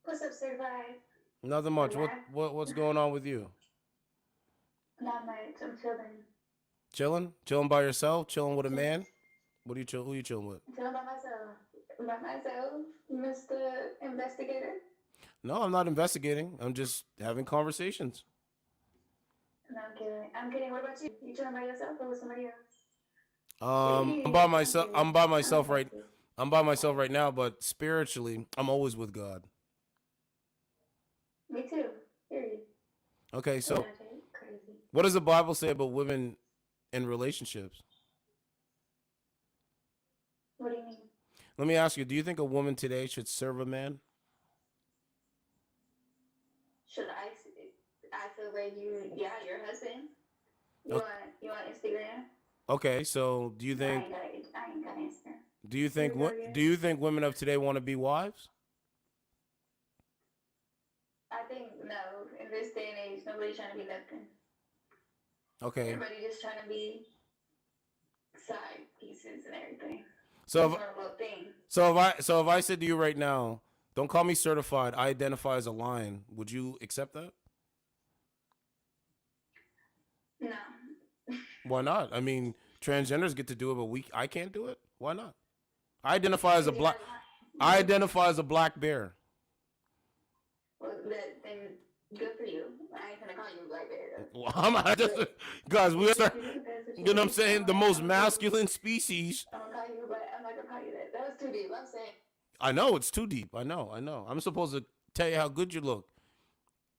What's up, certified? Nothing much. What's going on with you? Not much. I'm chilling. Chilling by yourself? Chilling with a man? Who you chilling with? Chilling by myself. By myself, Mr. Investigator. No, I'm not investigating. I'm just having conversations. No, I'm kidding. I'm kidding. What about you? You chilling by yourself or with somebody else? I'm by myself. I'm by myself right now, but spiritually, I'm always with God. Me too. Period. Okay, so Crazy. what does the Bible say about women in relationships? What do you mean? Let me ask you, do you think a woman today should serve a man? Should I feel like your husband. You Okay. want Instagram? Okay, so do you I think ain't got Instagram. do you think women of today want to be wives? I think no. In this day and age, nobody's trying to be nothing. Okay. Everybody just trying to be side pieces and everything. So It's not a little thing. so if I said to you right now, don't call me certified, I identify as a lion, would you accept that? No. Why not? I mean, transgenders get to do it, but I can't do it. Why not? I identify as a black bear. Well, then good for you. I ain't gonna call you a black bear. Well, I'm just, guys, we are, you know what I'm saying? The most masculine species. I'm not gonna call you that. That was too deep. I'm saying. I know it's too deep. I know. I'm supposed to tell you how good you look.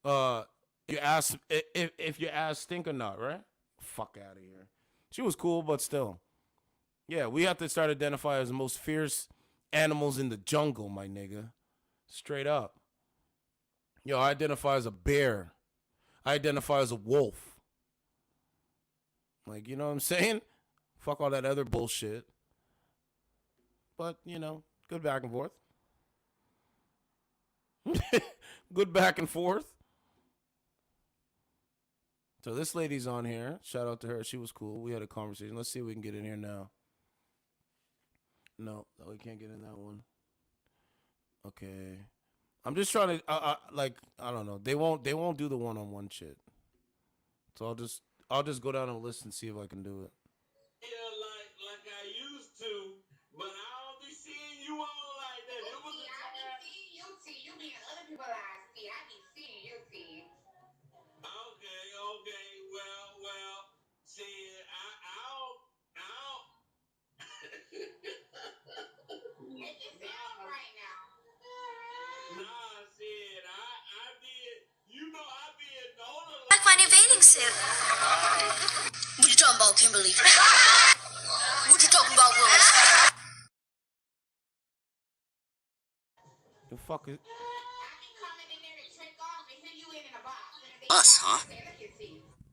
You ask if your ass stink or not, right? Fuck out of here. She was cool, but still. Yeah, we have to start identifying as the most fierce animals in the jungle, my nigga. Straight up. Yo, I identify as a bear. I identify as a wolf. Like, you know what I'm saying? Fuck all that other bullshit. But, you know, good back and forth. Good back and forth. So this lady's on here. Shout out to her. She was cool. We had a conversation. Let's see if we can get in here now. No, we can't get in that one. Okay. I'm just trying to I don't know. They won't do the one-on-one shit. So I'll just go down a list and see if I can do it. Yeah, like I used to, but I don't be seeing you all like that. It was a time. I be seeing you, T. You be in other people's eyes, T. I be seeing you, T. Okay. Well. See, I'll. It sounds right now. Nah, shit. I be, you know, I be in all the. Like my new bathing suit. What you talking about, Kimberly? What you talking about, Willis? The fuck is? Us, huh?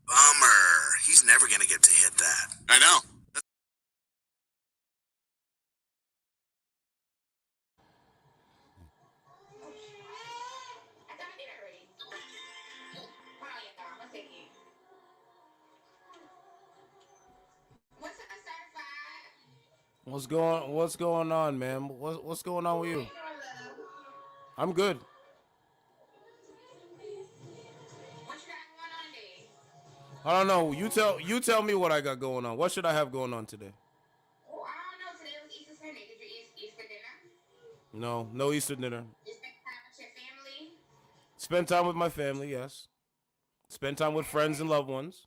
Bummer. He's never gonna get to hit that. I know. What's going on, man? What's going on with you? I'm good. I don't know. You tell me what I got going on. What should I have going on today? Oh, I don't know. Today was Easter Sunday. Did you eat Easter dinner? No Easter dinner. You spent time with your family? Spend time with my family, yes. Spend time with friends and loved ones.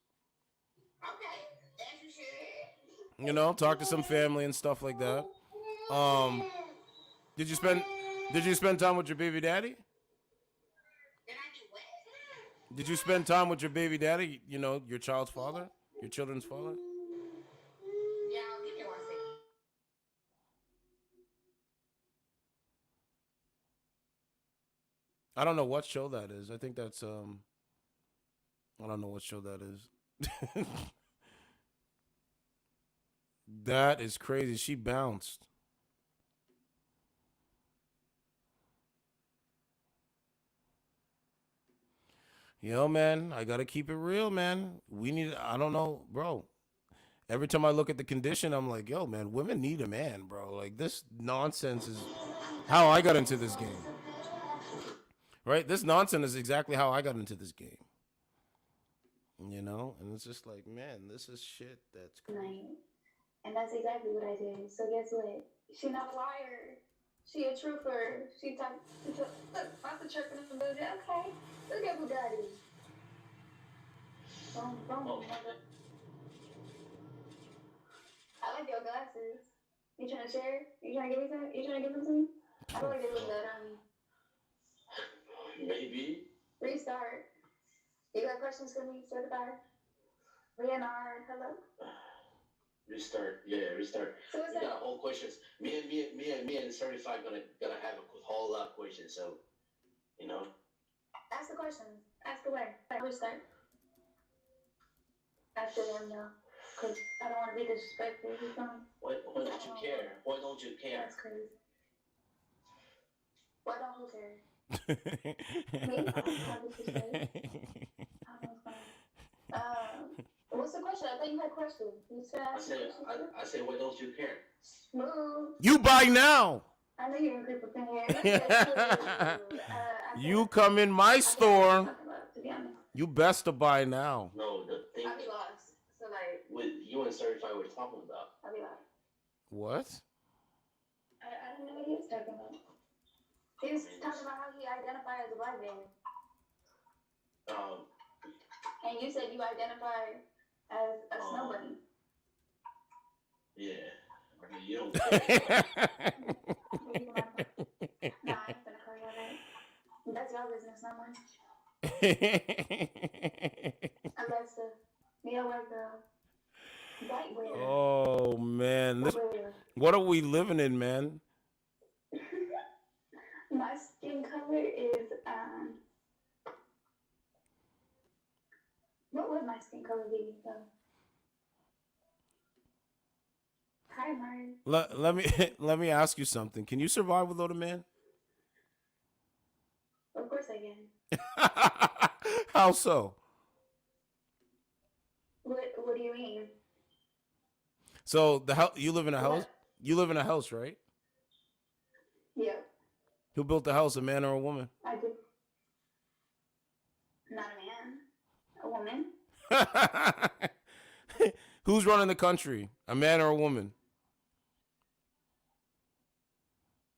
Okay, as you should. You know, talk to some family and stuff like that. Did you spend time with your baby daddy? Did you spend time with your baby daddy? You know, your child's father, your children's father. Yeah, give me 1 second. I don't know what show that is. I think that's I don't know what show that is. That is crazy. She bounced. Yo, man, I gotta keep it real, man. I don't know, bro. Every time I look at the condition, I'm like, yo, man, women need a man, bro. Like, this nonsense is how I got into this game. Right? This nonsense is exactly how I got into this game. You know? And it's just like, man, this is shit that's crazy. And that's exactly what I did. So guess what? She not a liar. She a trooper. She talk. Look, that's the chirping in the building. Okay. Look at Bugatti. Boom. I like your glasses. You trying to share? You trying to give me some? You trying to give them to me? I feel like they look good on me. Maybe. Restart. You got questions for me, certified? Leonard, hello? Restart. Yeah, restart. So what's We that? got whole questions. Me and certified gonna have a whole lot of questions. So, you know. Ask the questions. Ask away. Restart. After them, though. Because I don't want to be disrespectful. Keep going. Why don't you care? Why don't you care? That's crazy. Why don't you care? Me? I don't know what's going on. what's the question? I thought you had questions. You said I said, what don't you care? Smooth. You buy now. I know you're gonna creep up in here. You come in my store. To be honest. You best to buy now. No, the thing I'll be lost. So like, with you and Certified we're talking about. I'll be lost. What? I don't know what he was talking about. He was talking about how he identified as a black man. And you said you identify as a snow bunny. Yeah. I mean, you don't Nah, I ain't gonna call you that. That's your business, not mine. Unless me a white girl. White wear. Oh man, what are we living in, man? My skin color is what would my skin color be though? Primary. Let me ask you something. Can you survive without a man? Of course I can. How so? What do you mean? So the house you live in a house. You live in a house, right? Yeah, Who built the house, a man or a woman? I do. Not a man, a woman. Who's running the country, a man or a woman?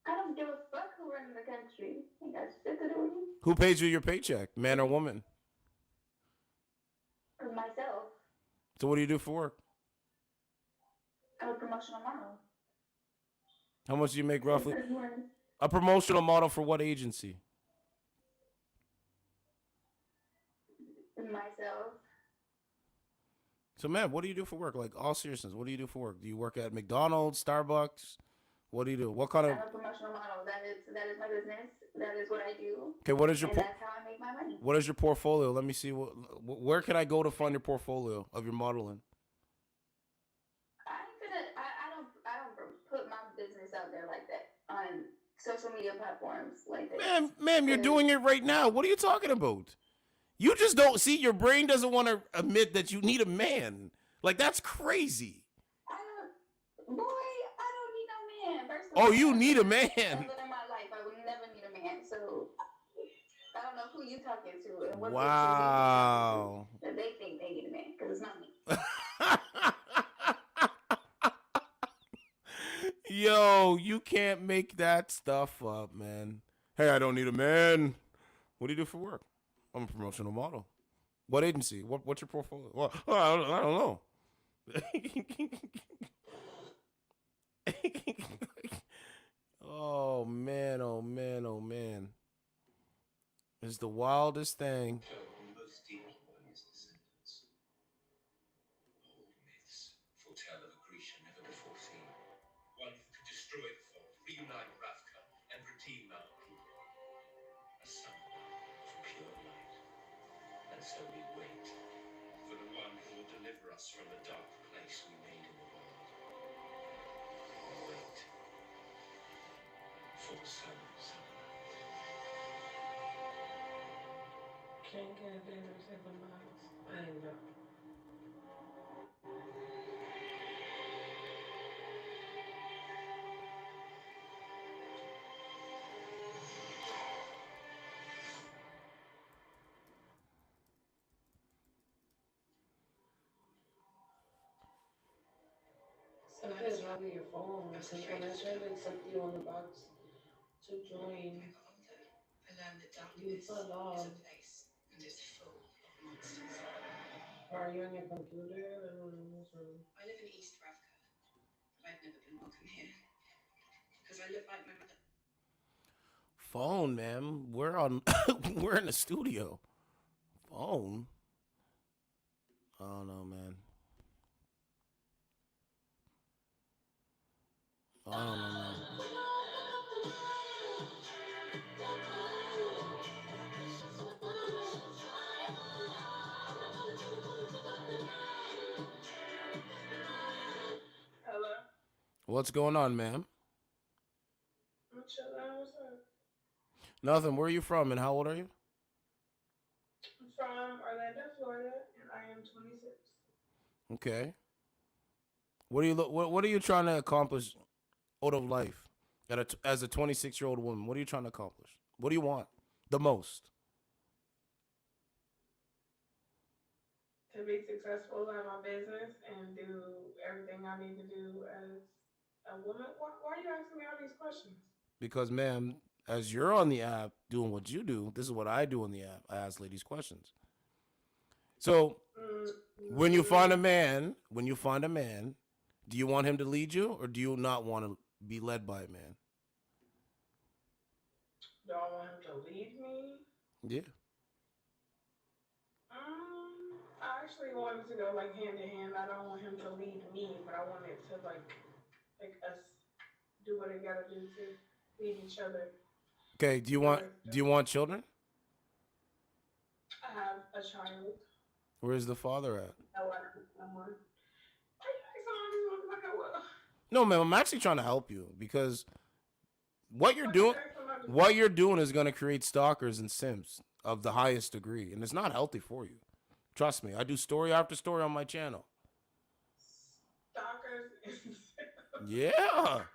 I don't give a fuck who runs the country. Ain't got shit to do with you. Who pays you your paycheck, man or woman? Or myself. So what do you do for work? I'm a promotional model. How much do you make roughly? Myself. A promotional model for what agency? So, man, what do you do for work? Like, all seriousness, what do you do for work? Do you work at McDonald's, Starbucks? What do you do? What kind of? I'm a promotional model. That is my business. That is what I do. Okay, what is your? And that's how I make my money. What is your portfolio? Let me see. Where can I go to find your portfolio of your modeling? I don't put my business out there like that on social media platforms like that. Ma'am, you're doing it right now. What are you talking about? You just don't see. Your brain doesn't want to admit that you need a man. Like, that's crazy. I don't need no man. First of Oh, all, you need a man. In my life, I would never need a man. So I don't know who you talking to and what Wow. that they think they need a man, because it's not me. Yo, you can't make that stuff up, man. Hey, I don't need a man. What do you do for work? I'm a promotional model. What agency? What's your portfolio? Well, I don't know. Oh man, oh man, oh man. It's the wildest thing. Most demon warriors' descendants. Old myths foretell of a creature never before seen. One who could destroy the fold, reunite Ravka, and redeem our people. A son of pure light. And so we wait for the one who will deliver us from the dark place we made in the world. Wait for the sun of sunlight. Can't get dinner 7 miles. I ain't know. Something's wrong with your phone. Because when I tried to accept you on the box to join, you fell off. Are you on your computer? I don't know what's wrong. I live in East Ravka, but I've never been welcome here. Because I live like my mother. Phone, man. We're in the studio. Phone. I don't know, man. I don't know, man. Hello? What's going on, ma'am? I'm chilling. What's up? Nothing. Where are you from and how old are you? I'm from Orlando, Florida, and I am 26. Okay. What are you what are you trying to accomplish out of life as a 26-year-old woman? What are you trying to accomplish? What do you want the most? To be successful in my business and do everything I need to do as a woman. Why are you asking me all these questions? Because, ma'am, as you're on the app doing what you do, this is what I do on the app. I ask ladies questions. So, when you find a man, do you want him to lead you, or do you not want to be led by a man? Do I want him to lead me? Yeah. I actually want it to go like hand in hand. I don't want him to lead me, but I want it to like us do what I gotta do to lead each other. Okay. Do you want children? I have a child. Where's the father at? No, I don't know more. Are you asking all these ones like I will? No, man. I'm actually trying to help you because what you're doing is going to create stalkers and simps of the highest degree, and it's not healthy for you. Trust me. I do story after story on my channel. Stalkers and simps. Yeah. Stalkers.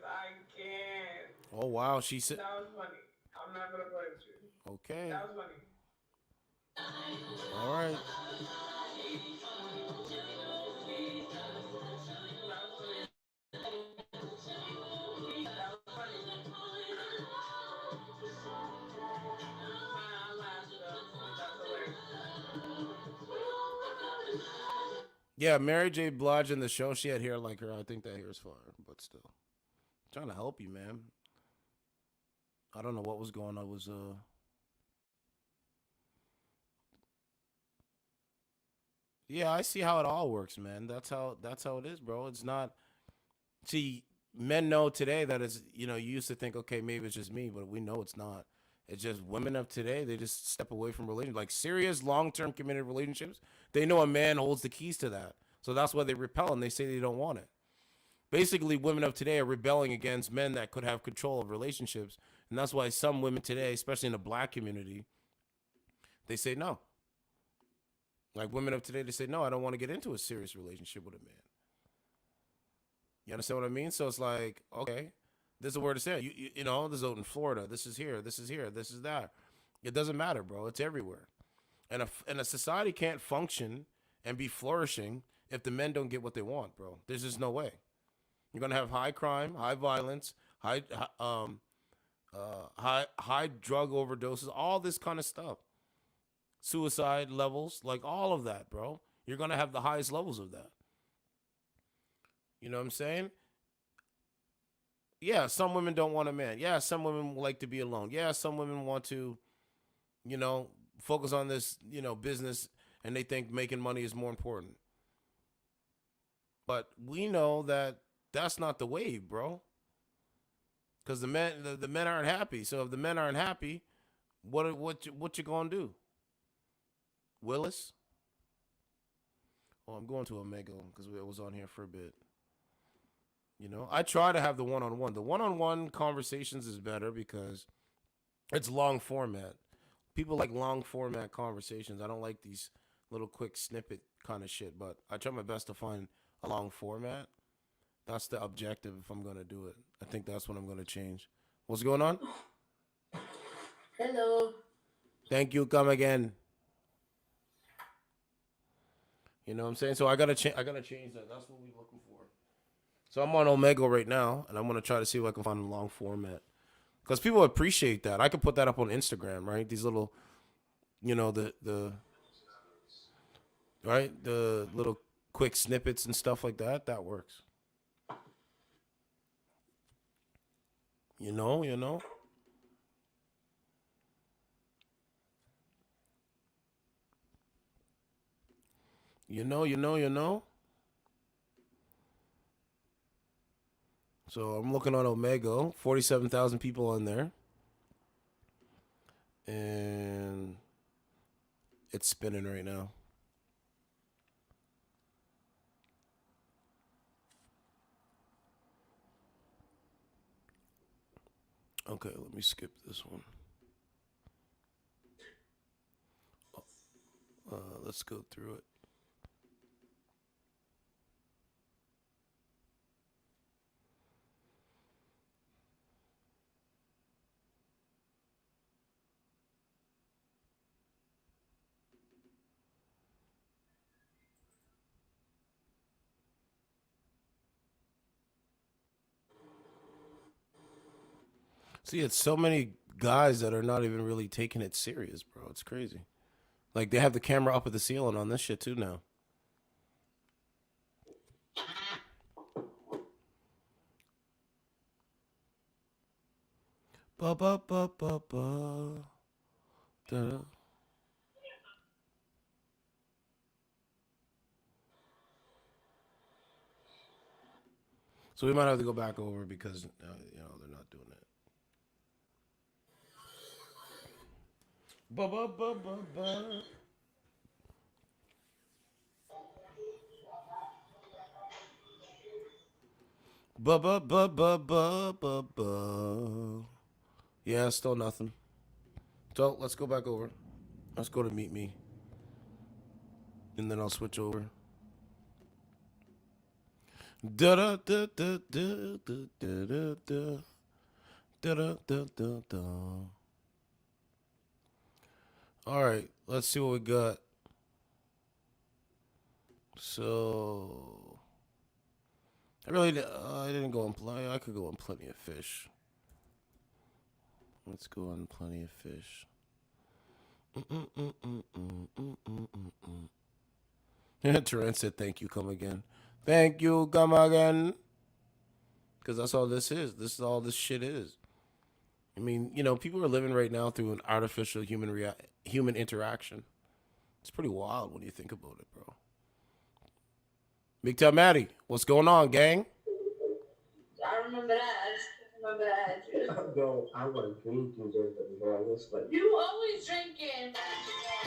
I can't. Oh wow, she said. That was funny. I'm not gonna play with you. Okay. That was funny. All right. Yeah, Mary J. Blige in the show, she had hair like her. I think that hair is fire, but still. I'm trying to help you, man. I don't know what was going on. It was Yeah, I see how it all works, man. That's how it is, bro. It's not. See, men know today that it's, you used to think, okay, maybe it's just me, but we know it's not. It's just women of today, they just step away from relationships. Like serious, long-term committed relationships, they know a man holds the keys to that. So that's why they repel and they say they don't want it. Basically, women of today are rebelling against men that could have control of relationships. And that's why some women today, especially in the black community, they say no. Like women of today, they say, no, I don't want to get into a serious relationship with a man. You understand what I mean? So it's like, okay, this is where to say, you know, this is out in Florida. This is here. This is here. This is that. It doesn't matter, bro. It's everywhere. And a society can't function and be flourishing if the men don't get what they want, bro. There's just no way. You're gonna have high crime, high violence, high drug overdoses, all this kind of stuff. Suicide levels, like all of that, bro. You're gonna have the highest levels of that. You know what I'm saying? Yeah, some women don't want a man. Yeah, some women like to be alone. Yeah, some women want to, focus on this, business, and they think making money is more important. But we know that that's not the way, bro. Because the men aren't happy. So if the men aren't happy, what you gonna do? Willis? Oh, I'm going to Omegle because I was on here for a bit. I try to have the one-on-one. The one-on-one conversations is better because it's long format. People like long format conversations. I don't like these little quick snippet kind of shit, but I try my best to find a long format. That's the objective if I'm going to do it. I think that's what I'm going to change. What's going on? Hello. Thank you. Come again. You know what I'm saying? So I gotta change that. That's what we're looking for. So I'm on Omegle right now, and I'm gonna try to see if I can find a long format, because people appreciate that. I could put that up on Instagram, right? These little, the little quick snippets and stuff like that. That works. You know. So I'm looking on Omegle, 47,000 people on there. And it's spinning right now. Okay, let me skip this one. let's go through it. See, it's so many guys that are not even really taking it serious, bro. It's crazy. Like, they have the camera up at the ceiling on this shit, too, now. Ba ba ba ba ba. Da. So we might have to go back over because you know they're not doing it. Ba ba ba ba ba. Ba ba ba ba ba ba ba. Yeah, still nothing. So let's go back over. Let's go to Meet Me. And then I'll switch over. Da da da da da da da da da da da da da. All right, let's see what we got. So I didn't go on play. I could go on Plenty of Fish. Let's go on Plenty of Fish. Terrence said, "Thank you, come again." Thank you, come again. Because that's all this is. This is all this shit is. I mean, you know, people are living right now through an artificial human interaction. It's pretty wild when you think about it, bro. Big Time Maddie, what's going on, gang? I remember that. I just remember that. Bro, I was drinking just bro. I was like, You always drinking.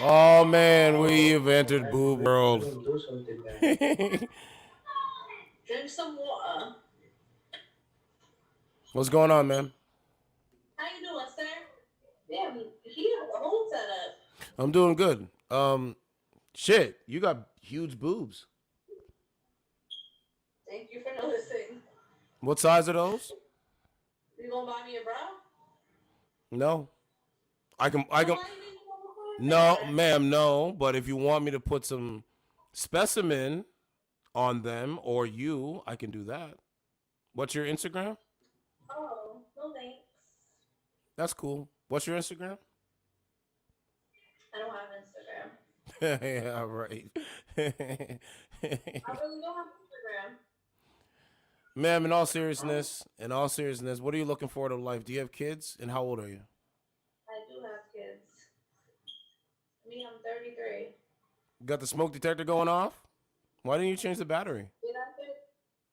Oh man, we've entered boob world. do something bad. Drink some water. What's going on, man? How you doing, sir? Damn, he has a whole setup. I'm doing good. Shit, you got huge boobs. Thank you for noticing. What size are those? You gonna buy me a bra? No. I can. No, ma'am, no. But if you want me to put some specimen on them or you, I can do that. What's your Instagram? Oh, no thanks. That's cool. What's your Instagram? I don't have Instagram. Yeah, right. I really don't have Instagram. Ma'am, in all seriousness, what are you looking forward to life? Do you have kids? And how old are you? I do have kids. Me, I'm 33. Got the smoke detector going off? Why didn't you change the battery? Did I fit?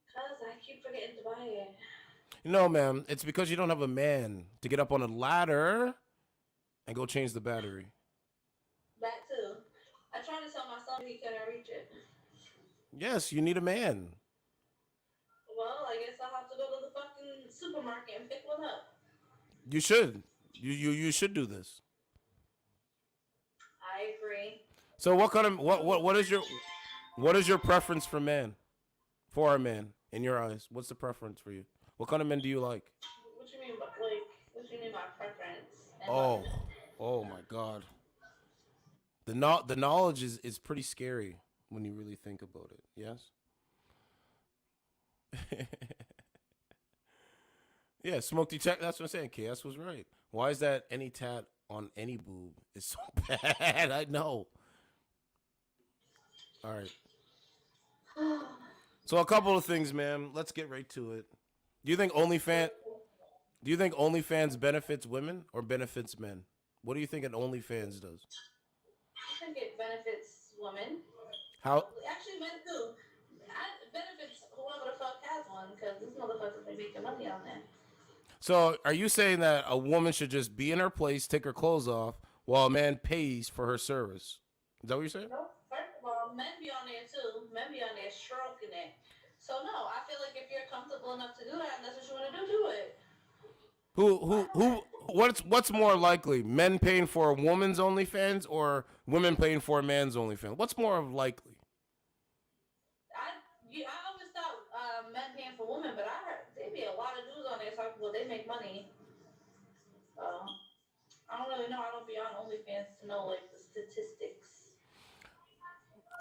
Because I keep forgetting to buy it. No, ma'am. It's because you don't have a man to get up on a ladder and go change the battery. That too. I tried to tell my son he couldn't reach it. Yes, you need a man. Well, I guess I'll have to go to the fucking supermarket and pick one up. You should. You should do this. I agree. So what is your preference for man? For a man, in your eyes? What's the preference for you? What kind of men do you like? What you mean by what you mean by preference? Oh my God. The knowledge is pretty scary when you really think about it. Yes. Yeah, smoke detector. That's what I'm saying. KS was right. Why is that any tat on any boob is so bad? I know. All right. So a couple of things, ma'am. Let's get right to it. Do you think OnlyFans benefits women or benefits men? What do you think an OnlyFans does? I think it benefits women. How? Actually, men too. It benefits whoever the fuck has one, because these motherfuckers be making money on that. So are you saying that a woman should just be in her place, take her clothes off, while a man pays for her service? Is that what you're saying? No, first of all, men be on there too. Men be on there stroking it. So no, I feel like if you're comfortable enough to do that, and that's what you want to do, do it. what's more likely? Men paying for a woman's OnlyFans or women paying for a man's OnlyFans? What's more likely? I always thought men paying for women, but I heard there be a lot of dudes on there talking about they make money. I don't really know. I don't be on OnlyFans to know like the statistics.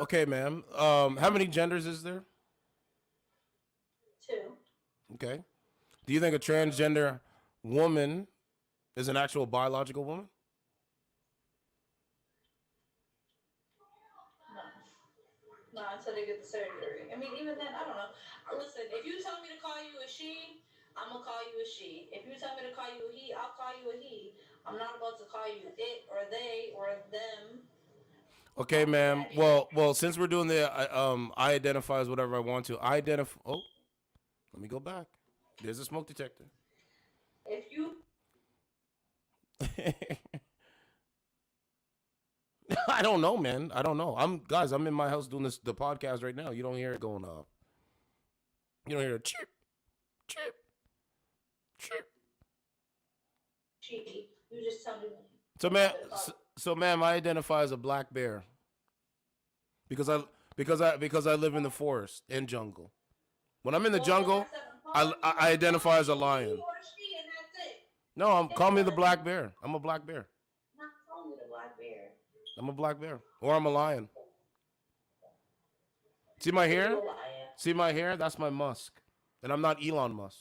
Okay, ma'am. How many genders is there? 2. Okay. Do you think a transgender woman is an actual biological woman? No, until they get the surgery. I mean, even then, I don't know. Listen, if you tell me to call you a she, I'm gonna call you a she. If you tell me to call you a he, I'll call you a he. I'm not about to call you it or they or them. Okay, ma'am. Well, since we're doing the I identify as whatever I want to. Oh, let me go back. There's a smoke detector. If you I don't know, man. I don't know. I'm in my house doing the podcast right now. You don't hear it going off. You don't hear a chirp, chirp, chirp. cheeky, you just tell me. So ma'am, I identify as a black bear. Because I live in the forest and jungle. When I'm in the jungle, I identify as a lion. No, call me the black bear. I'm a black bear. Not calling you the black bear. I'm a black bear. Or I'm a lion. See my hair? See my hair? That's my Musk. And I'm not Elon Musk.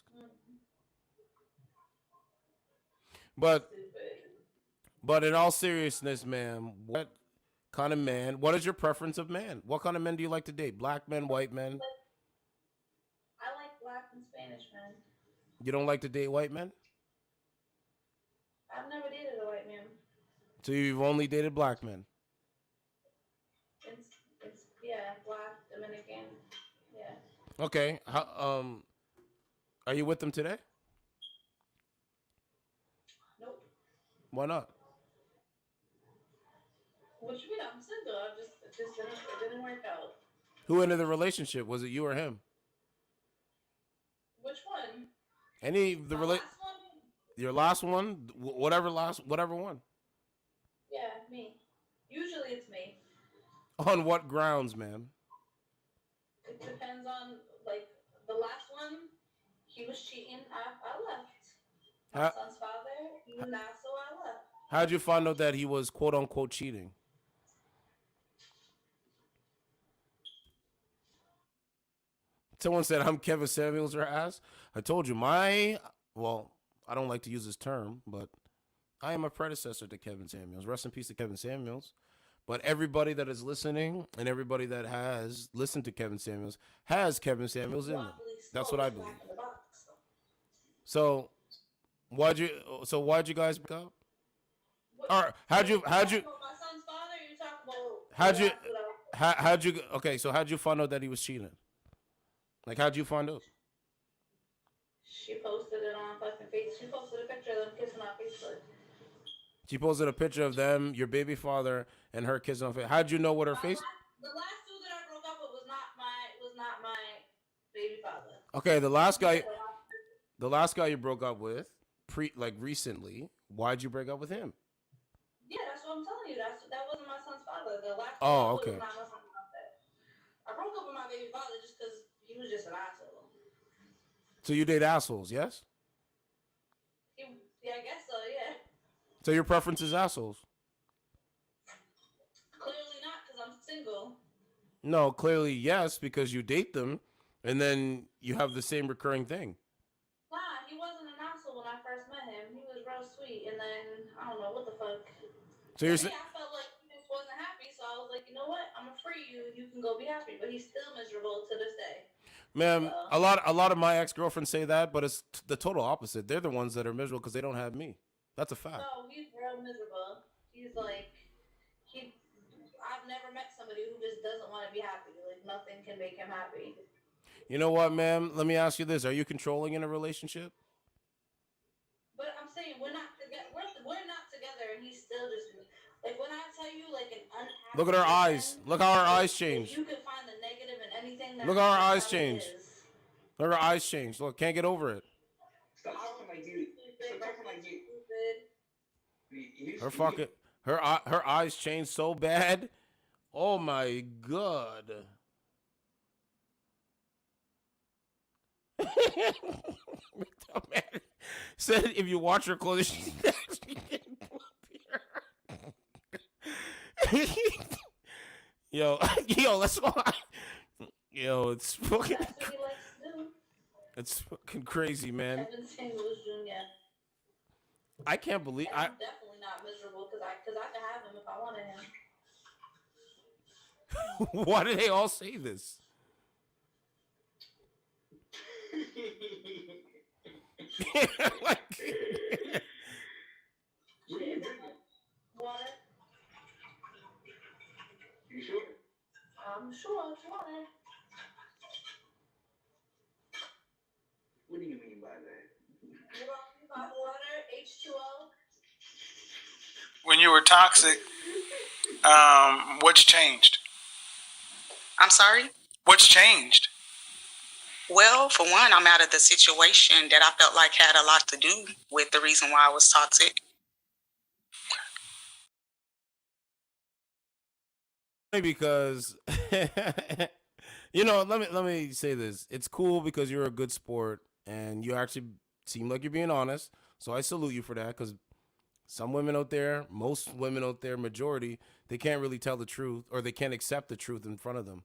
But in all seriousness, ma'am, what kind of man? What is your preference of man? What kind of men do you like to date? Black men, white men? I like black and Spanish men. You don't like to date white men? I've never dated a white man. So you've only dated black men? It's yeah, black, Dominican, yeah. Okay. How, are you with them today? Nope. Why not? What you mean? I'm single. It didn't work out. Who ended the relationship? Was it you or him? Which one? Any of the Last one? Your last one, whatever one. Yeah, me. Usually it's me. On what grounds, ma'am? It depends on like the last one. He was cheating. I left. My son's father. He was an asshole. I left. How'd you find out that he was quote unquote cheating? Someone said I'm Kevin Samuels or ass. I told you I don't like to use this term, but I am a predecessor to Kevin Samuels. Rest in peace to Kevin Samuels. But everybody that is listening and everybody that has listened to Kevin Samuels has Kevin Samuels in them. That's what I believe. So why'd you guys break up? Or how'd you okay, so how'd you find out that he was cheating? Like, how'd you find out? She posted it on fucking Facebook. She posted a picture of them kissing on Facebook. She posted a picture of them, your baby father, and her kissing on Facebook. How'd you know what her face? The last dude that I broke up with was not my baby father. Okay, the last guy you broke up with, recently. Why'd you break up with him? Yeah, that's what I'm telling you. That wasn't my son's father. The last Oh, one okay. was not my son's father. I broke up with my baby father just because he was just an asshole. So you date assholes, yes? Yeah, I guess so. Yeah. So your preference is assholes? Clearly not, because I'm single. No, clearly yes, because you date them, and then you have the same recurring thing. Nah, he wasn't an asshole when I first met him. He was real sweet, and then I don't know what the fuck. So you're I felt like he just wasn't happy, so I was like, you know what? I'm gonna free you. You can go be happy. But he's still miserable to this day. Ma'am, a lot of my ex-girlfriends say that, but it's the total opposite. They're the ones that are miserable because they don't have me. That's a fact. No, he's real miserable. He's like, I've never met somebody who just doesn't want to be happy. Like, nothing can make him happy. You know what, ma'am? Let me ask you this. Are you controlling in a relationship? But I'm saying we're not together. We're not together, and he's still just like when I tell you like an unhappy. Look at her eyes. Look how her eyes change. You can find the negative in anything. Look how her eyes change. Look, her eyes change. Look, can't get over it. How can I do? Her fucking her eyes changed so bad. Oh my god. Said if you watch her clothes, she's actually getting bloppier. Yo, let's go. Yo, it's fucking. That's what he likes to do. It's fucking crazy, man. Evan St. Louis Jr. I can't believe I'm definitely not miserable because I could have him if I wanted him. Why do they all say this? Like, Want it? You sure? I'm sure if you want it. What do you mean by that? You want me to buy water, H2O? When you were toxic, what's changed? I'm sorry? What's changed? Well, for one, I'm out of the situation that I felt like had a lot to do with the reason why I was toxic. because let me say this. It's cool because you're a good sport and you actually seem like you're being honest. So I salute you for that, because some women out there, most women out there, majority, they can't really tell the truth, or they can't accept the truth in front of them.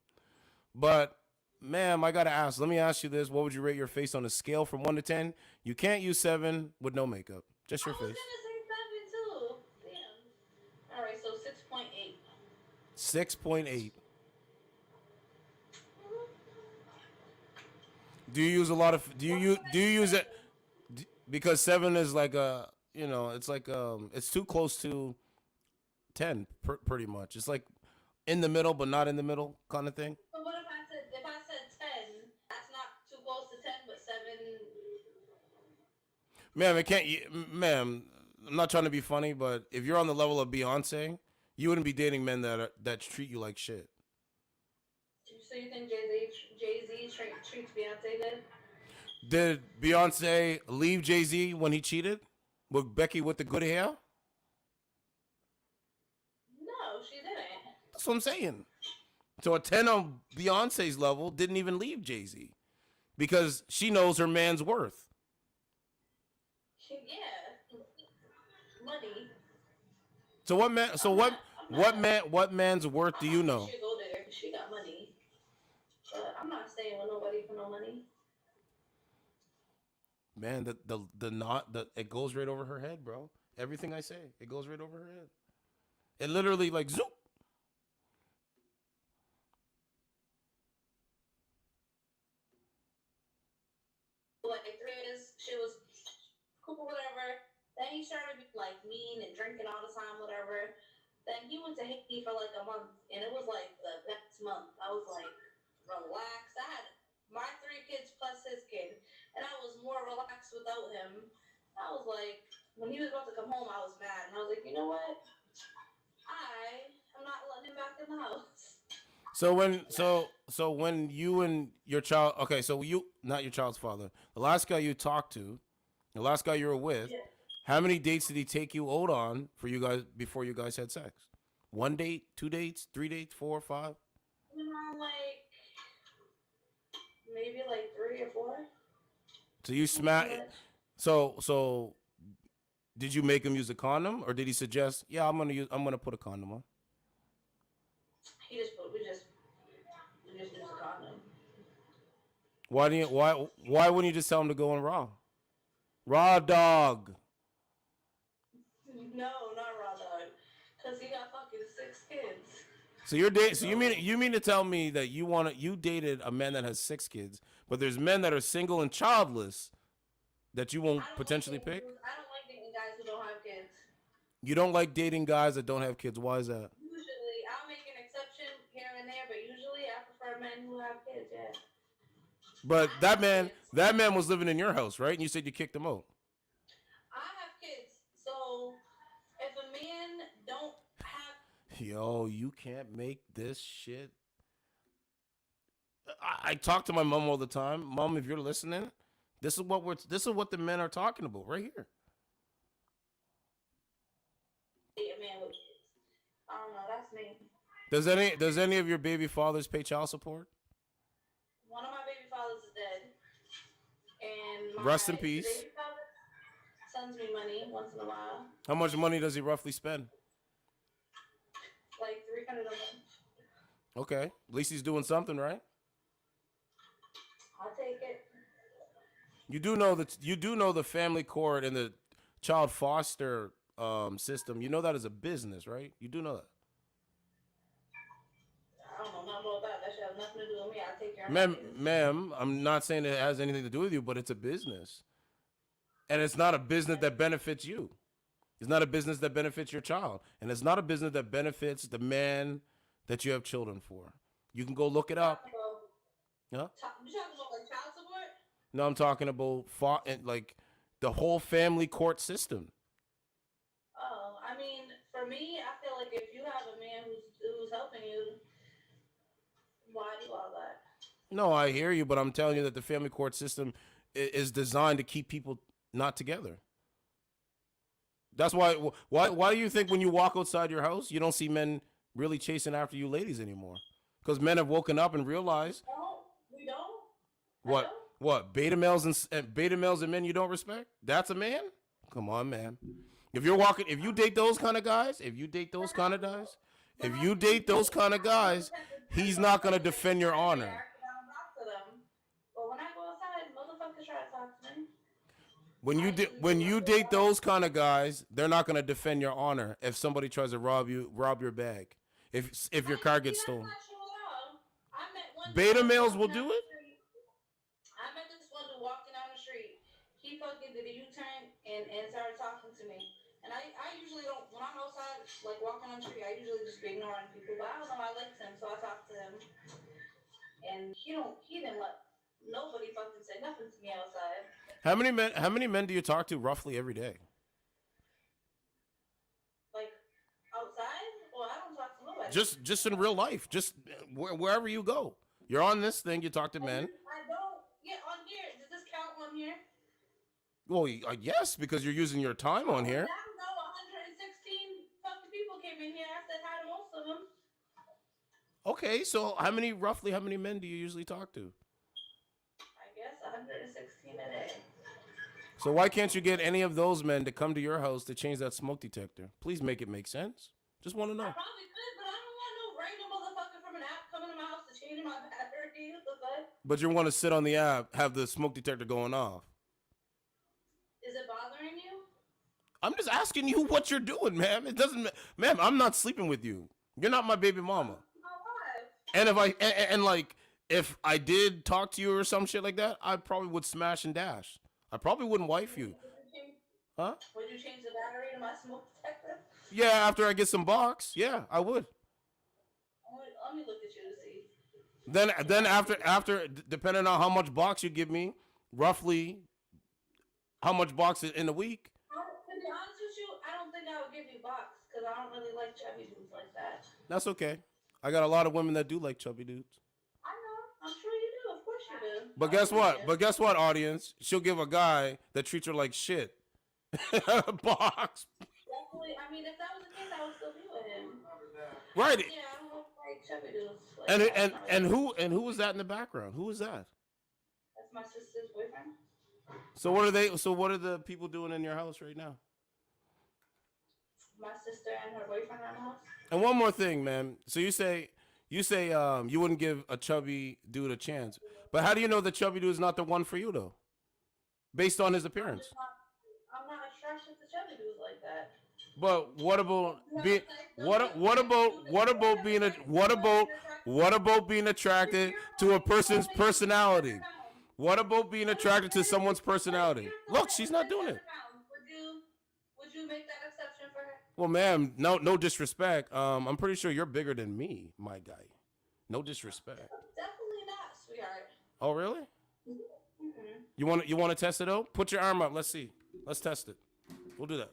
But ma'am, I gotta ask. Let me ask you this: what would you rate your face on a scale from 1 to 10? You can't use 7 with no makeup, just your face. I was gonna say 7 too. Damn. All right, so 6.8. 6.8. Do you use a lot of? Do you use it? Because 7 is like it's like it's too close to 10, pretty much. It's like in the middle, but not in the middle, kind of thing. But what if I said 10? That's not too close to 10, but 7. Ma'am, it can't. Ma'am, I'm not trying to be funny, but if you're on the level of Beyonce, you wouldn't be dating men that treat you like shit. So you think Jay-Z treats Beyonce good? Did Beyonce leave Jay-Z when he cheated with Becky with the good hair? No, she didn't. That's what I'm saying. So a 10 on Beyonce's level didn't even leave Jay-Z because she knows her man's worth. Yeah, money. So what man? So what man's worth do you know? She go there. She got money, but I'm not staying with nobody for no money. Man, it goes right over her head, bro. Everything I say, it goes right over her head. It literally like zoop. Like 3 years, she was cool, whatever. Then he started being like mean and drinking all the time, whatever. Then he went to Haiti for like a month, and it was like the next month. I was like, relax. I had my 3 kids plus his kid, and I was more relaxed without him. I was like, when he was about to come home, I was mad, and I was like, you know what? I'm not letting him back in the house. So when you and your child, okay, so you, not your child's father, the last guy you talked to, the last guy you were with, how many dates did he take you out on for you guys before you guys had sex? 1 date, 2 dates, 3 dates, 4, 5? Like maybe like 3 or 4. So you smack. So did you make him use a condom, or did he suggest, yeah, I'm gonna put a condom on? We just use a condom. Why wouldn't you just tell him to go on raw dog? No, not raw dog, cause he got fucking 6 kids. So you mean to tell me that you dated a man that has 6 kids, but there's men that are single and childless that you won't potentially pick? I don't like dating guys who don't have kids. You don't like dating guys that don't have kids. Why is that? Usually, I'll make an exception here and there, but usually I prefer men who have kids. Yeah. But that man was living in your house, right? And you said you kicked him out. I have kids, so if a man don't have, Yo, you can't make this shit. I talk to my mom all the time. Mom, if you're listening, this is what the men are talking about right here. Trust me. Does any of your baby fathers pay child support? One of my baby fathers is dead. And my Rest in peace. baby father sends me money once in a while. How much money does he roughly spend? Like $300 a month. Okay, at least he's doing something, right? I'll take it. You do know the family court and the child foster system. You know that is a business, right? You do know that. I don't know nothing about that. That should have nothing to do with me. I'll take care of my business. Ma'am, I'm not saying it has anything to do with you, but it's a business. And it's not a business that benefits you. It's not a business that benefits your child. And it's not a business that benefits the man that you have children for. You can go look it up. Yeah? You talking about like child support? No, I'm talking about like the whole family court system. Oh, I mean, for me, I feel like if you have a man who's helping you, why do all that? No, I hear you, but I'm telling you that the family court system is designed to keep people not together. That's why do you think when you walk outside your house, you don't see men really chasing after you ladies anymore? Because men have woken up and realized We don't. what beta males and men you don't respect? That's a man? Come on, man. If you date those kind of guys, he's not gonna defend your honor. But when I go outside, motherfuckers try to talk to me. When you date those kind of guys, they're not gonna defend your honor if somebody tries to rob your bag. If your car gets stolen. Beta males will do it? I met this one dude walking down the street. He fucking did a U-turn and started talking to me. And I usually don't, when I'm outside, like walking on the street, I usually just be ignoring people. But I don't know, I liked him, so I talked to him. And he didn't let nobody fucking say nothing to me outside. How many men do you talk to roughly every day? Like, outside? Well, I don't talk to nobody. Just in real life, just wherever you go. You're on this thing, you talk to men. I don't. Yeah, on here. Does this count on here? Well, yes, because you're using your time on here. I don't know, 116 fucking people came in here. I said hi to most of them. Okay, so roughly how many men do you usually talk to? I guess 116 a day. So why can't you get any of those men to come to your house to change that smoke detector? Please make it make sense. Just want to know. I probably could, but I don't want no random motherfucker from an app coming to my house to change my battery. What the fuck? But you want to sit on the app, have the smoke detector going off. Is it bothering you? I'm just asking you what you're doing, ma'am. It doesn't, ma'am. I'm not sleeping with you. You're not my baby mama. And if I did talk to you or some shit like that, I probably would smash and dash. I probably wouldn't wife you. Huh? Would you change the battery to my smoke detector? Yeah, after I get some box. Yeah, I would. Let me look at you to see. Then after depending on how much box you give me, roughly how much box in a week? To be honest with you, I don't think I would give you box because I don't really like chubby dudes like that. That's okay. I got a lot of women that do like chubby dudes. I know. I'm sure you do. Of course you do. But guess what, audience? She'll give a guy that treats her like shit a box. Definitely. I mean, if that was the case, I would still be with him. Right. Yeah, I don't like chubby dudes. Like And who was that in the background? Who was that? That's my sister's boyfriend. So what are the people doing in your house right now? My sister and her boyfriend are in the house. And one more thing, man. So you say you wouldn't give a chubby dude a chance. But how do you know the chubby dude is not the one for you though? Based on his appearance. I'm not attracted to chubby dudes like that. But what about being attracted to a person's personality? What about being attracted to someone's personality? Look, she's not doing it. Would you make that exception for her? Well, ma'am, no disrespect. I'm pretty sure you're bigger than me, my guy. No disrespect. Definitely not, sweetheart. Oh, really? Mm-hmm. You want to test it out? Put your arm up. Let's see. Let's test it. We'll do that.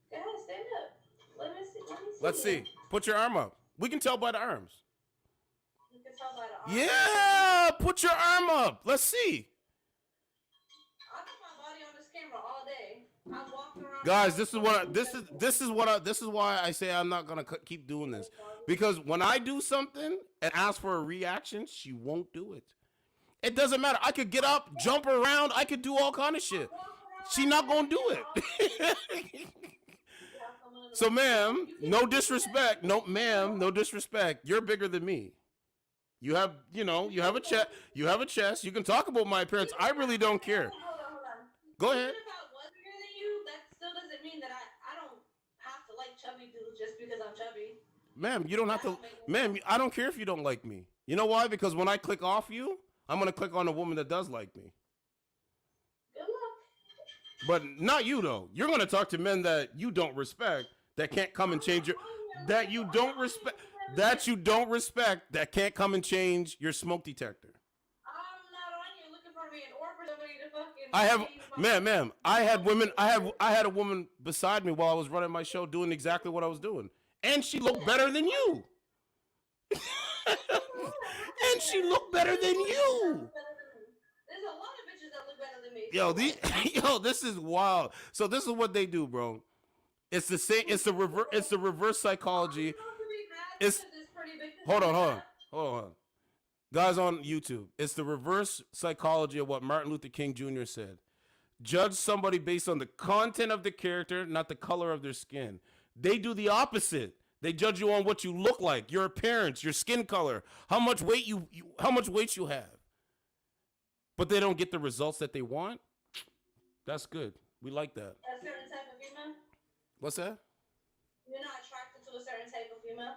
Go ahead, stand up. Let me see. Let's see. Put your arm up. We can tell by the arms. You can tell by the arms. Yeah, put your arm up. Let's see. I put my body on this camera all day. I'm walking around Guys, this is why I say I'm not gonna keep doing this, because when I do something and ask for a reaction, she won't do it. It doesn't matter. I could get up, jump around, I could do all kind of shit. She not gonna do it. So, ma'am, no disrespect. No, ma'am, no disrespect. You're bigger than me. You have a chest. You have a chest. You can talk about my appearance. I really don't care. Hold on. Go ahead. Even if I was bigger than you, that still doesn't mean that I don't have to like chubby dudes just because I'm chubby. Ma'am, you don't have to. Ma'am, I don't care if you don't like me. You know why? Because when I click off you, I'm going to click on a woman that does like me. Good luck. But not you, though. You're going to talk to men that you don't respect, that can't come and change your, that you don't respect, that can't come and change your smoke detector. I'm not on here looking for me or for somebody to fucking. I have, ma'am, I had a woman beside me while I was running my show doing exactly what I was doing. And she looked better than you. And she looked better than you. There's a lot of bitches that look better than me. Yo, this is wild. So this is what they do, bro. It's the same. It's the reverse. It's the reverse psychology. Hold on. Guys on YouTube, it's the reverse psychology of what Martin Luther King Jr. said. Judge somebody based on the content of the character, not the color of their skin. They do the opposite. They judge you on what you look like, your appearance, your skin color, how much weight you have. But they don't get the results that they want. That's good. We like that. A certain type of female? What's that? You're not attracted to a certain type of female?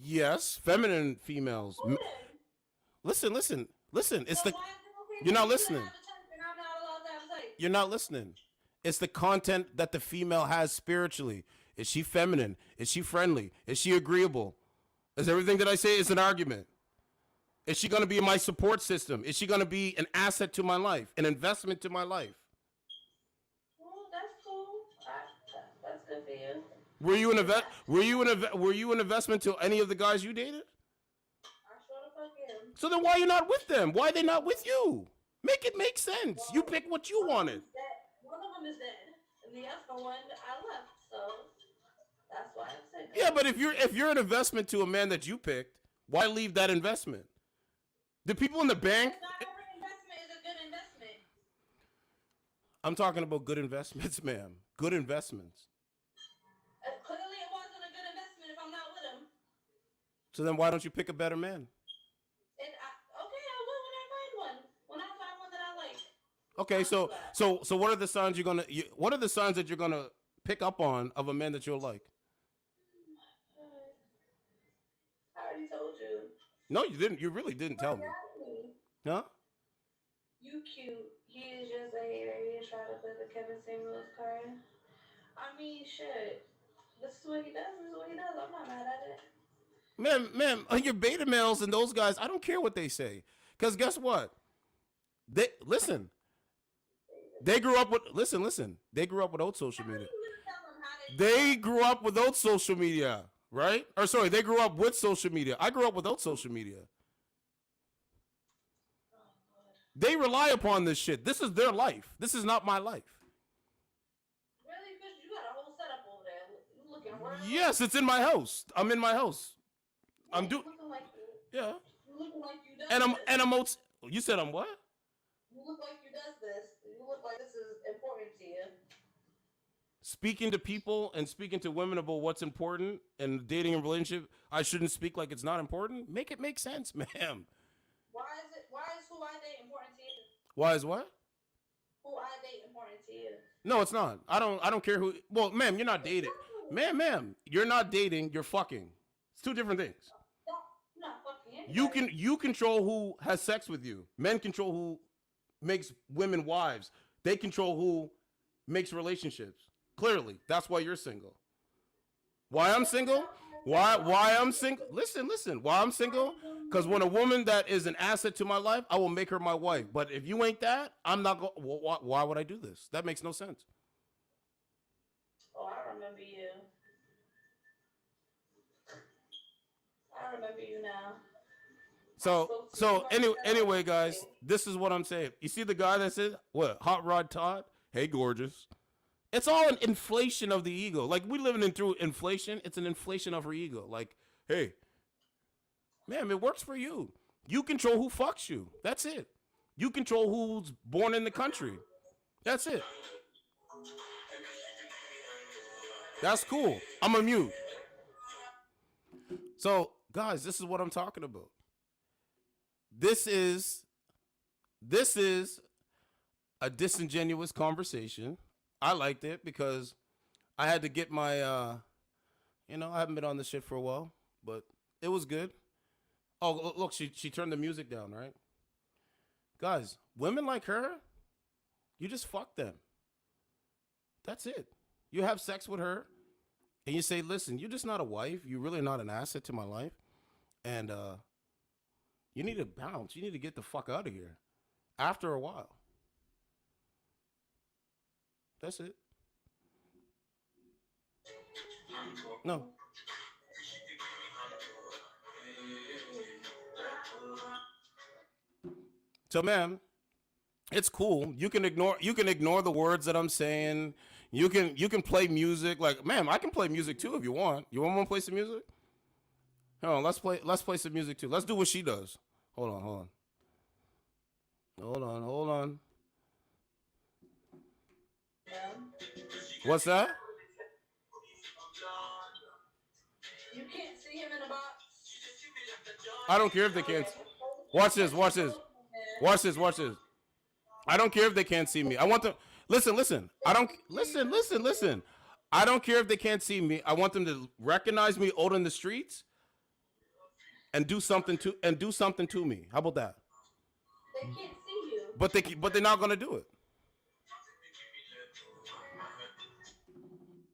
Yes, feminine females. Listen. It's the. You're not listening. You're not listening. It's the content that the female has spiritually. Is she feminine? Is she friendly? Is she agreeable? Is everything that I say is an argument? Is she going to be my support system? Is she going to be an asset to my life, an investment to my life? Well, that's cool. That's good for you. Were you an investment to any of the guys you dated? I sure the fuck am. So then why are you not with them? Why are they not with you? Make it make sense. Well, you pick what you wanted. One of them is dead, and the other one I left. So that's why I'm saying. Yeah, but if you're an investment to a man that you picked, why leave that investment? The people in the bank. Not every investment is a good investment. I'm talking about good investments, ma'am. Good investments. Clearly, it wasn't a good investment if I'm not with him. So then why don't you pick a better man? I will when I find one. When I find one that I like. Okay, so what are the signs what are the signs that you're gonna pick up on of a man that you'll like? I already told you. No, you didn't. You really didn't tell me. Huh? You cute. He is just a hater. He trying to play the Kevin Samuels card. I mean, shit. This is what he does. This is what he does. I'm not mad at it. Ma'am, your beta males and those guys, I don't care what they say. Because guess what? They grew up with They grew up without social media. They grew up without social media, right? Or sorry, they grew up with social media. I grew up without social media. They rely upon this shit. This is their life. This is not my life. Really? Because you got a whole setup over there. You looking worse. Yes, it's in my house. I'm in my house. I'm doing. Like yeah. You looking like you does And I'm out. You said I'm what? You look like you does this. You look like this is important to you. Speaking to people and speaking to women about what's important and dating and relationship, I shouldn't speak like it's not important. Make it make sense, ma'am. Why is who I date important to you? Why is what? Who I date important to you? No, it's not. I don't care who. Well, ma'am, you're not dating. Ma'am, you're not dating. You're fucking. It's two different things. I'm not fucking anybody. You control who has sex with you. Men control who makes women wives. They control who makes relationships. Clearly, that's why you're single. Why I'm single? Why I'm single? Listen. Why I'm single? Because when a woman that is an asset to my life, I will make her my wife. But if you ain't that, I'm not going. Why would I do this? That makes no sense. Oh, I remember you. I remember you now. So anyway, guys, this is what I'm saying. You see the guy that said what? Hot Rod Todd. Hey, gorgeous. It's all an inflation of the ego. Like, we living in through inflation. It's an inflation of her ego. Like, hey, man, it works for you. You control who fucks you. That's it. You control who's born in the country. That's it. That's cool. I'm a mute. So, guys, this is what I'm talking about. This is a disingenuous conversation. I liked it because I had to get my, I haven't been on this shit for a while, but it was good. Oh, look, she turned the music down, right? Guys, women like her, you just fuck them. That's it. You have sex with her, and you say, listen, you're just not a wife. You're really not an asset to my life. And you need to bounce. You need to get the fuck out of here after a while. That's it. No. So, ma'am, it's cool. You can ignore the words that I'm saying. You can play music. Like, ma'am, I can play music too if you want. You want me to play some music? Hold on, let's play some music too. Let's do what she does. Hold on. What's that? You can't see him in a box. I don't care if they can't. Watch this. I don't care if they can't see me. I want them. Listen. I don't listen. I don't care if they can't see me. I want them to recognize me out in the streets and do something to me. How about that? They can't see you. But they're not gonna do it.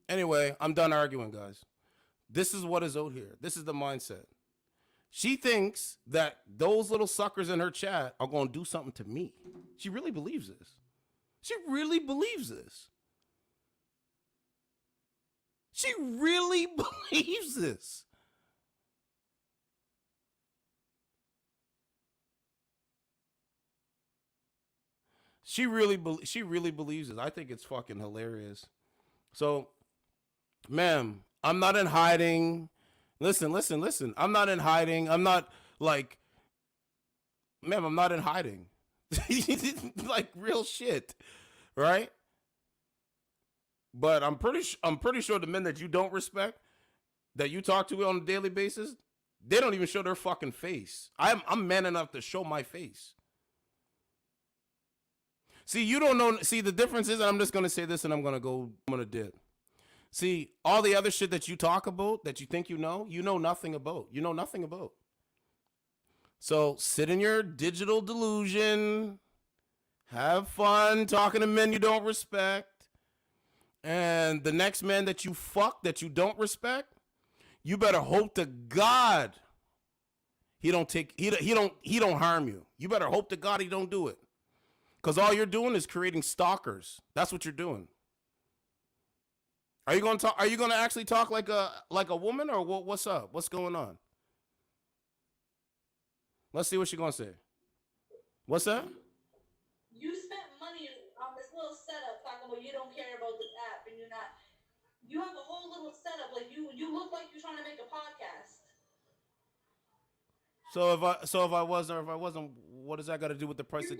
Anyway, I'm done arguing, guys. This is what is out here. This is the mindset. She thinks that those little suckers in her chat are going to do something to me. She really believes this. She really believes this. She really believes this. She really believes this. I think it's fucking hilarious. So, ma'am, I'm not in hiding. Listen. I'm not in hiding. I'm not like, ma'am, I'm not in hiding. Like real shit, right? But I'm pretty sure the men that you don't respect, that you talk to on a daily basis, they don't even show their fucking face. I'm man enough to show my face. See, you don't know. See, the difference is, I'm just gonna say this, and I'm gonna dip. See, all the other shit that you talk about, that you think you know nothing about. You know nothing about. So sit in your digital delusion, have fun talking to men you don't respect, and the next man that you fuck that you don't respect, you better hope to God he don't harm you. You better hope to God he don't do it, because all you're doing is creating stalkers. That's what you're doing. Are you going to actually talk like a woman, or what's up? What's going on? Let's see what she's going to say. What's that? You spent money on this little setup talking about you don't care about this app and you're not. You have a whole little setup, like you look like you're trying to make a podcast. So if I was or if I wasn't, what does that got to do with the price?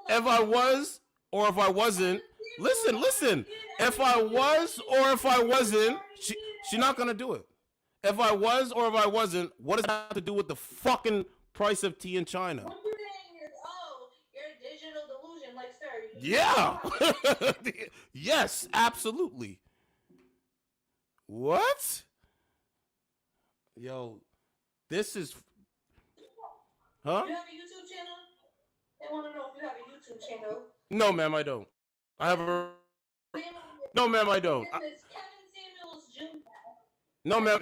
If I was or if I wasn't, listen. If I was or if I wasn't, she's not gonna do it. If I was or if I wasn't, what does that have to do with the fucking price of tea in China? You're a digital delusion, like, sir. Yeah. Yes, absolutely. What? Yo, this is. Huh? You have a YouTube channel? They want to know if you have a YouTube channel. No, ma'am, I don't. I have a. No, ma'am, I don't. No, ma'am,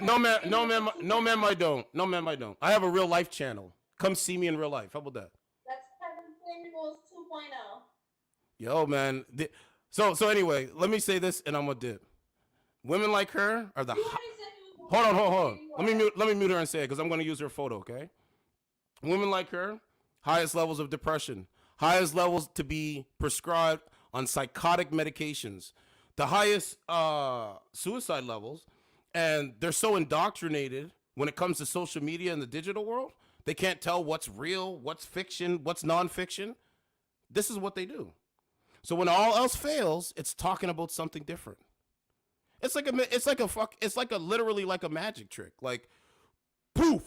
I don't. No, ma'am, I don't. I have a real life channel. Come see me in real life. How about that? That's Kevin Samuels 2.0. Yo, man. So anyway, let me say this, and I'm gonna dip. Women like her are the. Hold on. Let me mute her and say it, because I'm gonna use her photo. Okay. Women like her, highest levels of depression, highest levels to be prescribed on psychotic medications. the highest suicide levels, and they're so indoctrinated when it comes to social media and the digital world, they can't tell what's real, what's fiction, what's nonfiction. This is what they do. So when all else fails, it's talking about something different. It's like literally like a magic trick. Like, poof,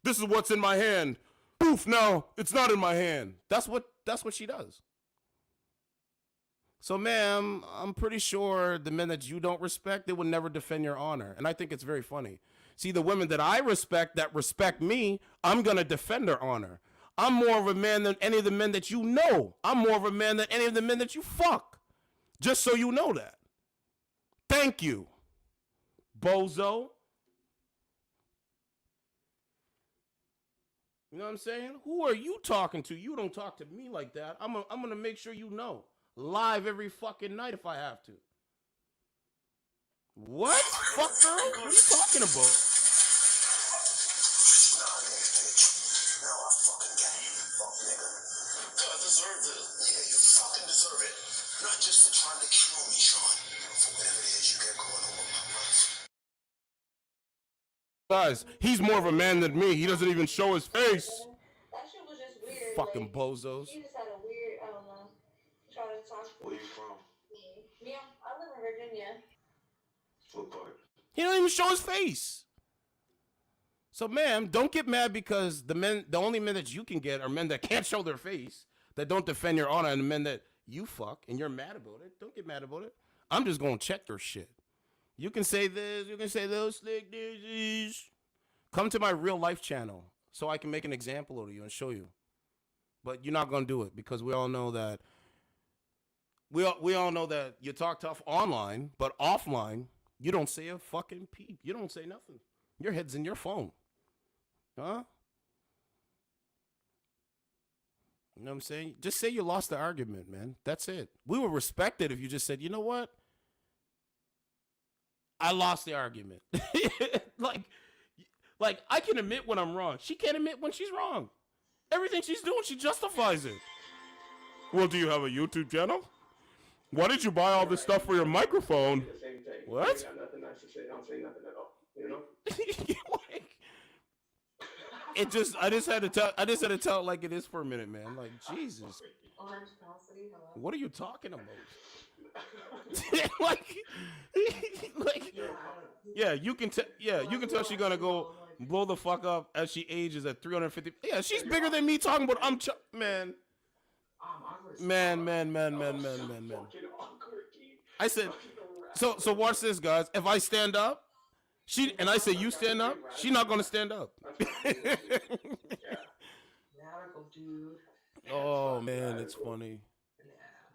this is what's in my hand. Poof, no, it's not in my hand. That's what she does. So, ma'am, I'm pretty sure the men that you don't respect, they will never defend your honor. And I think it's very funny. See, the women that I respect, that respect me, I'm going to defend their honor. I'm more of a man than any of the men that you know. I'm more of a man than any of the men that you fuck. Just so you know that. Thank you, bozo. You know what I'm saying? Who are you talking to? You don't talk to me like that. I'm going to make sure you know. Live every fucking night if I have to. What? Fuck girl? What are you talking about? I deserve this. Yeah, you fucking deserve it. Not just for trying to kill me, Sean. For whatever it is you got going on with my life. Guys, he's more of a man than me. He doesn't even show his face. That shit was just weird. Fucking like, bozos. He just had a weird, I don't know. Try to talk to Where you from? me. Yeah, I live in Virginia. What part? He don't even show his face. So, ma'am, don't get mad because the only men that you can get are men that can't show their face, that don't defend your honor, and the men that you fuck and you're mad about it. Don't get mad about it. I'm just gonna check your shit. You can say this, you can say those slick daisies. Come to my real life channel so I can make an example of you and show you. But you're not gonna do it because we all know that. We all know that you talk tough online, but offline, you don't say a fucking peep. You don't say nothing. Your head's in your phone. Huh? You know what I'm saying? Just say you lost the argument, man. That's it. We would respect it if you just said, you know what? I lost the argument. like I can admit when I'm wrong. She can't admit when she's wrong. Everything she's doing, she justifies it. Well, do you have a YouTube channel? Why did you buy all this stuff for your microphone? What? I got nothing nice to say. I don't say nothing at all. You know? I just had to tell it like it is for a minute, man. Like, Jesus. What are you talking about? like, yeah, you can tell she's gonna go blow the fuck up as she ages at 350. Yeah, she's bigger than me talking about man. I said, so watch this, guys. If I stand up, and I say you stand up, she's not gonna stand up. Oh man, it's funny.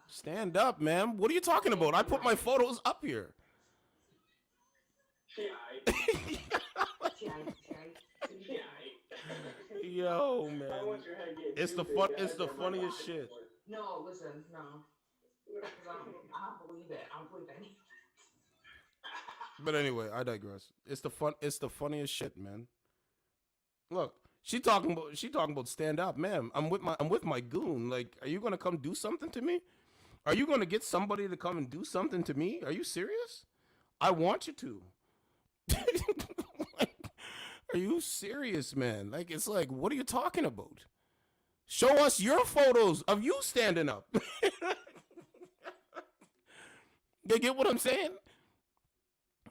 Stand up, man. What are you talking about? I put my photos up here. Yo, man. It's the funniest shit. No, listen, no. I don't believe it. I don't believe anything. But anyway, I digress. It's the funniest shit, man. Look, she talking about stand up, ma'am. I'm with my goon. Like, are you gonna come do something to me? Are you gonna get somebody to come and do something to me? Are you serious? I want you to. Like, are you serious, man? Like, it's like, what are you talking about? Show us your photos of you standing up. You get what I'm saying?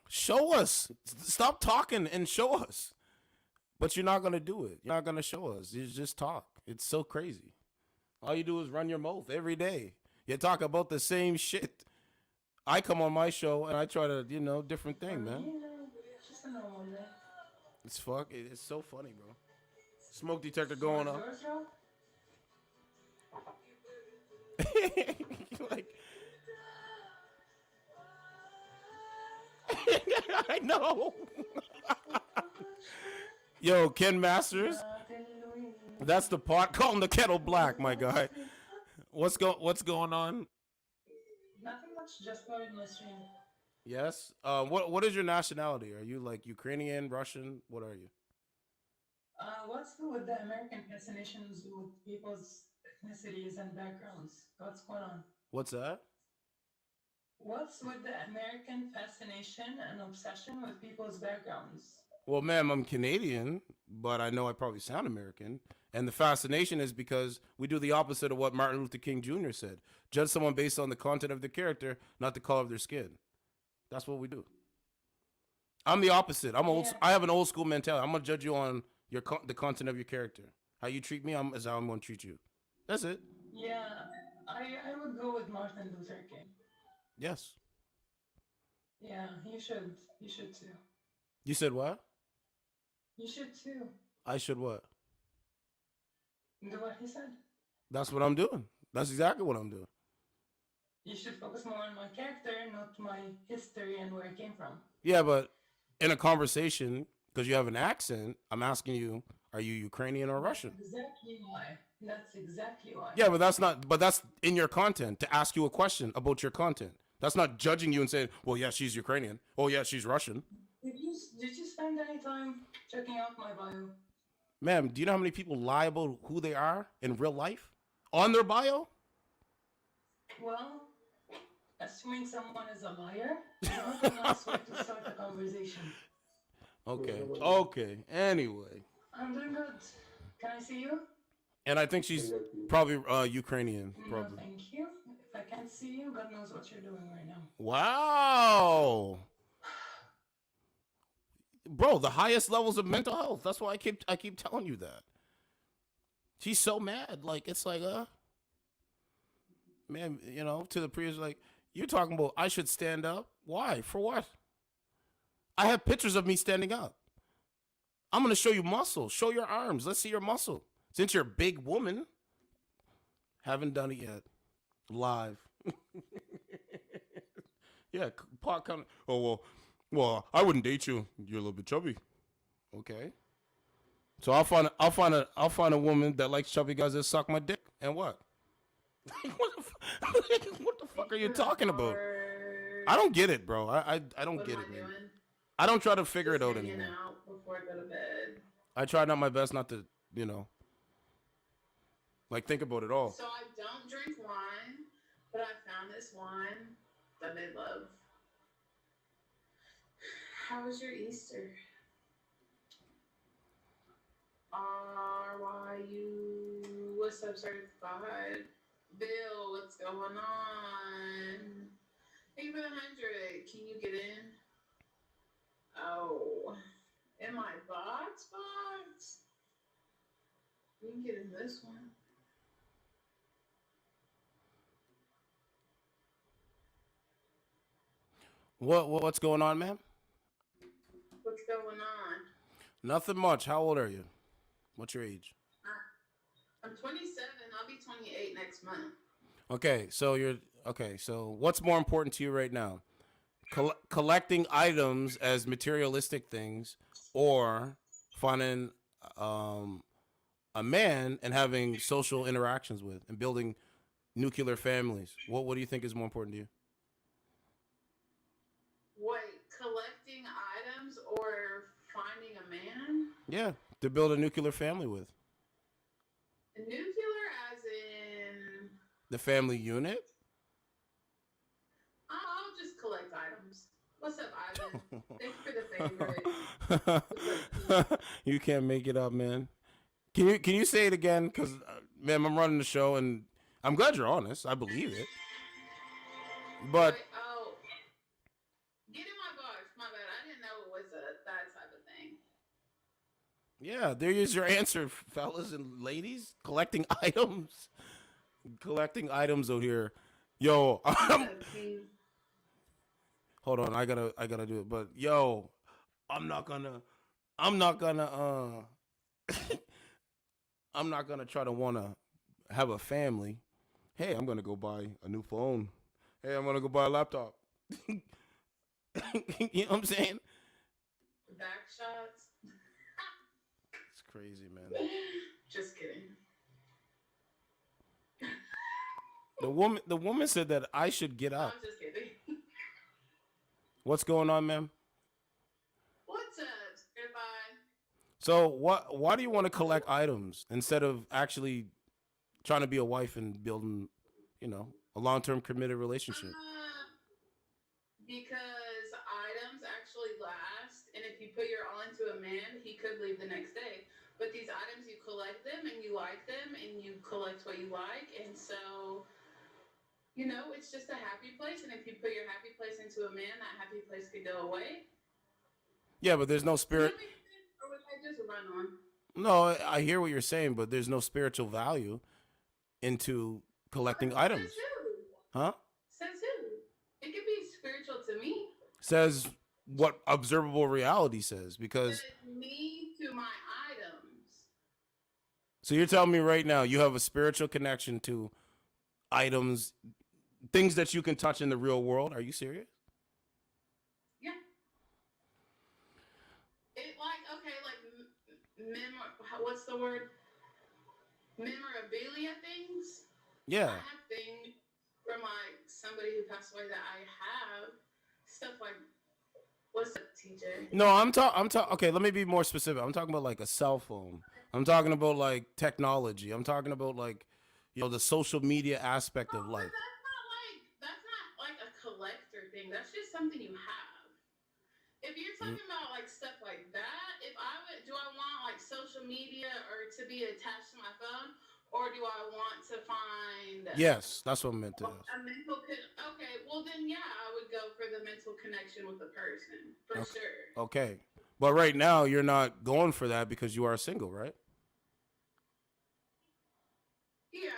Show us. Stop talking and show us. But you're not going to do it. You're not going to show us. You just talk. It's so crazy. All you do is run your mouth every day. You talk about the same shit. I come on my show and I try to, different thing, man. It's so funny, bro. Smoke detector going on. Like, I know. Yo, Ken Masters. That's the pot calling the kettle black, my guy. What's going on? Nothing much, just going to stream. Yes. What is your nationality? Are you like Ukrainian, Russian? What are you? What's with the American fascinations with people's ethnicities and backgrounds? What's going on? What's that? What's with the American fascination and obsession with people's backgrounds? Well, ma'am, I'm Canadian, but I know I probably sound American. And the fascination is because we do the opposite of what Martin Luther King Jr. said. Judge someone based on the content of their character, not the color of their skin. That's what we do. I'm the opposite. I'm old. Yeah. I have an old school mentality. I'm gonna judge you on the content of your character. How you treat me, is how I'm gonna treat you. That's it. Yeah, I would go with Martin Luther King. Yes. Yeah, you should. You should too. You said what? You should too. I should what? Do what he said. That's what I'm doing. That's exactly what I'm doing. You should focus more on my character, not my history and where I came from. Yeah, but in a conversation, because you have an accent, I'm asking you, are you Ukrainian or Russian? Exactly why. That's exactly why. Yeah, but that's in your content to ask you a question about your content. That's not judging you and saying, well, yeah, she's Ukrainian. Oh, yeah, she's Russian. Did you spend any time checking out my bio? Ma'am, do you know how many people lie about who they are in real life? On their bio? Well, assuming someone is a liar is not a nice way to start a conversation. Okay. Anyway. I'm doing good. Can I see you? And I think she's probably Ukrainian. Probably. No, thank you. If I can't see you, God knows what you're doing right now. Wow. Bro, the highest levels of mental health. That's why I keep telling you that. She's so mad. Like, it's like, man, to the previous, like, you're talking about I should stand up. Why? For what? I have pictures of me standing up. I'm going to show you muscle. Show your arms. Let's see your muscle. Since you're a big woman, haven't done it yet. Live. Yeah, pot kind of. Oh, well, I wouldn't date you. You're a little bit chubby. Okay. So I'll find a woman that likes chubby guys that suck my dick. And what? What the fuck are you talking about? I don't get it, bro. I don't get it, man. I don't try to figure it out anymore. Out before I go to bed. I try not my best not to, like think about it all. So I don't drink wine, but I found this wine that they love. How was your Easter? RYU, what's up, certified? Bill, what's going on? Thank you for the 100. Can you get in? Oh, in my box? You can get in this one. What's going on, ma'am? What's going on? Nothing much. How old are you? What's your age? I'm 27. I'll be 28 next month. Okay, so what's more important to you right now? Collecting items as materialistic things, or finding a man and having social interactions with and building nuclear families? What do you think is more important to you? Wait, collecting items or finding a man? Yeah, to build a nuclear family with. Nuclear as in... The family unit? I'll just collect items. What's up, Ivan? Thanks for the favorite. You can't make it up, man. Can you say it again? Because, man, I'm running the show, and I'm glad you're honest. I believe it. But... Wait, oh. Get in my box. My bad. I didn't know it was that type of thing. Yeah, there is your answer, fellas and ladies. Collecting items. Collecting items out here. Yo, hold on, I gotta do it. But yo, I'm not gonna I'm not gonna try to wanna have a family. Hey, I'm gonna go buy a new phone. Hey, I'm gonna go buy a laptop. You know what I'm saying? Back shots. It's crazy, man. Just kidding. The woman said that I should get up. I'm just kidding. What's going on, ma'am? What's up, Certified? So why do you want to collect items instead of actually trying to be a wife and building, a long-term committed relationship? because items actually last, and if you put your all into a man, he could leave the next day. But these items, you collect them and you like them and you collect what you like, and so, you know, it's just a happy place. And if you put your happy place into a man, that happy place could go away. Yeah, but there's no spirit. Or would I just run on? No, I hear what you're saying, but there's no spiritual value into collecting items. Says who? Huh? Says who? It could be spiritual to me. Says what observable reality says, because Me to my items. so you're telling me right now you have a spiritual connection to items, things that you can touch in the real world. Are you serious? Yeah. It what's the word? Memorabilia things. Yeah. I have things from like somebody who passed away that I have stuff like. What's up, TJ? No, I'm talking. Okay, let me be more specific. I'm talking about like a cell phone. I'm talking about like technology. I'm talking about like, you know, the social media aspect of life. That's not like a collector thing. That's just something you have. If you're talking about like stuff like that, do I want like social media or to be attached to my phone, or do I want to find? Yes, that's what I meant to ask. A mental okay, well then yeah, I would go for the mental connection with the person for sure. Okay, but right now you're not going for that because you are single, right? Yeah,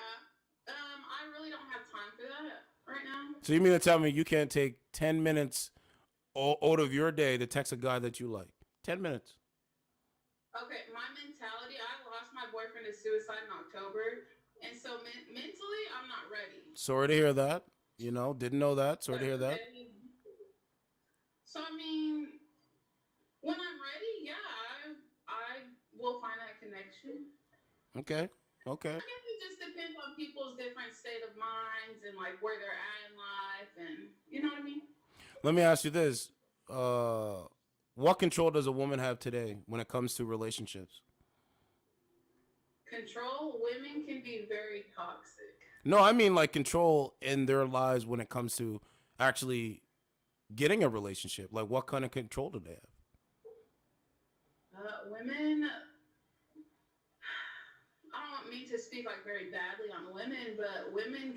I really don't have time for that right now. So you mean to tell me you can't take 10 minutes out of your day to text a guy that you like? 10 minutes. Okay, my mentality, I lost my boyfriend to suicide in October, and so mentally, I'm not ready. Sorry to hear that. You know, didn't know that. Sorry to hear that. So, I mean, when I'm ready, yeah, I will find that connection. Okay. Okay. I guess it just depends on people's different state of minds and, like, where they're at in life, and, you know what I mean? Let me ask you this. What control does a woman have today when it comes to relationships? Control, women can be very toxic. No, I mean like control in their lives when it comes to actually getting a relationship. Like what kind of control do they have? Women, I don't mean to speak like very badly on women, but women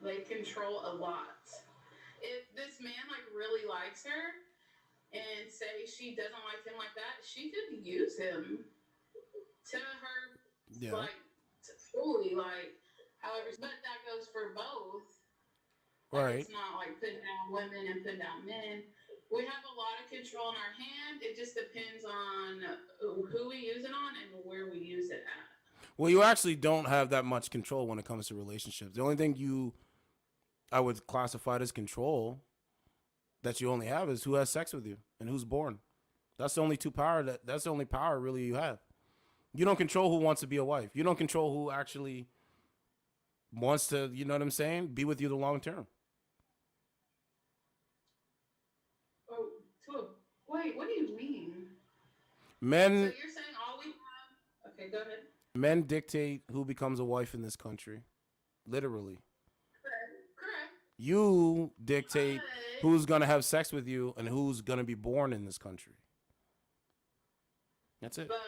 they control a lot. If this man like really likes her and say she doesn't like him like that, she could use him to her like fully, like however, but that goes for both. Right. It's not like putting down women and putting down men. We have a lot of control in our hand. It just depends on who we use it on and where we use it at. Well, you actually don't have that much control when it comes to relationships. The only thing I would classify as control that you only have is who has sex with you and who's born. That's the only that's the only power really you have. You don't control who wants to be a wife. You don't control who actually wants to, you know what I'm saying, be with you the long term. Oh, wait, what do you mean? Men. So you're saying all we have? Okay, go ahead. Men dictate who becomes a wife in this country, literally. Correct. You dictate who's gonna have sex with you and who's gonna be born in this country. That's it. But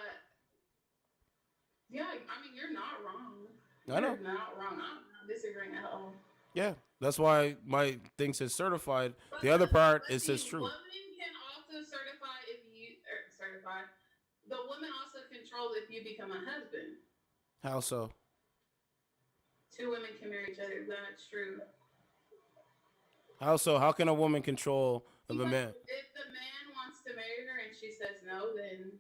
yeah, I mean, you're not wrong. I know. You're not wrong. I'm not disagreeing at all. Yeah, that's why my thing says certified. The other part it says true. Women can also certify the woman also controls if you become a husband. How so? Two women can marry each other. That's true. How so? How can a woman control of a man? If the man wants to marry her and she says no, then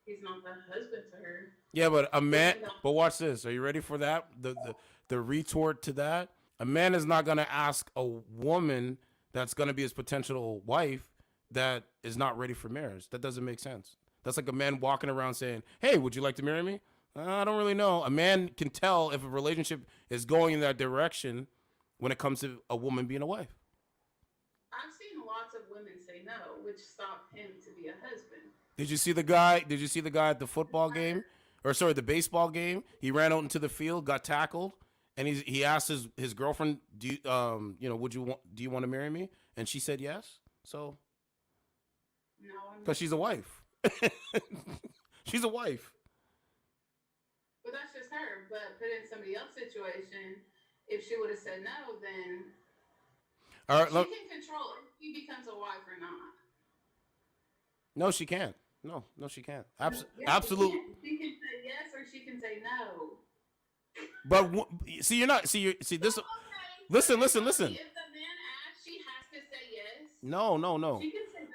he's not the husband to her. Yeah, but a man. But watch this. Are you ready for that? The retort to that. A man is not gonna ask a woman that's gonna be his potential wife that is not ready for marriage. That doesn't make sense. That's like a man walking around saying, "Hey, would you like to marry me?" I don't really know. A man can tell if a relationship is going in that direction when it comes to a woman being a wife. I've seen lots of women say no, which stopped him to be a husband. Did you see the guy? Did you see the guy at the football game, or sorry, the baseball game? He ran out into the field, got tackled, and he asked his girlfriend, do you do you want to marry me? And she said yes. So No, I'm because she's a wife. She's a wife. But that's just her. But put in somebody else's situation, if she would have said no, then All right, she can control if he becomes a wife or not. no, she can't. No, she can't. Yes, Absolutely. She can say yes or she can say no. But see, you're not. See this. Okay. Listen. If the man asks, she has to say yes. No. She can say no.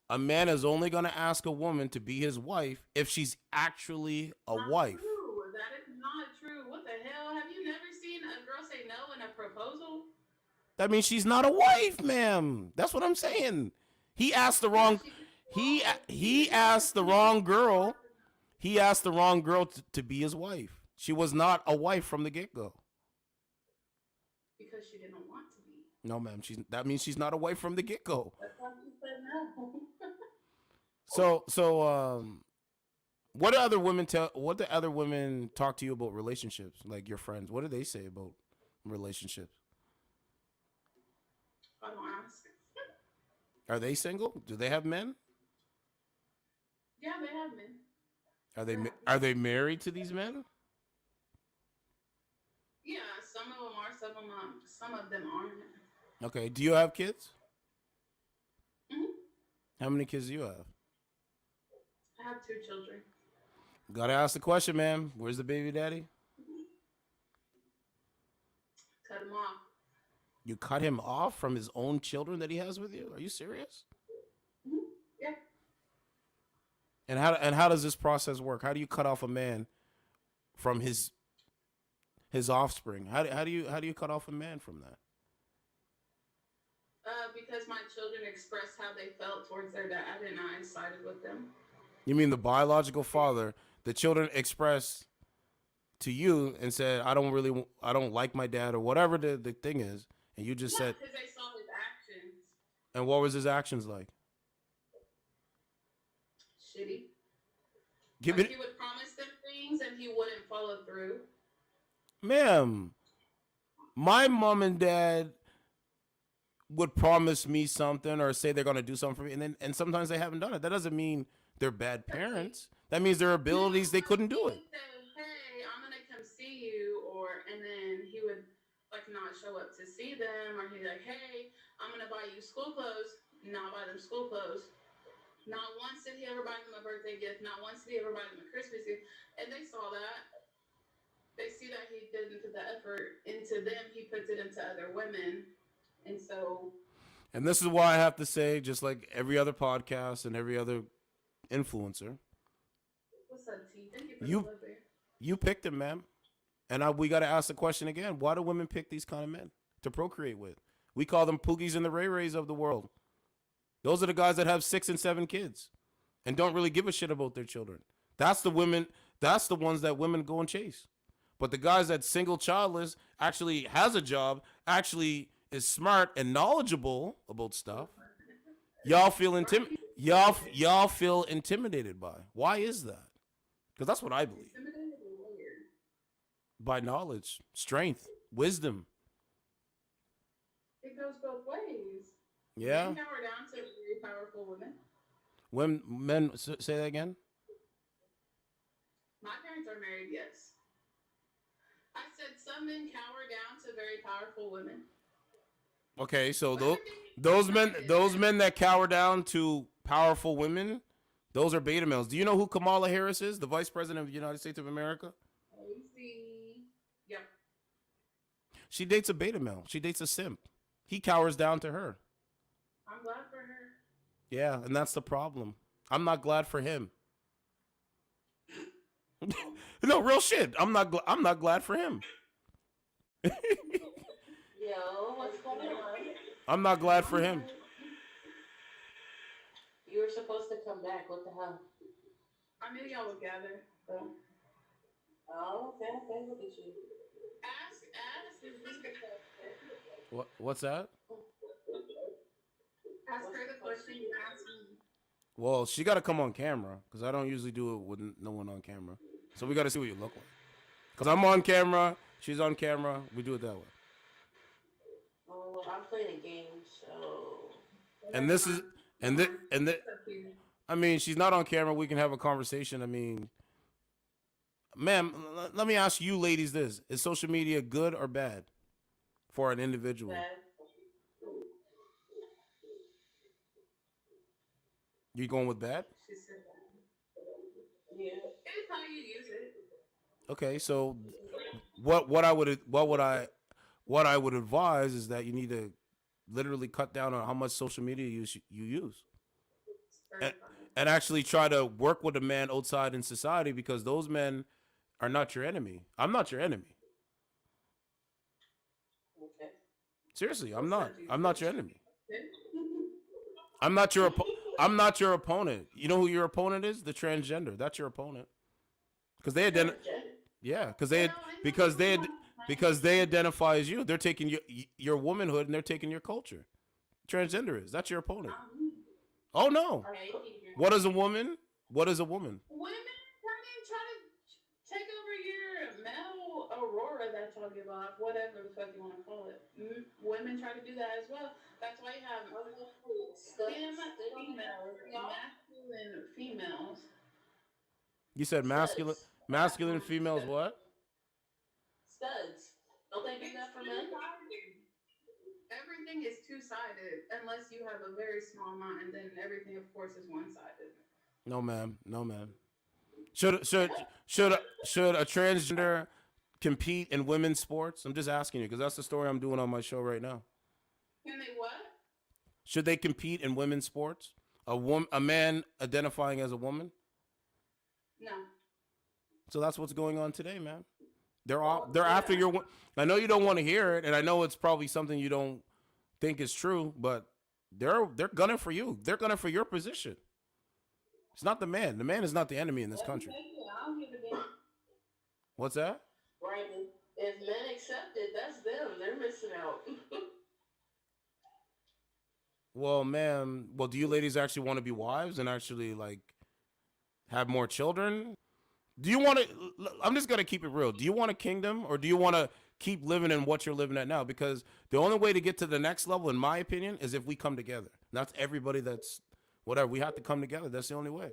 A man is only gonna ask a woman to be his wife if she's actually a wife. True. That is not true. What the hell? Have you never seen a girl say no in a proposal? That means she's not a wife, ma'am. That's what I'm saying. He asked the wrong. He asked the wrong girl. He asked the wrong girl to be his wife. She was not a wife from the get-go. Because she didn't want to be. No, ma'am. That means she's not a wife from the get-go. That's why she said no. So, what do other women talk to you about relationships? Like your friends, what do they say about relationships? I don't ask. Are they single? Do they have men? Yeah, they have men. Are they married to these men? Yeah, some of them are, some of them aren't. Okay. Do you have kids? Mhm. How many kids do you have? I have 2 children. Gotta ask the question, ma'am. Where's the baby daddy? Cut them off. You cut him off from his own children that he has with you? Are you serious? Yeah. And how does this process work? How do you cut off a man from his offspring? How do you cut off a man from that? Because my children expressed how they felt towards their dad, and I sided with them. You mean the biological father? The children expressed to you and said, I don't like my dad, or whatever the thing is, and you just said. Because they saw his actions. And what was his actions like? Shitty. He would promise them things and he wouldn't follow through. Ma'am, my mom and dad would promise me something or say they're gonna do something for me, and sometimes they haven't done it. That doesn't mean they're bad parents. That means their abilities they couldn't do it. Hey, I'm gonna come see you, and then he would like not show up to see them, or he'd be like, hey, I'm gonna buy you school clothes, not buy them school clothes. Not once did he ever buy them a birthday gift. Not once did he ever buy them a Christmas gift. And they saw that. They see that he didn't put the effort into them. He puts it into other women. And so. And this is why I have to say, just like every other podcast and every other influencer. What's up, T? Thank you for the love there. You picked him, ma'am. And we got to ask the question again. Why do women pick these kind of men to procreate with? We call them Poogies and the Ray Rays of the world. Those are the guys that have 6 and 7 kids and don't really give a shit about their children. That's the women. That's the ones that women go and chase. But the guys that single childless, actually has a job, actually is smart and knowledgeable about stuff, y'all feel y'all feel intimidated by. Why is that? Because that's what I believe. By knowledge, strength, wisdom. It goes both ways. Yeah. Men cower down to very powerful women. When men say that again? My parents are married, yes. I said some men cower down to very powerful women. Okay, so those men that cower down to powerful women, those are beta males. Do you know who Kamala Harris is, the Vice President of the United States of America? Yep. She dates a beta male. She dates a simp. He cowers down to her. I'm glad for her. Yeah, and that's the problem. I'm not glad for him. No, real shit. I'm not glad for him. Yo, what's going on? I'm not glad for him. You were supposed to come back. What the hell? I knew y'all would gather, so. Oh, okay. Look at you. Ask. What's that? Ask her the question you asked me. Well, she got to come on camera because I don't usually do it with no one on camera. So we got to see what you look like. Because I'm on camera, she's on camera. We do it that way. Oh, I'm playing a game, so. And this is I mean, she's not on camera. We can have a conversation. I mean, ma'am, let me ask you ladies this. Is social media good or bad for an individual? Bad. You going with bad? She said that. Yeah. It's how you use it. Okay, so what I would advise is that you need to literally cut down on how much social media you use. And actually try to work with a man outside in society, because those men are not your enemy. I'm not your enemy. Okay. Seriously, I'm not. I'm not your enemy. I'm not your opponent. You know who your opponent is? The transgender. That's your opponent. Because they because they identify as you. They're taking your womanhood and they're taking your culture. Transgender is. That's your opponent. Oh no. What is a woman? What is a woman? Women try to take over your male aurora that y'all give off, whatever the fuck you want to call it. Women try to do that as well. That's why you have masculine females. You said masculine females what? Studs. Don't they do that for men? Everything is two-sided unless you have a very small amount, and then everything, of course, is one-sided. No, ma'am. No, ma'am. Should a transgender compete in women's sports? I'm just asking you because that's the story I'm doing on my show right now. Can they what? Should they compete in women's sports? A man identifying as a woman? No. So that's what's going on today, man. They're after your. I know you don't want to hear it, and I know it's probably something you don't think is true, but they're gunning for you. They're gunning for your position. It's not the man. The man is not the enemy in this country. I don't give a damn. What's that? Right. If men accept it, that's them. They're missing out. Well, ma'am. Well, do you ladies actually want to be wives and actually like have more children? Do you want to? I'm just gonna keep it real. Do you want a kingdom, or do you want to keep living in what you're living at now? Because the only way to get to the next level, in my opinion, is if we come together. That's everybody. That's whatever. We have to come together. That's the only way.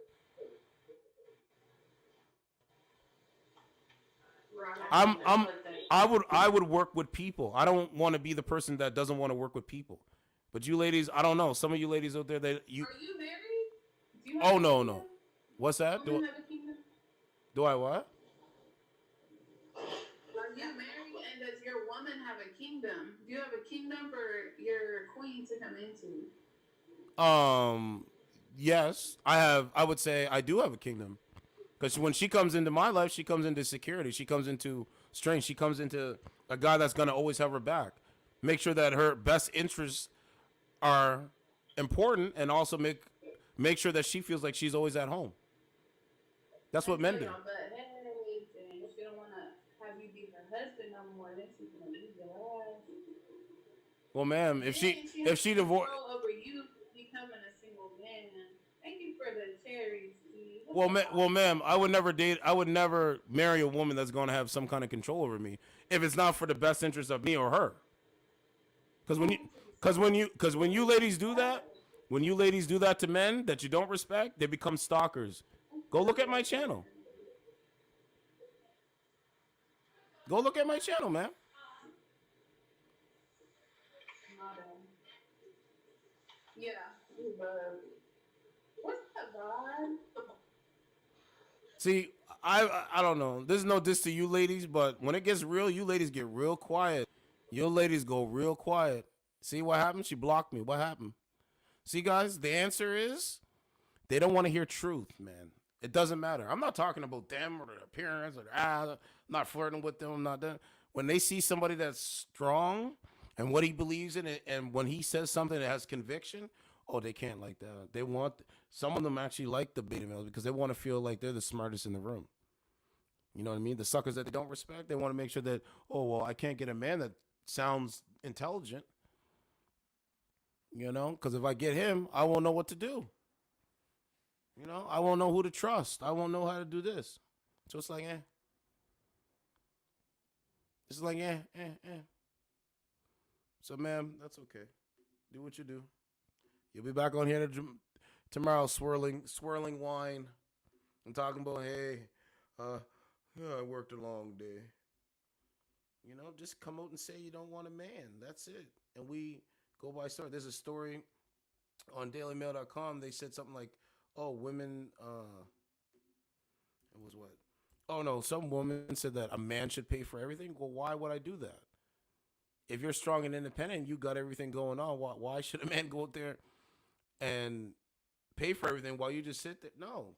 I would work with people. I don't want to be the person that doesn't want to work with people. But you ladies, I don't know. Some of you ladies out there, Are you married? Do you have Oh a no, kingdom? no. What's that? Do you have a kingdom? Do I what? Are you married, and does your woman have a kingdom? Do you have a kingdom for your queen to come into? Yes, I have. I would say I do have a kingdom, because when she comes into my life, she comes into security. She comes into strength. She comes into a guy that's gonna always have her back. Make sure that her best interests are important, and also make sure that she feels like she's always at home. That's what men do. But hey, she don't want to have you be her husband no more. Then she's gonna leave your ass. Well, ma'am, if she divorced. Control over you becoming a single man. Thank you for the cherries. Steve. Well, ma'am, I would never marry a woman that's going to have some kind of control over me if it's not for the best interest of me or her. Because when you ladies do that, to men that you don't respect, they become stalkers. Go look at my channel. Go look at my channel, man. Yeah. What's that vibe? See, I don't know. There's no diss to you ladies, but when it gets real, you ladies get real quiet. You ladies go real quiet. See what happened? She blocked me. What happened? See, guys, the answer is they don't want to hear truth, man. It doesn't matter. I'm not talking about them or their appearance or I'm not flirting with them. I'm not done. When they see somebody that's strong and what he believes in, and when he says something that has conviction, oh, they can't like that. They want, some of them actually like the beta males because they want to feel like they're the smartest in the room. You know what I mean? The suckers that they don't respect, they want to make sure that, oh, well, I can't get a man that sounds intelligent. You know, because if I get him, I won't know what to do. You know, I won't know who to trust. I won't know how to do this. So it's like, It's like, So, ma'am, that's okay. Do what you do. You'll be back on here tomorrow, swirling wine and talking about, hey, I worked a long day. You know, just come out and say you don't want a man. That's it. And we go by story. There's a story on dailymail.com. They said something like, oh, women, it was what? Oh, no, some woman said that a man should pay for everything. Well, why would I do that? If you're strong and independent, you got everything going on. Why should a man go out there and pay for everything while you just sit there? No.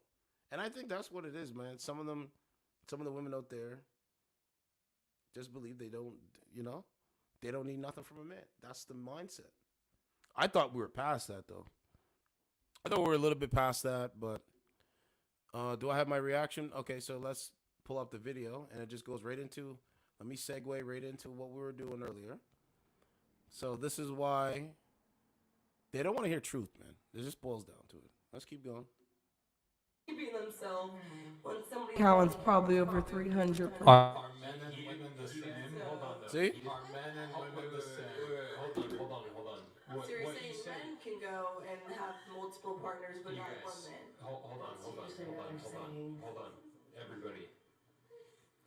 And I think that's what it is, man. Some of the women out there just believe they don't need nothing from a man. That's the mindset. I thought we were past that, though. I thought we were a little bit past that, but do I have my reaction? Okay, so let's pull up the video, and it just goes right into, let me segue right into what we were doing earlier. So this is why they don't want to hear truth, man. It just boils down to it. Let's keep going. Keeping themselves when somebody counts probably over 300. Are men and women the same? Hold on, though. See? Are men and women the same? Hold on. So you're saying men can go and have multiple partners, but not one man. Hold on. Everybody.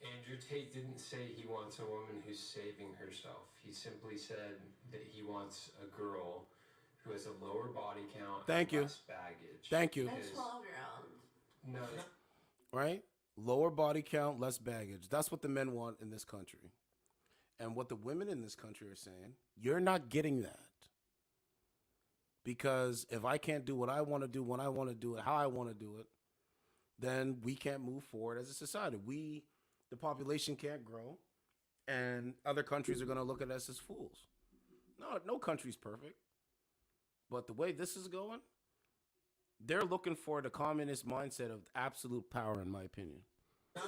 Andrew Tate didn't say he wants a woman who's saving herself. He simply said that he wants a girl who has a lower body count Thank and you. less baggage. Thank you. That's 12 rounds. No. Right? Lower body count, less baggage. That's what the men want in this country. And what the women in this country are saying, you're not getting that. Because if I can't do what I want to do, when I want to do it, how I want to do it, then we can't move forward as a society. The population can't grow, and other countries are going to look at us as fools. No country's perfect. But the way this is going, they're looking for the communist mindset of absolute power, in my opinion. No,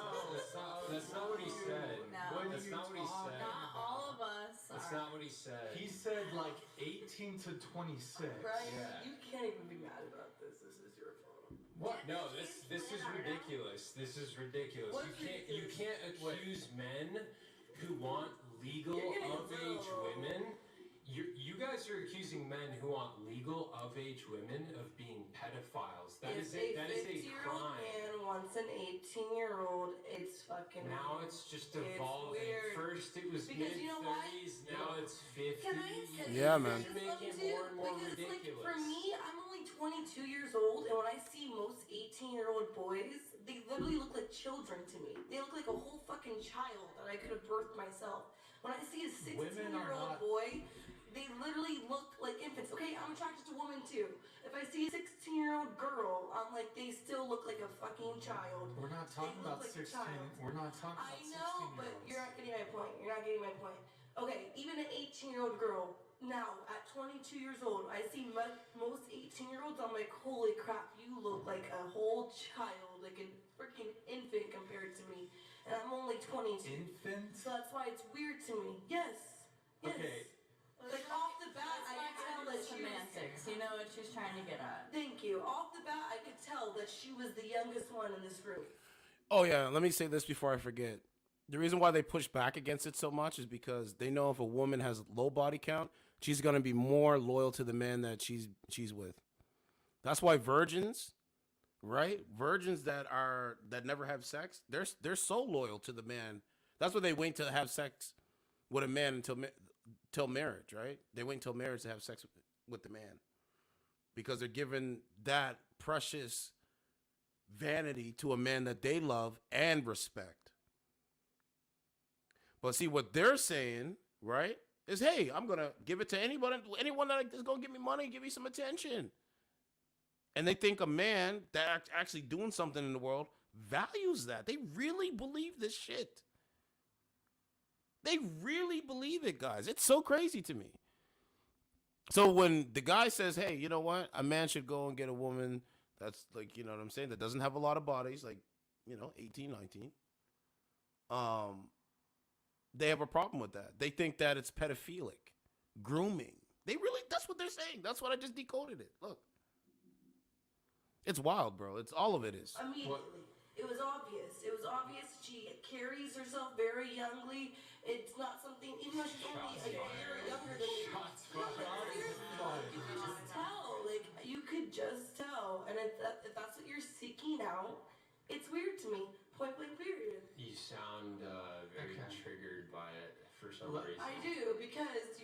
that's not what he said. No. That's not what he said. Not all of us. That's not what he said. He said like 18 to 26. Brian, Yeah. you can't even be mad about this. This is your fault. What? No, this is ridiculous. This is ridiculous. What's You can't accuse men who want legal of age women. You guys are accusing men who want legal of age women of being pedophiles. That is a crime. Man wants an 18-year-old. It's fucking. Now it's just evolving. Weird. First it was Because mid you know why? 30s. Now it's 50. Can I say Yeah, man. You're making it more and more because ridiculous. Like, for me, I'm only 22 years old, and when I see most 18-year-old boys, they literally look like children to me. They look like a whole fucking child that I could have birthed myself. When I see a 16-year-old boy, they literally look like infants. Okay, I'm attracted to women too. If I see a 16-year-old girl, I'm like, they still look like a fucking child. We're not talking about like a 16. child. We're not talking about 16. I know, but you're not getting my point. You're not getting my point. Okay, even an 18-year-old girl, now at 22 years old, I see most 18-year-olds, I'm like, holy crap, you look like a whole child, like a freaking infant compared to me. And I'm only 22. Infant? So that's why it's weird to me. Yes. Okay. Like off the bat, I could tell that she semantics. You know what she's trying to get at. Thank you. Off the bat, I could tell that she was the youngest one in this group. Oh, yeah. Let me say this before I forget. The reason why they push back against it so much is because they know if a woman has low body count, she's going to be more loyal to the man that she's with. That's why virgins, right? Virgins that never have sex, they're so loyal to the man. That's why they wait to have sex with a man until marriage, right? They wait until marriage to have sex with the man because they're giving that precious vanity to a man that they love and respect. But see, what they're saying, right, is, hey, I'm going to give it to anyone that is going to give me money, give me some attention. And they think a man that's actually doing something in the world values that. They really believe this shit. They really believe it, guys. It's so crazy to me. So when the guy says, hey, you know what? A man should go and get a woman that's like, you know what I'm saying, that doesn't have a lot of bodies, like, 18, 19. They have a problem with that. They think that it's pedophilic, grooming. That's what they're saying. That's what I just decoded it. Look. It's wild, bro. It's all of it is. Immediately. It was obvious. It was obvious she carries herself very youngly, It's not something, even though she's only a year younger than me. Shots No, fired. but seriously, you could just tell. Like, you could just tell. And if that's what you're seeking out, it's weird to me. Point blank period. You sound very triggered by it for some reason. I do, because it's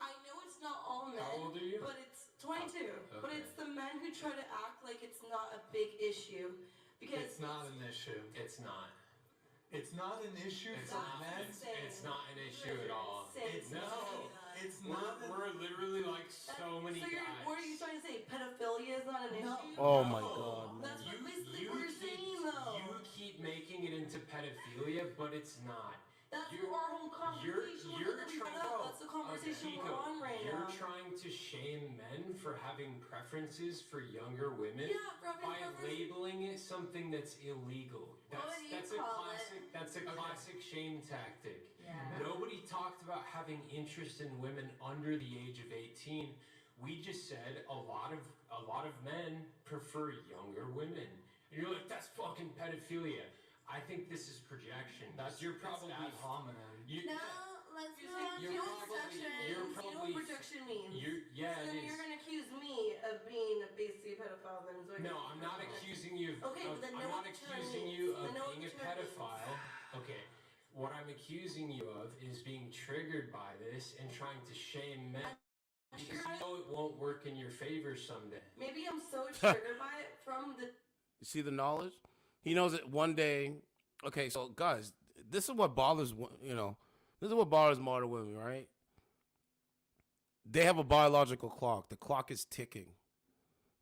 I know it's not all men. How old are you? But it's 22. But Okay. it's the men who try to act like it's not a big issue. Because It's not an issue. It's not. It's not an issue It's for not. men. It's not an issue at all. It's No. It's not. We're literally like so many So guys. what are you trying to say? Pedophilia is not an issue? Oh my God, man. That's basically what you're saying, though. You keep making it into pedophilia, but it's not. That's You're- our whole conversation. You're that we trying. brought up. That's the conversation Chico, we're on right you're now. trying to shame men for having preferences for younger women Yeah, for having by preferences. labeling it something that's illegal. What That's do you that's a call classic. it? That's a classic shame tactic. Yeah. Nobody talked about having interest in women under the age of 18. We just said a lot of men prefer younger women. And you're like, that's fucking pedophilia. I think this is projection. You're probably hominid. No, let's not You're do probably- projection. you're You know probably- what projection means. yeah, So it then is. you're gonna accuse me of being basically a pedophile. Then is what No, you're I'm not saying. accusing you of. Okay, but then I'm know not what the term accusing means. you Then of know what being a the term means. pedophile. Okay, what I'm accusing you of is being triggered by this and trying to shame men because you know it won't work in your favor someday. Maybe I'm so triggered by it from the. You see the knowledge? He knows that one day. Okay, so guys, this is what bothers this is what bothers modern women, right? They have a biological clock. The clock is ticking.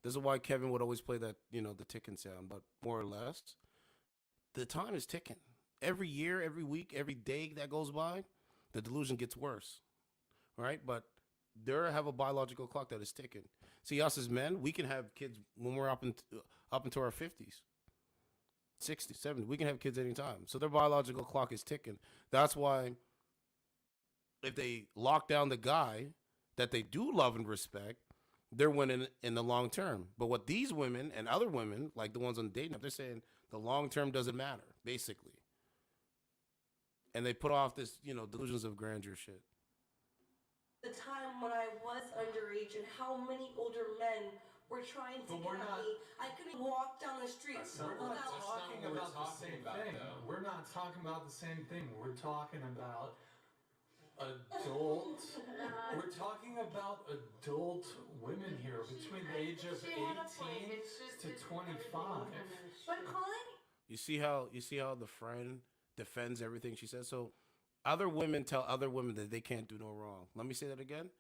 This is why Kevin would always play that, the ticking sound. But more or less, the time is ticking. Every year, every week, every day that goes by, the delusion gets worse, right? But they have a biological clock that is ticking. See, us as men, we can have kids when we're up into our 50s. 60, 70. We can have kids anytime. So their biological clock is ticking. That's why if they lock down the guy that they do love and respect, they're winning in the long term. But what these women and other women, like the ones on the dating app, they're saying the long term doesn't matter, basically. And they put off this, delusions of grandeur shit. The time when I was underage and how many older men were trying to get at me. I couldn't walk down the street We're not without. talking about the same thing. We're not talking about the same thing. We're talking about adult. We're talking about adult women here between the age of 18 to 25. But calling. You see how the friend defends everything she says? So other women tell other women that they can't do no wrong. Let me say that again.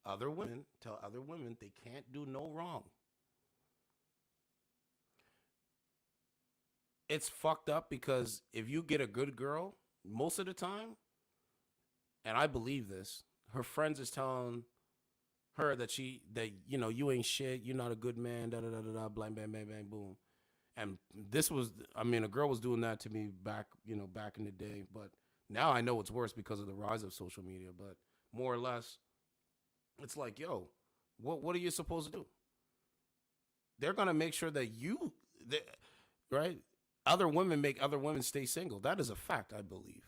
Other women tell other women they can't do no wrong. It's fucked up because if you get a good girl, most of the time, and I believe this, her friends is telling her that you ain't shit, you're not a good man, da da da da da, bang bang bang bang boom. And this was, a girl was doing that to me back in the day, but now I know it's worse because of the rise of social media. But more or less, it's like, yo, what are you supposed to do? They're gonna make sure that right? Other women make other women stay single. That is a fact, I believe.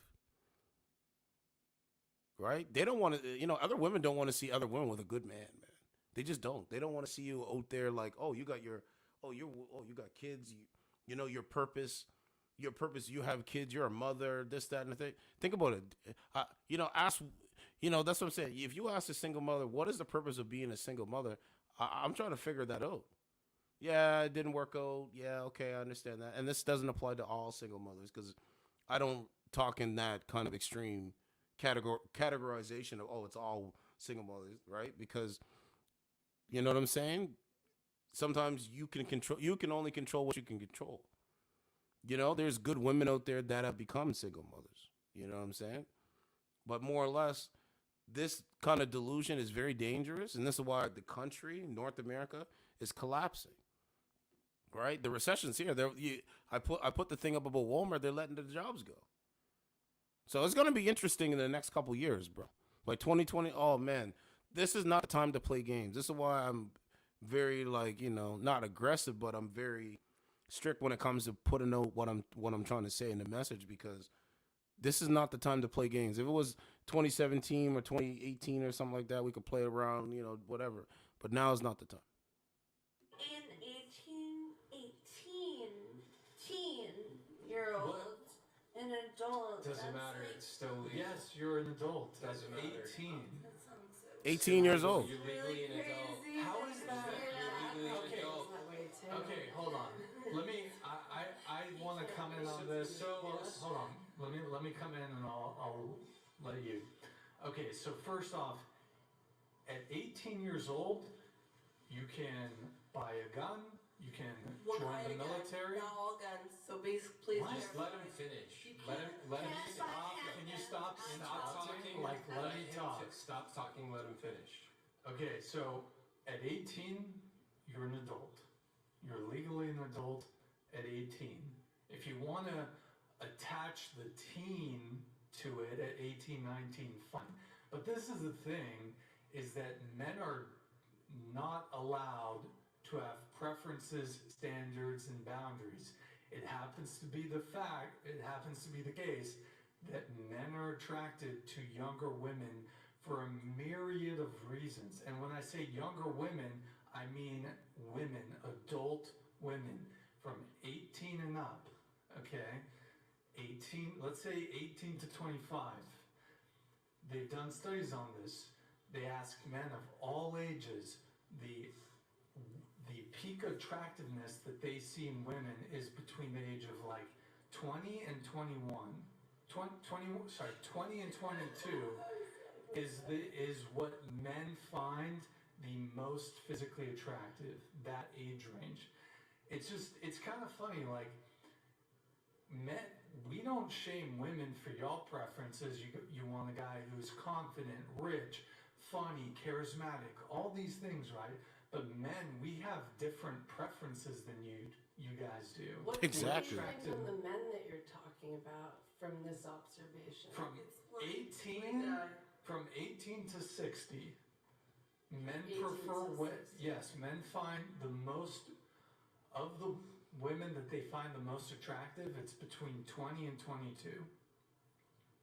Right? They don't want to, other women don't want to see other women with a good man. They just don't. They don't want to see you out there like, oh, you got you got kids, your purpose, you have kids, you're a mother, this, that, and the thing. Think about it. Ask, that's what I'm saying. If you ask a single mother, what is the purpose of being a single mother? I'm trying to figure that out. Yeah, it didn't work out. Yeah, okay, I understand that. And this doesn't apply to all single mothers because I don't talk in that kind of extreme categorization of, oh, it's all single mothers, right? Because, you know what I'm saying? Sometimes you can only control what you can control. There's good women out there that have become single mothers. You know what I'm saying? But more or less, this kind of delusion is very dangerous. And this is why the country, North America, is collapsing. Right? The recession's here. I put the thing up about Walmart. They're letting the jobs go. So it's going to be interesting in the next couple years, bro. By 2020, oh, man. This is not the time to play games. This is why I'm very, not aggressive, but I'm very strict when it comes to putting out what I'm trying to say in the message, because this is not the time to play games. If it was 2017 or 2018 or something like that, we could play around, you know, whatever. But now is not the time. An 18-year-old, an adult. Doesn't matter. It's still legal. Yes, you're an adult. Doesn't matter. 18. 18 years old. You're legally an adult. How is that? You're legally an adult. Okay, hold on. Let me. I want to come in on this. Hold on. Let me come in and I'll let you. Okay, so first off, at 18 years old, you can buy a gun. You can join the military. Not all guns. So please. Just let him finish. Let him Stop. Can you stop interrupting? talking. Like, let me talk. Stop talking. Let him finish. Okay, so at 18, you're an adult. You're legally an adult at 18. If you want to attach the teen to it at 18, 19, fine. But this is the thing, is that men are not allowed to have preferences, standards, and boundaries. It happens to be the case that men are attracted to younger women for a myriad of reasons. And when I say younger women, I mean women, adult women from 18 and up, okay? 18, let's say 18 to 25. They've done studies on this. They ask men of all ages, the peak attractiveness that they see in women is between the age of like 20 and 21. 20 and 22 is what men find the most physically attractive, that age range. It's kind of funny, like, men, we don't shame women for y'all preferences. You want a guy who's confident, rich, funny, charismatic, all these things, right? But men, we have different preferences than you guys do. What Exactly. do you think from the men that you're talking about from this observation? From 18 to 60, men 18 prefer to 60. yes, men find the most of the women that they find the most attractive, it's between 20 and 22.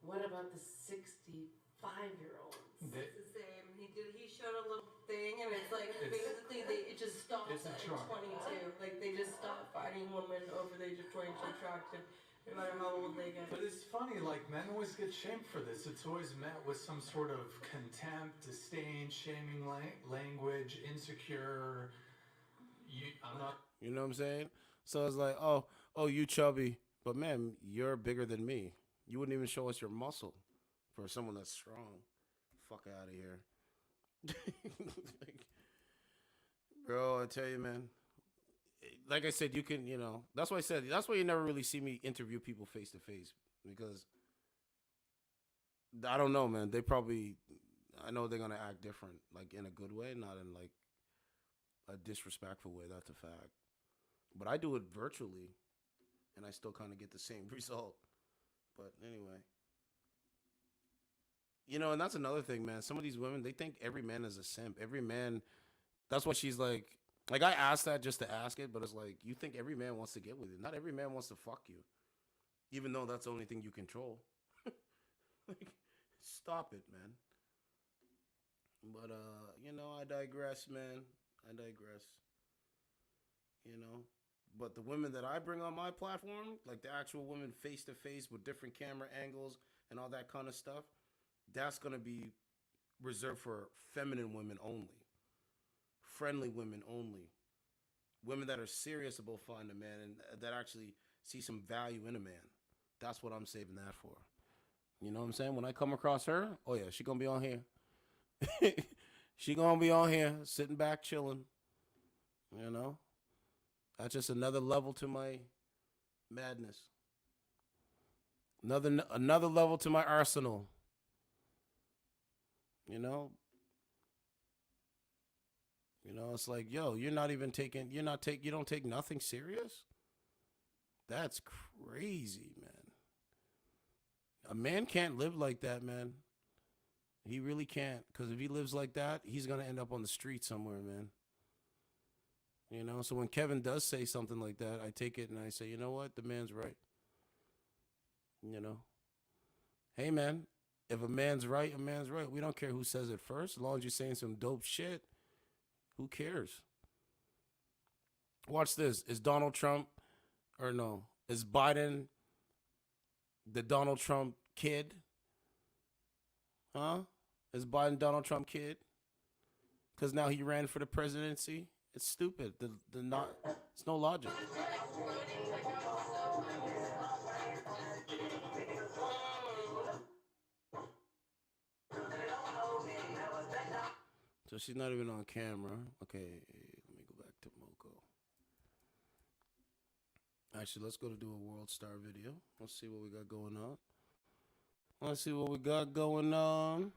What about the 65-year-olds? They- It's the same. He showed a little thing, and it's like basically it just stops it's a at chart. 22. Like they just stop finding women over the age of 22 attractive, no matter how old they get. But it's funny, like, men always get shamed for this. It's always met with some sort of contempt, disdain, shaming language, insecure. I'm not. You know what I'm saying? So it's like, oh, you chubby. But man, you're bigger than me. You wouldn't even show us your muscle for someone that's strong. Fuck out of here. Like, bro, I tell you, man. Like I said, you can, you know, that's why I said, that's why you never really see me interview people face to face, because I don't know, man. They probably, I know they're going to act different, like in a good way, not in like a disrespectful way. That's a fact. But I do it virtually, and I still kind of get the same result. But anyway. You know, and that's another thing, man. Some of these women, they think every man is a simp. Every man, that's why she's like I asked that just to ask it, but it's like, you think every man wants to get with you. Not every man wants to fuck you, even though that's the only thing you control. Like, stop it, man. But, you know, I digress, man. I digress. You know, but the women that I bring on my platform, like the actual women face to face with different camera angles and all that kind of stuff, that's going to be reserved for feminine women only. Friendly women only. Women that are serious about finding a man and that actually see some value in a man. That's what I'm saving that for. You know what I'm saying? When I come across her, oh yeah, she going to be on here. She going to be on here, sitting back, chilling. You know? That's just another level to my madness. Another level to my arsenal. You know, it's like, yo, you don't take nothing serious. That's crazy, man. A man can't live like that, man. He really can't, because if he lives like that, he's gonna end up on the street somewhere, man. You know, so when Kevin does say something like that, I take it and I say, you know what, the man's right. You know, hey man, if a man's right, a man's right. We don't care who says it first. As long as you're saying some dope shit, who cares? Watch this. Is Donald Trump, or no, is Biden the Donald Trump kid? Huh? Is Biden Donald Trump kid? Because now he ran for the presidency? It's stupid. It's no logic. So she's not even on camera. Okay, let me go back to Moko. Actually, let's go to do a World Star video. Let's see what we got going on. Let's see what we got going on.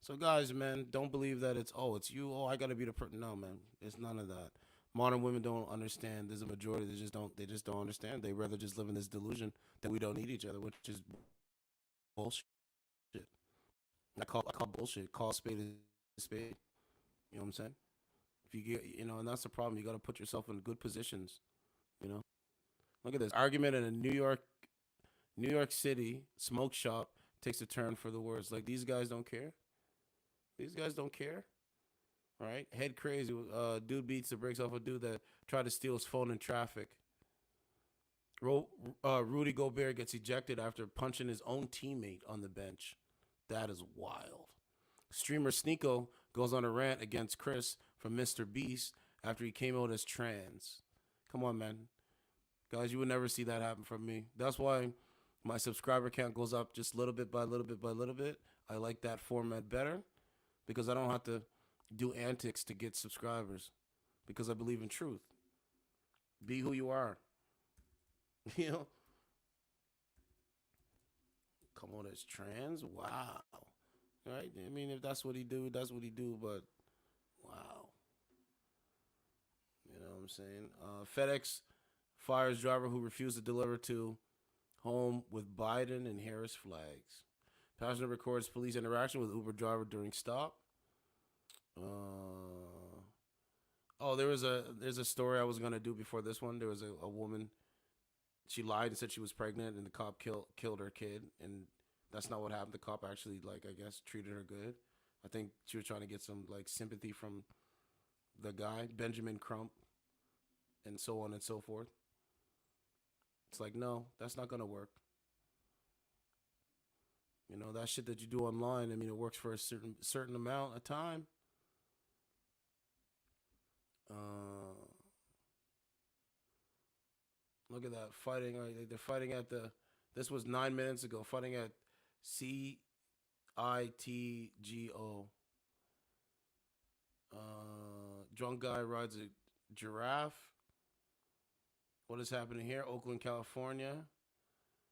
So guys, man, don't believe that it's you. Oh, I gotta be the person. No, man, it's none of that. Modern women don't understand. There's a majority that just don't understand. They rather just live in this delusion that we don't need each other, which is bullshit. I call bullshit. Call spade a spade. You know what I'm saying? If you get, and that's the problem. You got to put yourself in good positions. Look at this argument in a New York City smoke shop takes a turn for the worse. Like, these guys don't care. These guys don't care. All right, head crazy. Dude beats the brakes off a dude that tried to steal his phone in traffic. Rudy Gobert gets ejected after punching his own teammate on the bench. That is wild. Streamer Sneeko goes on a rant against Chris from Mr. Beast after he came out as trans. Come on, man. Guys, you would never see that happen from me. That's why my subscriber count goes up just little bit by little bit by little bit. I like that format better because I don't have to do antics to get subscribers because I believe in truth. Be who you are. Come on as trans? Wow. Right? I mean, if that's what he do, that's what he do, but wow. You know what I'm saying? FedEx fires driver who refused to deliver to home with Biden and Harris flags. Passenger records police interaction with Uber driver during stop. There's a story I was gonna do before this one. There was a woman. She lied and said she was pregnant, and the cop killed her kid, and that's not what happened. The cop actually, I guess, treated her good. I think she was trying to get some sympathy from the guy, Benjamin Crump, and so on and so forth. It's like, no, that's not gonna work. That shit that you do online, I mean, it works for a certain amount of time. Look at that, fighting. They're fighting at this was 9 minutes ago, fighting at CITGO. Drunk guy rides a giraffe. What is happening here? Oakland, California.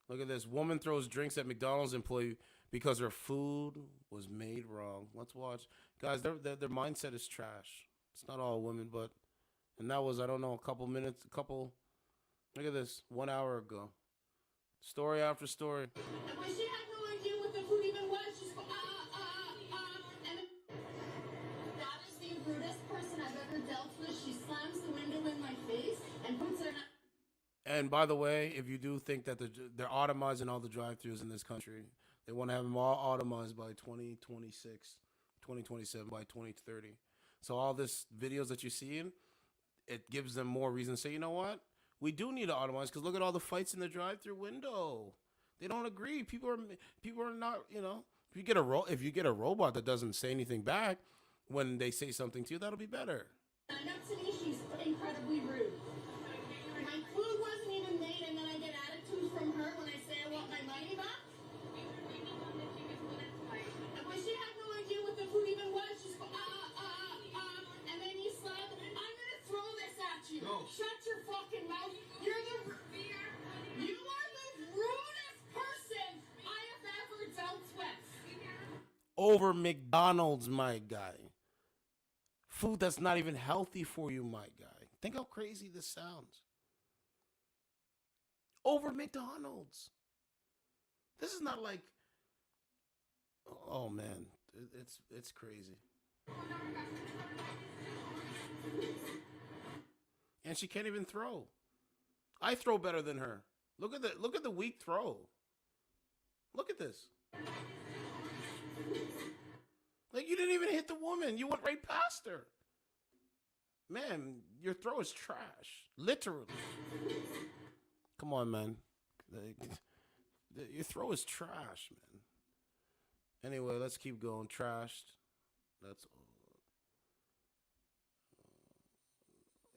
Look at this. Woman throws drinks at McDonald's employee because her food was made wrong. Let's watch. Guys, their mindset is trash. It's not all women, and that was, I don't know, look at this, 1 hour ago. Story after story. But she had no idea what the food even was. She's and that is the rudest person I've ever dealt with. She slams the window in my face and puts her. And by the way, if you do think that they're automizing all the drive-thrus in this country, they want to have them all automized by 2026, 2027, by 2030. So all this videos that you're seeing, it gives them more reason to say, you know what? We do need to automatize, because look at all the fights in the drive-thru window. They don't agree. People are not, if you get a robot that doesn't say anything back when they say something to you, that'll be better. And up to me, she's incredibly rude. My food wasn't even made, and then I get attitude from her when I say I want my money back. But she had no idea what the food even was. She's and then you slap. I'm gonna throw this at you. No. Shut your fucking mouth. You are the rudest person I have ever dealt with. Over McDonald's, my guy. Food that's not even healthy for you, my guy. Think how crazy this sounds. Over McDonald's. This is not like, oh man, it's crazy. And she can't even throw. I throw better than her. Look at the weak throw. Look at this. Like, you didn't even hit the woman. You went right past her. Man, your throw is trash. Literally. Come on, man. Your throw is trash, man. Anyway, let's keep going. Trashed. That's all.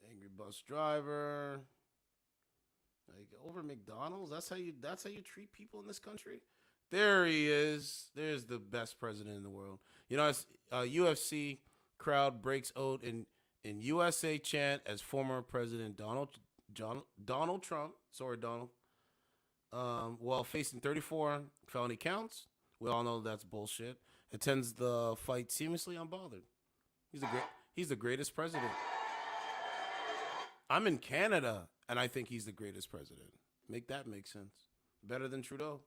Angry bus driver. Like, over McDonald's? That's how you treat people in this country? There he is. There's the best president in the world. You know, UFC crowd breaks out in USA chant as former President Donald Trump. Sorry, Donald. While facing 34 felony counts, we all know that's bullshit. Attends the fight seamlessly unbothered. He's the greatest president. I'm in Canada, and I think he's the greatest president. Make that make sense. Better than Trudeau.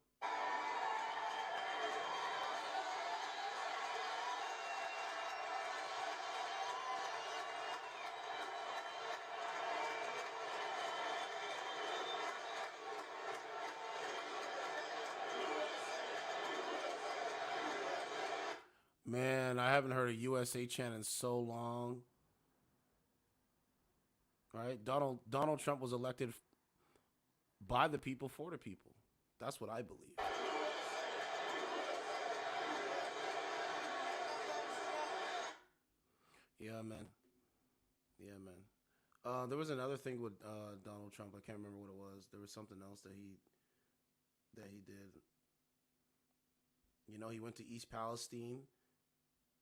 Man, I haven't heard a USA chant in so long. All right, Donald Trump was elected by the people for the people. That's what I believe. Yeah, man. Yeah, man. There was another thing with Donald Trump. I can't remember what it was. There was something else that he did. You know, he went to East Palestine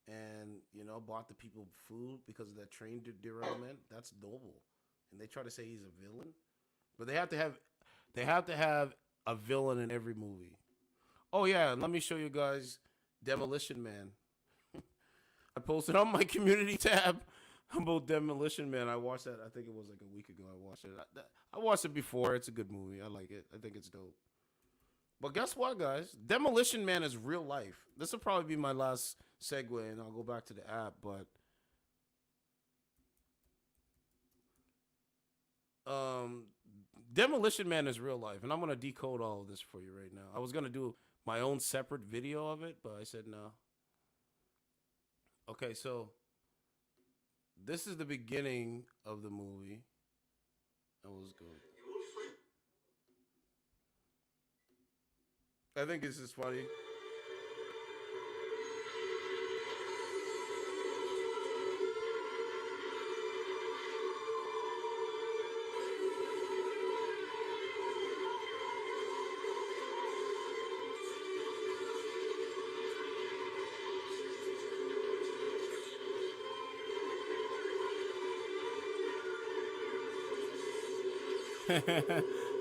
and, you know, bought the people food because of that train derailment. That's noble. And they try to say he's a villain, but they have to have a villain in every movie. Oh yeah, let me show you guys Demolition Man. I posted on my community tab about Demolition Man. I watched that. I think it was like a week ago. I watched it. I watched it before. It's a good movie. I like it. I think it's dope. But guess what, guys? Demolition Man is real life. This will probably be my last segue, and I'll go back to the app. But Demolition Man is real life, and I'm gonna decode all of this for you right now. I was gonna do my own separate video of it, but I said no. Okay, so this is the beginning of the movie. That was good. I think this is funny.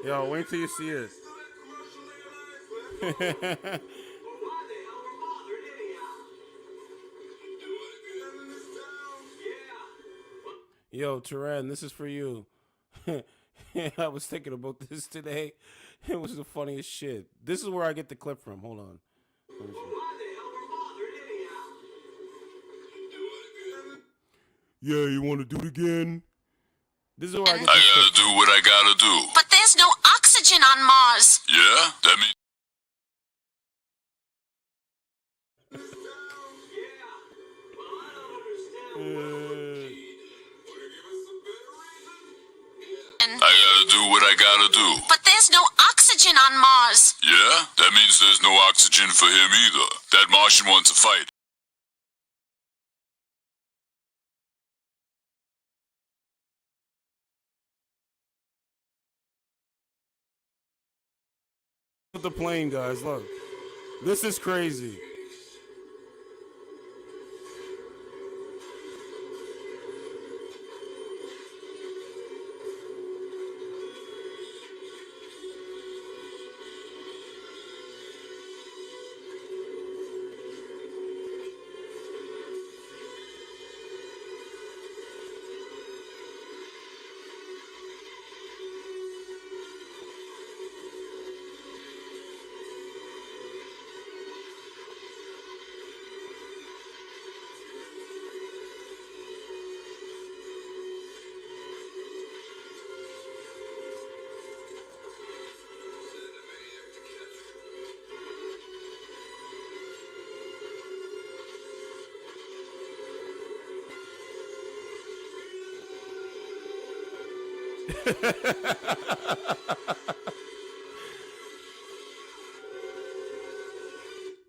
Yo, wait till you see it. Yo, Turan, this is for you. I was thinking about this today. It was the funniest shit. This is where I get the clip from. Hold on. Yeah, you want to do it again? This is where I get the I gotta do what I gotta do. But there's no oxygen on Mars. Yeah? That means... I gotta do what I gotta do. But there's no oxygen on Mars. Yeah? That means there's no oxygen for him either. That Martian wants a fight. The plane, guys, look. This is crazy.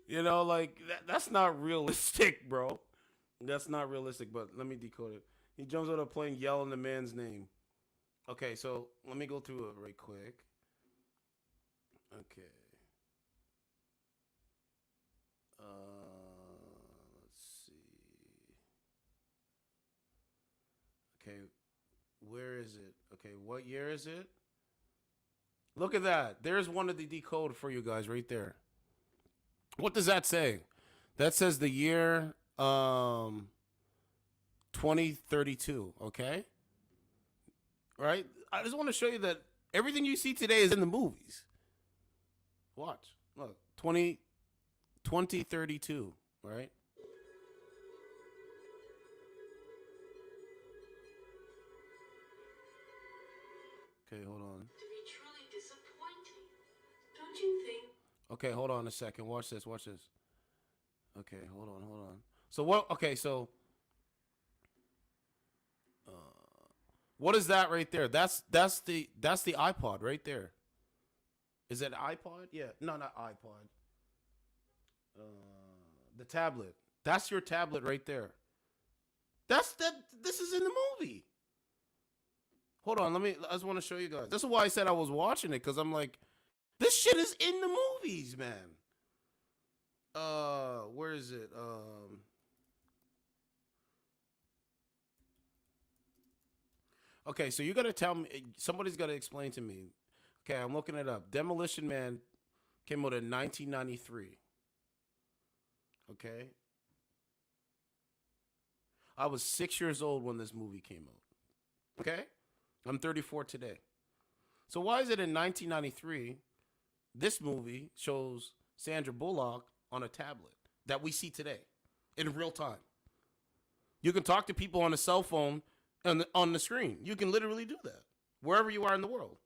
You know, like that's not realistic, bro. That's not realistic. But let me decode it. He jumps out of a plane, yelling the man's name. Okay, so let me go through it right quick. Okay. Let's see. Okay, where is it? Okay, what year is it? Look at that. There's one of the decode for you guys right there. What does that say? That says the year 2032, okay? Right? I just want to show you that everything you see today is in the movies. Watch. Look, 2032, right? Okay, hold on. To be truly disappointing, don't you think? Okay, hold on a second. Watch this. Watch this. Okay, hold on. So what? Okay, so what is that right there? That's the iPod right there. Is it iPod? Yeah. No, not iPod. The tablet. That's your tablet right there. This is in the movie. Hold on. I just want to show you guys. This is why I said I was watching it, because I'm like, this shit is in the movies, man. Where is it? Okay, so you gotta tell me. Somebody's gotta explain to me. Okay, I'm looking it up. Demolition Man came out in 1993. Okay. I was 6 years old when this movie came out. Okay? I'm 34 today. So why is it in 1993, this movie shows Sandra Bullock on a tablet that we see today in real time? You can talk to people on a cell phone and on the screen. You can literally do that wherever you are in the world.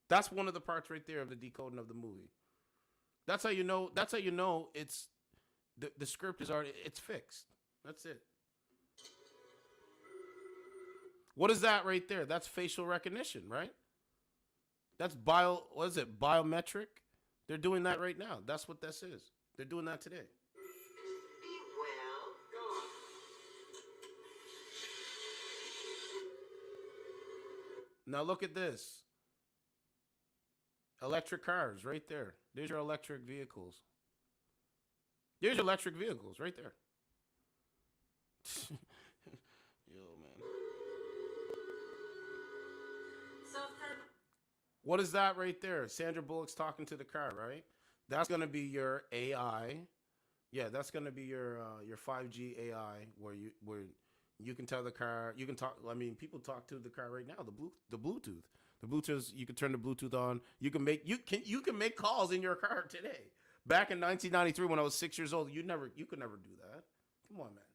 That's one of the parts right there of the decoding of the movie. That's how you know. That's how you know it's the script is already fixed. That's it. What is that right there? That's facial recognition, right? That's what is it? Biometric? They're doing that right now. That's what this is. They're doing that today. Now look at this. Electric cars right there. There's your electric vehicles. There's your electric vehicles right there. Yo, man. What is that right there? Sandra Bullock's talking to the car, right? That's gonna be your AI. Yeah, that's gonna be your 5G AI where you can tell the car, you can talk. I mean, people talk to the car right now. The Bluetooth. The Bluetooth. You can turn the Bluetooth on. You can make calls in your car today. Back in 1993, when I was 6 years old, you could never do that. Come on, man.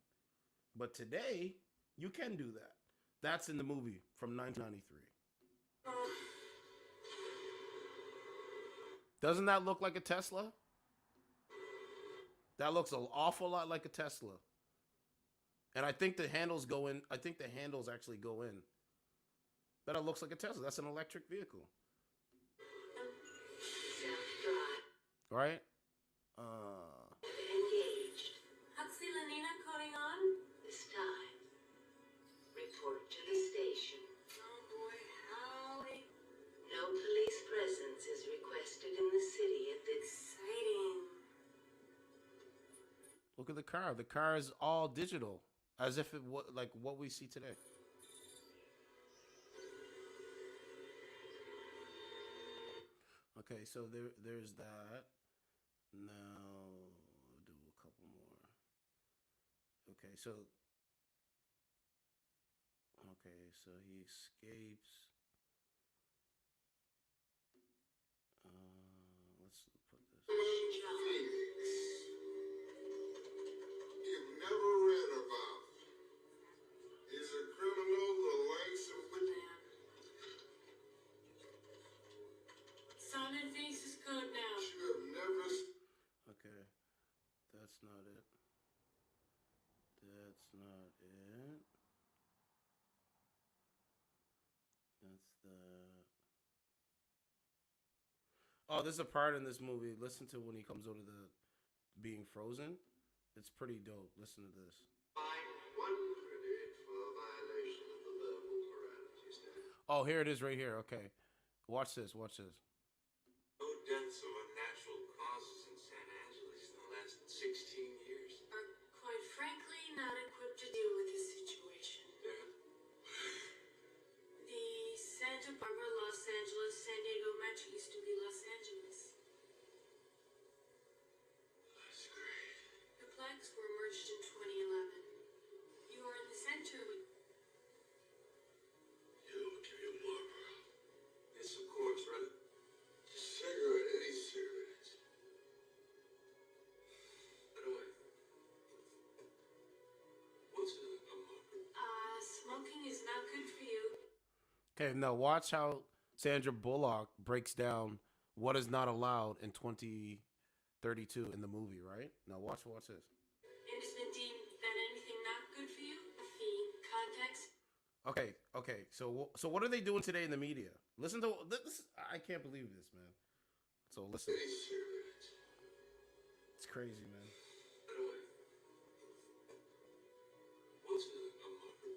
But today, you can do that. That's in the movie from 1993. Doesn't that look like a Tesla? That looks an awful lot like a Tesla. And I think the handles go in. I think the handles actually go in. But it looks like a Tesla. That's an electric vehicle. Right? Engaged. What's the Lenina coding on? This time. Report to the station. Oh boy, howdy. No police presence is requested in the city at this. Exciting. Look at the car. The car is all digital. As if it was like what we see today. Okay, so there's that. Now I'll do a couple more. Okay, so he escapes. Let's put this. You've never read about is a criminal the likes of which Simon faces code now. you have never. Okay, that's not it. That's not it. Oh, there's a part in this movie. Listen to when he comes over the being frozen. It's pretty dope. Listen to this. Oh, here it is right here. Okay. Watch this. Watch this. No deaths of unnatural causes in San Angeles in the last 16 years. Are quite frankly not equipped to deal with this situation. The Santa Barbara, Los Angeles, San Diego Metro used to be Los Angeles. That's great. The plaques were merged in 2011. You are in the center with Yes, of course, right? Cigarette, any cigarettes. By the way, what's a marker? smoking is not good for you. Okay, now watch how Sandra Bullock breaks down what is not allowed in 2032 in the movie, right? Now watch this. It has been deemed that anything not good for you, the context. Okay. So what are they doing today in the media? Listen to this. I can't believe this, man. So listen. Any cigarettes. It's crazy, man. By the way, what's a marker?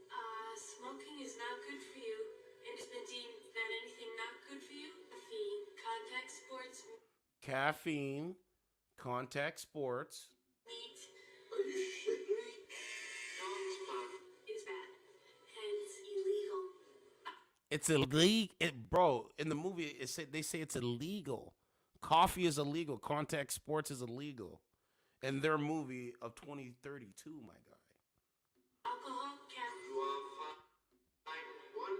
Smoking is not good for you. It has been deemed that anything not good for you, the contact sports, Caffeine, contact sports. meat, Are you shitting me? is bad. Hence illegal. It's illegal, bro. In the movie, they say it's illegal. Coffee is illegal. Contact sports is illegal. In their movie of 2032, my guy. Alcohol can You are fined 100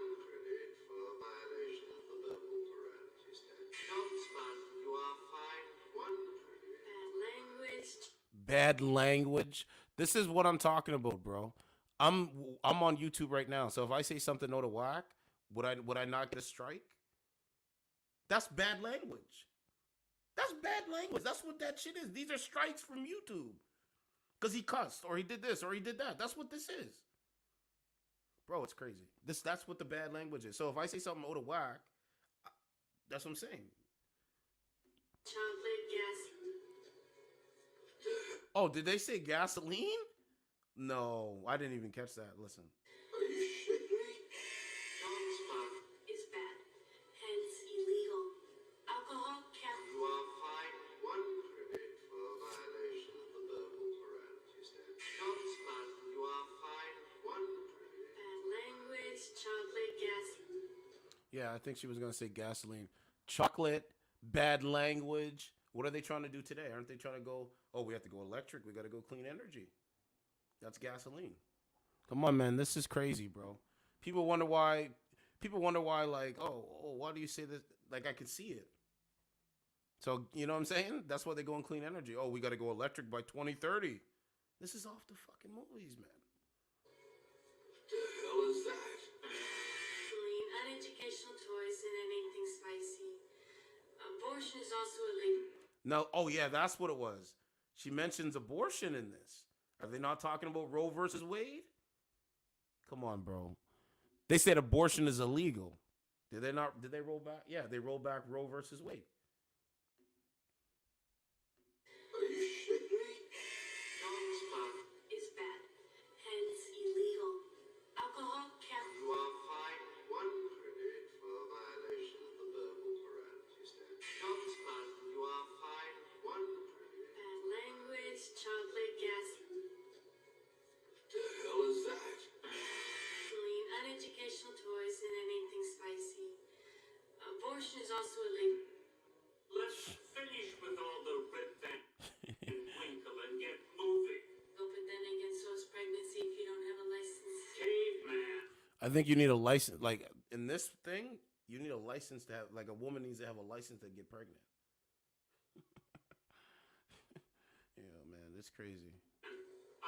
for a violation of the level morality statute. Jonesman, you are fined 100. bad language. Bad language. This is what I'm talking about, bro. I'm on YouTube right now. So if I say something out of whack, would I not get a strike? That's bad language. That's bad language. That's what that shit is. These are strikes from YouTube. Because he cussed, or he did this, or he did that. That's what this is. Bro, it's crazy. That's what the bad language is. So if I say something out of whack, that's what I'm saying. Chocolate gas. Oh, did they say gasoline? No, I didn't even catch that. Listen. Are you shitting me? Jonesman, Is bad. Hence illegal. Alcohol can you are fined 100 for a violation of the level morality statute. Jonesman, you are fined 100. bad language. Chocolate gas. Yeah, I think she was going to say gasoline. Chocolate, bad language. What are they trying to do today? Aren't they trying to go, oh, we have to go electric. We got to go clean energy. That's gasoline. Come on, man. This is crazy, bro. People wonder why, like, oh, why do you say this? Like, I can see it. So, you know what I'm saying? That's why they go and clean energy. Oh, we got to go electric by 2030. This is off the fucking movies, man. What the hell is that? Clean, uneducational toys, and anything spicy. Abortion is also illegal. No, oh yeah, that's what it was. She mentions abortion in this. Are they not talking about Roe versus Wade? Come on, bro. They said abortion is illegal. Did they not? Did they roll back? Yeah, they rolled back Roe versus Wade. Are you shitting me? Jonesman, Is bad. Hence illegal. Alcohol can you are fined 100 for a violation of the level morality statute. Jonesman, you are fined 100. bad language. Chocolate gas. What the hell is that? Clean, uneducational toys, and anything spicy. Abortion is also illegal. Let's finish with all the rip and winkle and get moving. But then again, so is pregnancy if you don't have a license. Caveman. I think you need a license. Like in this thing, you need a license to have. Like a woman needs to have a license to get pregnant. Yeah, man, it's crazy.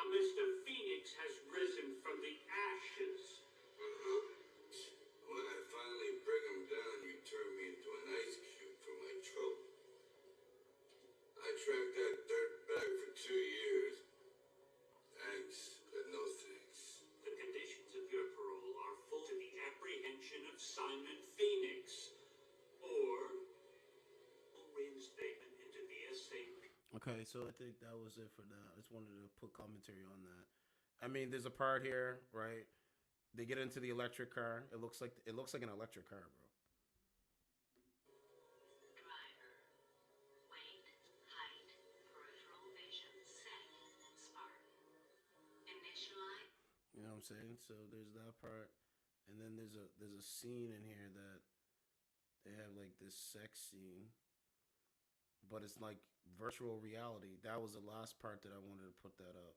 Mr. Phoenix has risen from the ashes. When I finally bring him down, you turn me into an ice cube for my trouble. I tracked that dirt bag for 2 years. Thanks, but no thanks. The conditions of your parole are full to the apprehension of Simon Phoenix. Okay, so I think that was it for that. I just wanted to put commentary on that. I mean, there's a part here, right? They get into the electric car. It looks like an electric car, bro. You know what I'm saying? So there's that part, and then there's a scene in here that they have like this sex scene, but it's like virtual reality. That was the last part that I wanted to put that up,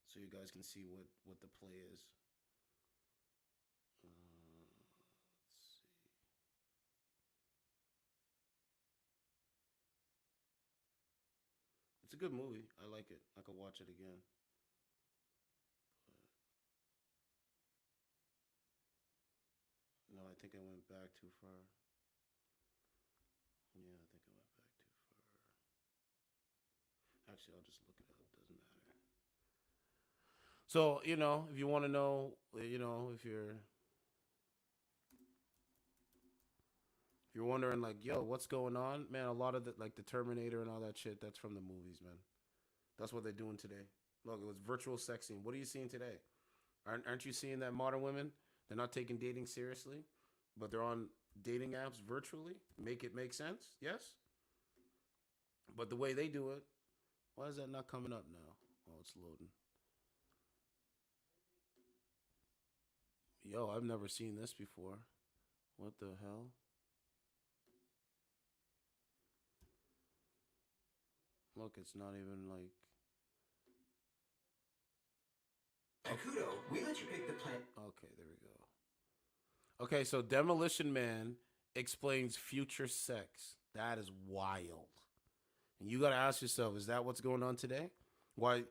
so you guys can see what the play is. Let's see. It's a good movie. I like it. I could watch it again. No, I think I went back too far. Yeah, I think I went back too far. Actually, I'll just look it up. Doesn't matter. So, if you want to know, if you're wondering like, yo, what's going on, man, a lot of the Terminator and all that shit, that's from the movies, man. That's what they're doing today. Look, it was virtual sexing. What are you seeing today? Aren't you seeing that modern women, they're not taking dating seriously, but they're on dating apps virtually? Make it make sense? Yes? But the way they do it, why is that not coming up now? Oh, it's loading. Yo, I've never seen this before. What the hell? Look, it's not even like... Kudo, we let you pick the plan. Okay, there we go. Okay, so Demolition Man explains future sex. That is wild. And you got to ask yourself, is that what's going on today? Why,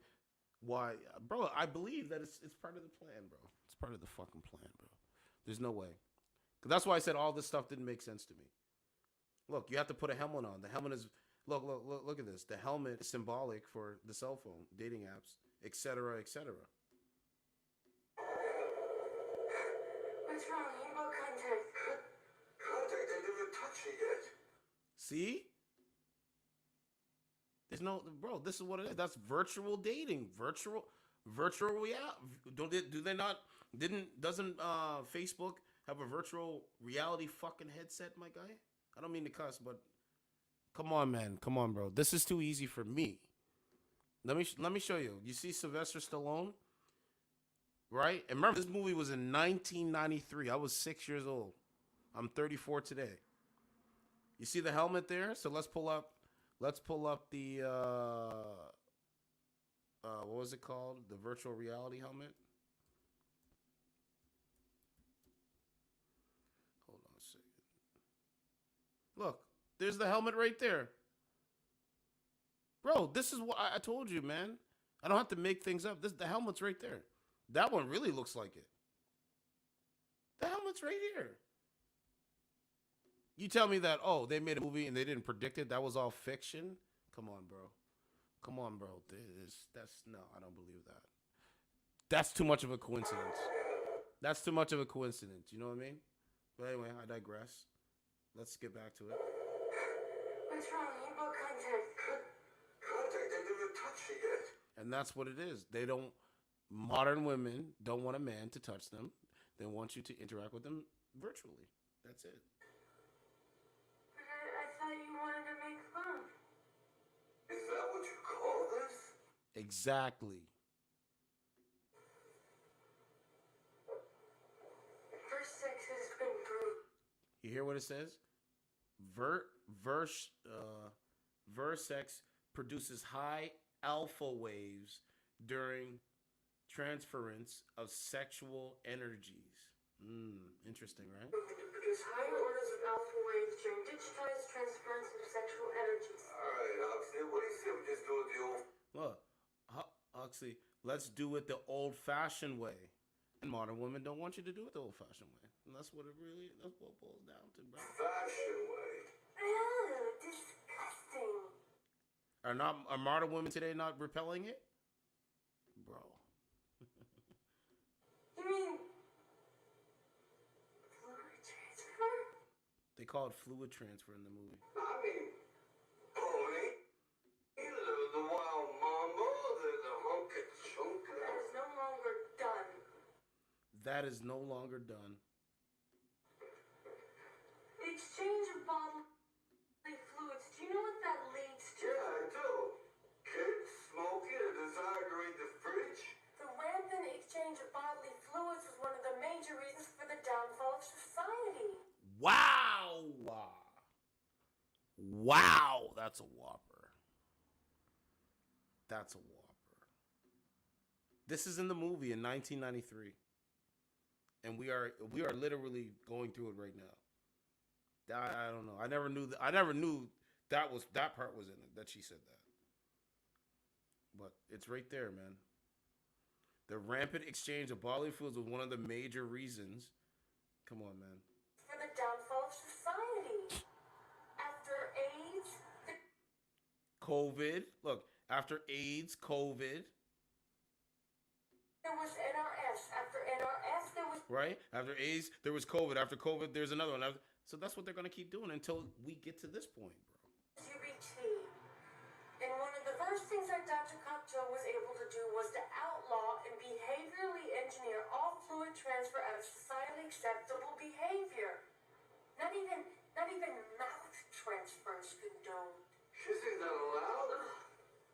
bro, I believe that it's part of the plan, bro. It's part of the fucking plan, bro. There's no way. 'Cause that's why I said all this stuff didn't make sense to me. Look, you have to put a helmet on. The helmet is, look at this. The helmet is symbolic for the cell phone, dating apps, etc., etc. What's wrong? You got contact. Contact? I didn't touch it yet. See? There's no, bro, this is what it is. That's virtual dating. Virtual reality. Doesn't Facebook have a virtual reality fucking headset, my guy? I don't mean to cuss, but come on, man. Come on, bro. This is too easy for me. Let me show you. You see Sylvester Stallone? Right? And remember, this movie was in 1993. I was 6 years old. I'm 34 today. You see the helmet there? So let's pull up the what was it called? The virtual reality helmet. Hold on a second. Look, there's the helmet right there. Bro, this is what I told you, man. I don't have to make things up. The helmet's right there. That one really looks like it. The helmet's right here. You tell me that, oh, they made a movie and they didn't predict it. That was all fiction. Come on, bro. Come on, bro. No, I don't believe that. That's too much of a coincidence. That's too much of a coincidence. You know what I mean? But anyway, I digress. Let's get back to it. What's wrong? You got contact. Contact? I didn't touch it yet. And that's what it is. Modern women don't want a man to touch them. They want you to interact with them virtually. That's it. I thought you wanted to make fun. Is that what you call this? Exactly. First sex has been brutal. You hear what it says? Versex produces high alpha waves during transference of sexual energies. Interesting, right? Produce higher orders of alpha waves during digitized transference of sexual energies. Alright, Oxy, what do you say we just do it the old... Look, Oxy, let's do it the old-fashioned way. And modern women don't want you to do it the old-fashioned way. And that's what it boils down to, bro. Fashion way. Ew, disgusting. Are modern women today not repelling it? Bro. You mean fluid transfer? They call it fluid transfer in the movie. I mean, pony. He that is no longer done. The exchange of bodily fluids, do you know what that leads to? Yeah, I do. Kids smoking, a desire to read the fridge. The rampant exchange of bodily fluids was one of the major reasons for the downfall of society. Wow. Wow. That's a whopper. That's a whopper. This is in the movie in 1993. And we are literally going through it right now. I don't know. I never knew that part was in it, that she said that. But it's right there, man. The rampant exchange of bodily fluids was one of the major reasons. Come on, man. For the downfall of society. After AIDS, COVID. Look, after AIDS, COVID. there was NRS. After NRS, there was... Right? After AIDS, there was COVID. After COVID, there's another one. So that's what they're going to keep doing until we get to this point, bro. UBT. And one of the first things that Dr. Copto was able to do was to outlaw and behaviorally engineer all fluid transfer out of societally acceptable behavior. Not even mouth transfers condoned. Kissing not allowed?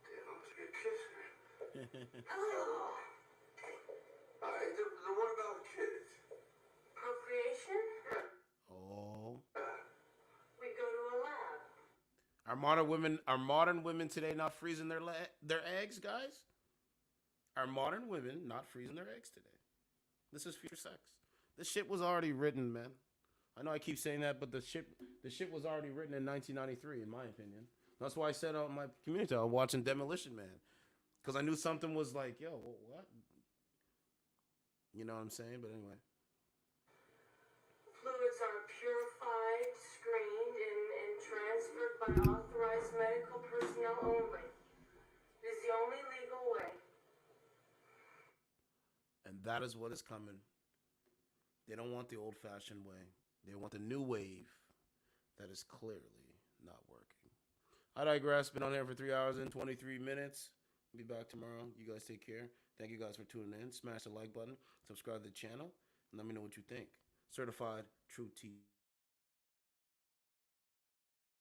Damn, I must be a kisser. Oh. Alright, the what about kids? Procreation? Oh. We go to a lab. Are modern women today not freezing their eggs, guys? Are modern women not freezing their eggs today? This is future sex. This shit was already written, man. I know I keep saying that, but the shit was already written in 1993, in my opinion. That's why I said on my community, I was watching Demolition Man. Because I knew something was like, yo, what? You know what I'm saying? But anyway. Fluids are purified, screened, and transferred by authorized medical personnel only. It is the only legal way. And that is what is coming. They don't want the old-fashioned way. They want the new wave that is clearly not working. I digress. Been on here for 3 hours and 23 minutes. I'll be back tomorrow. You guys take care. Thank you guys for tuning in. Smash the like button. Subscribe to the channel. And let me know what you think. Certified True T.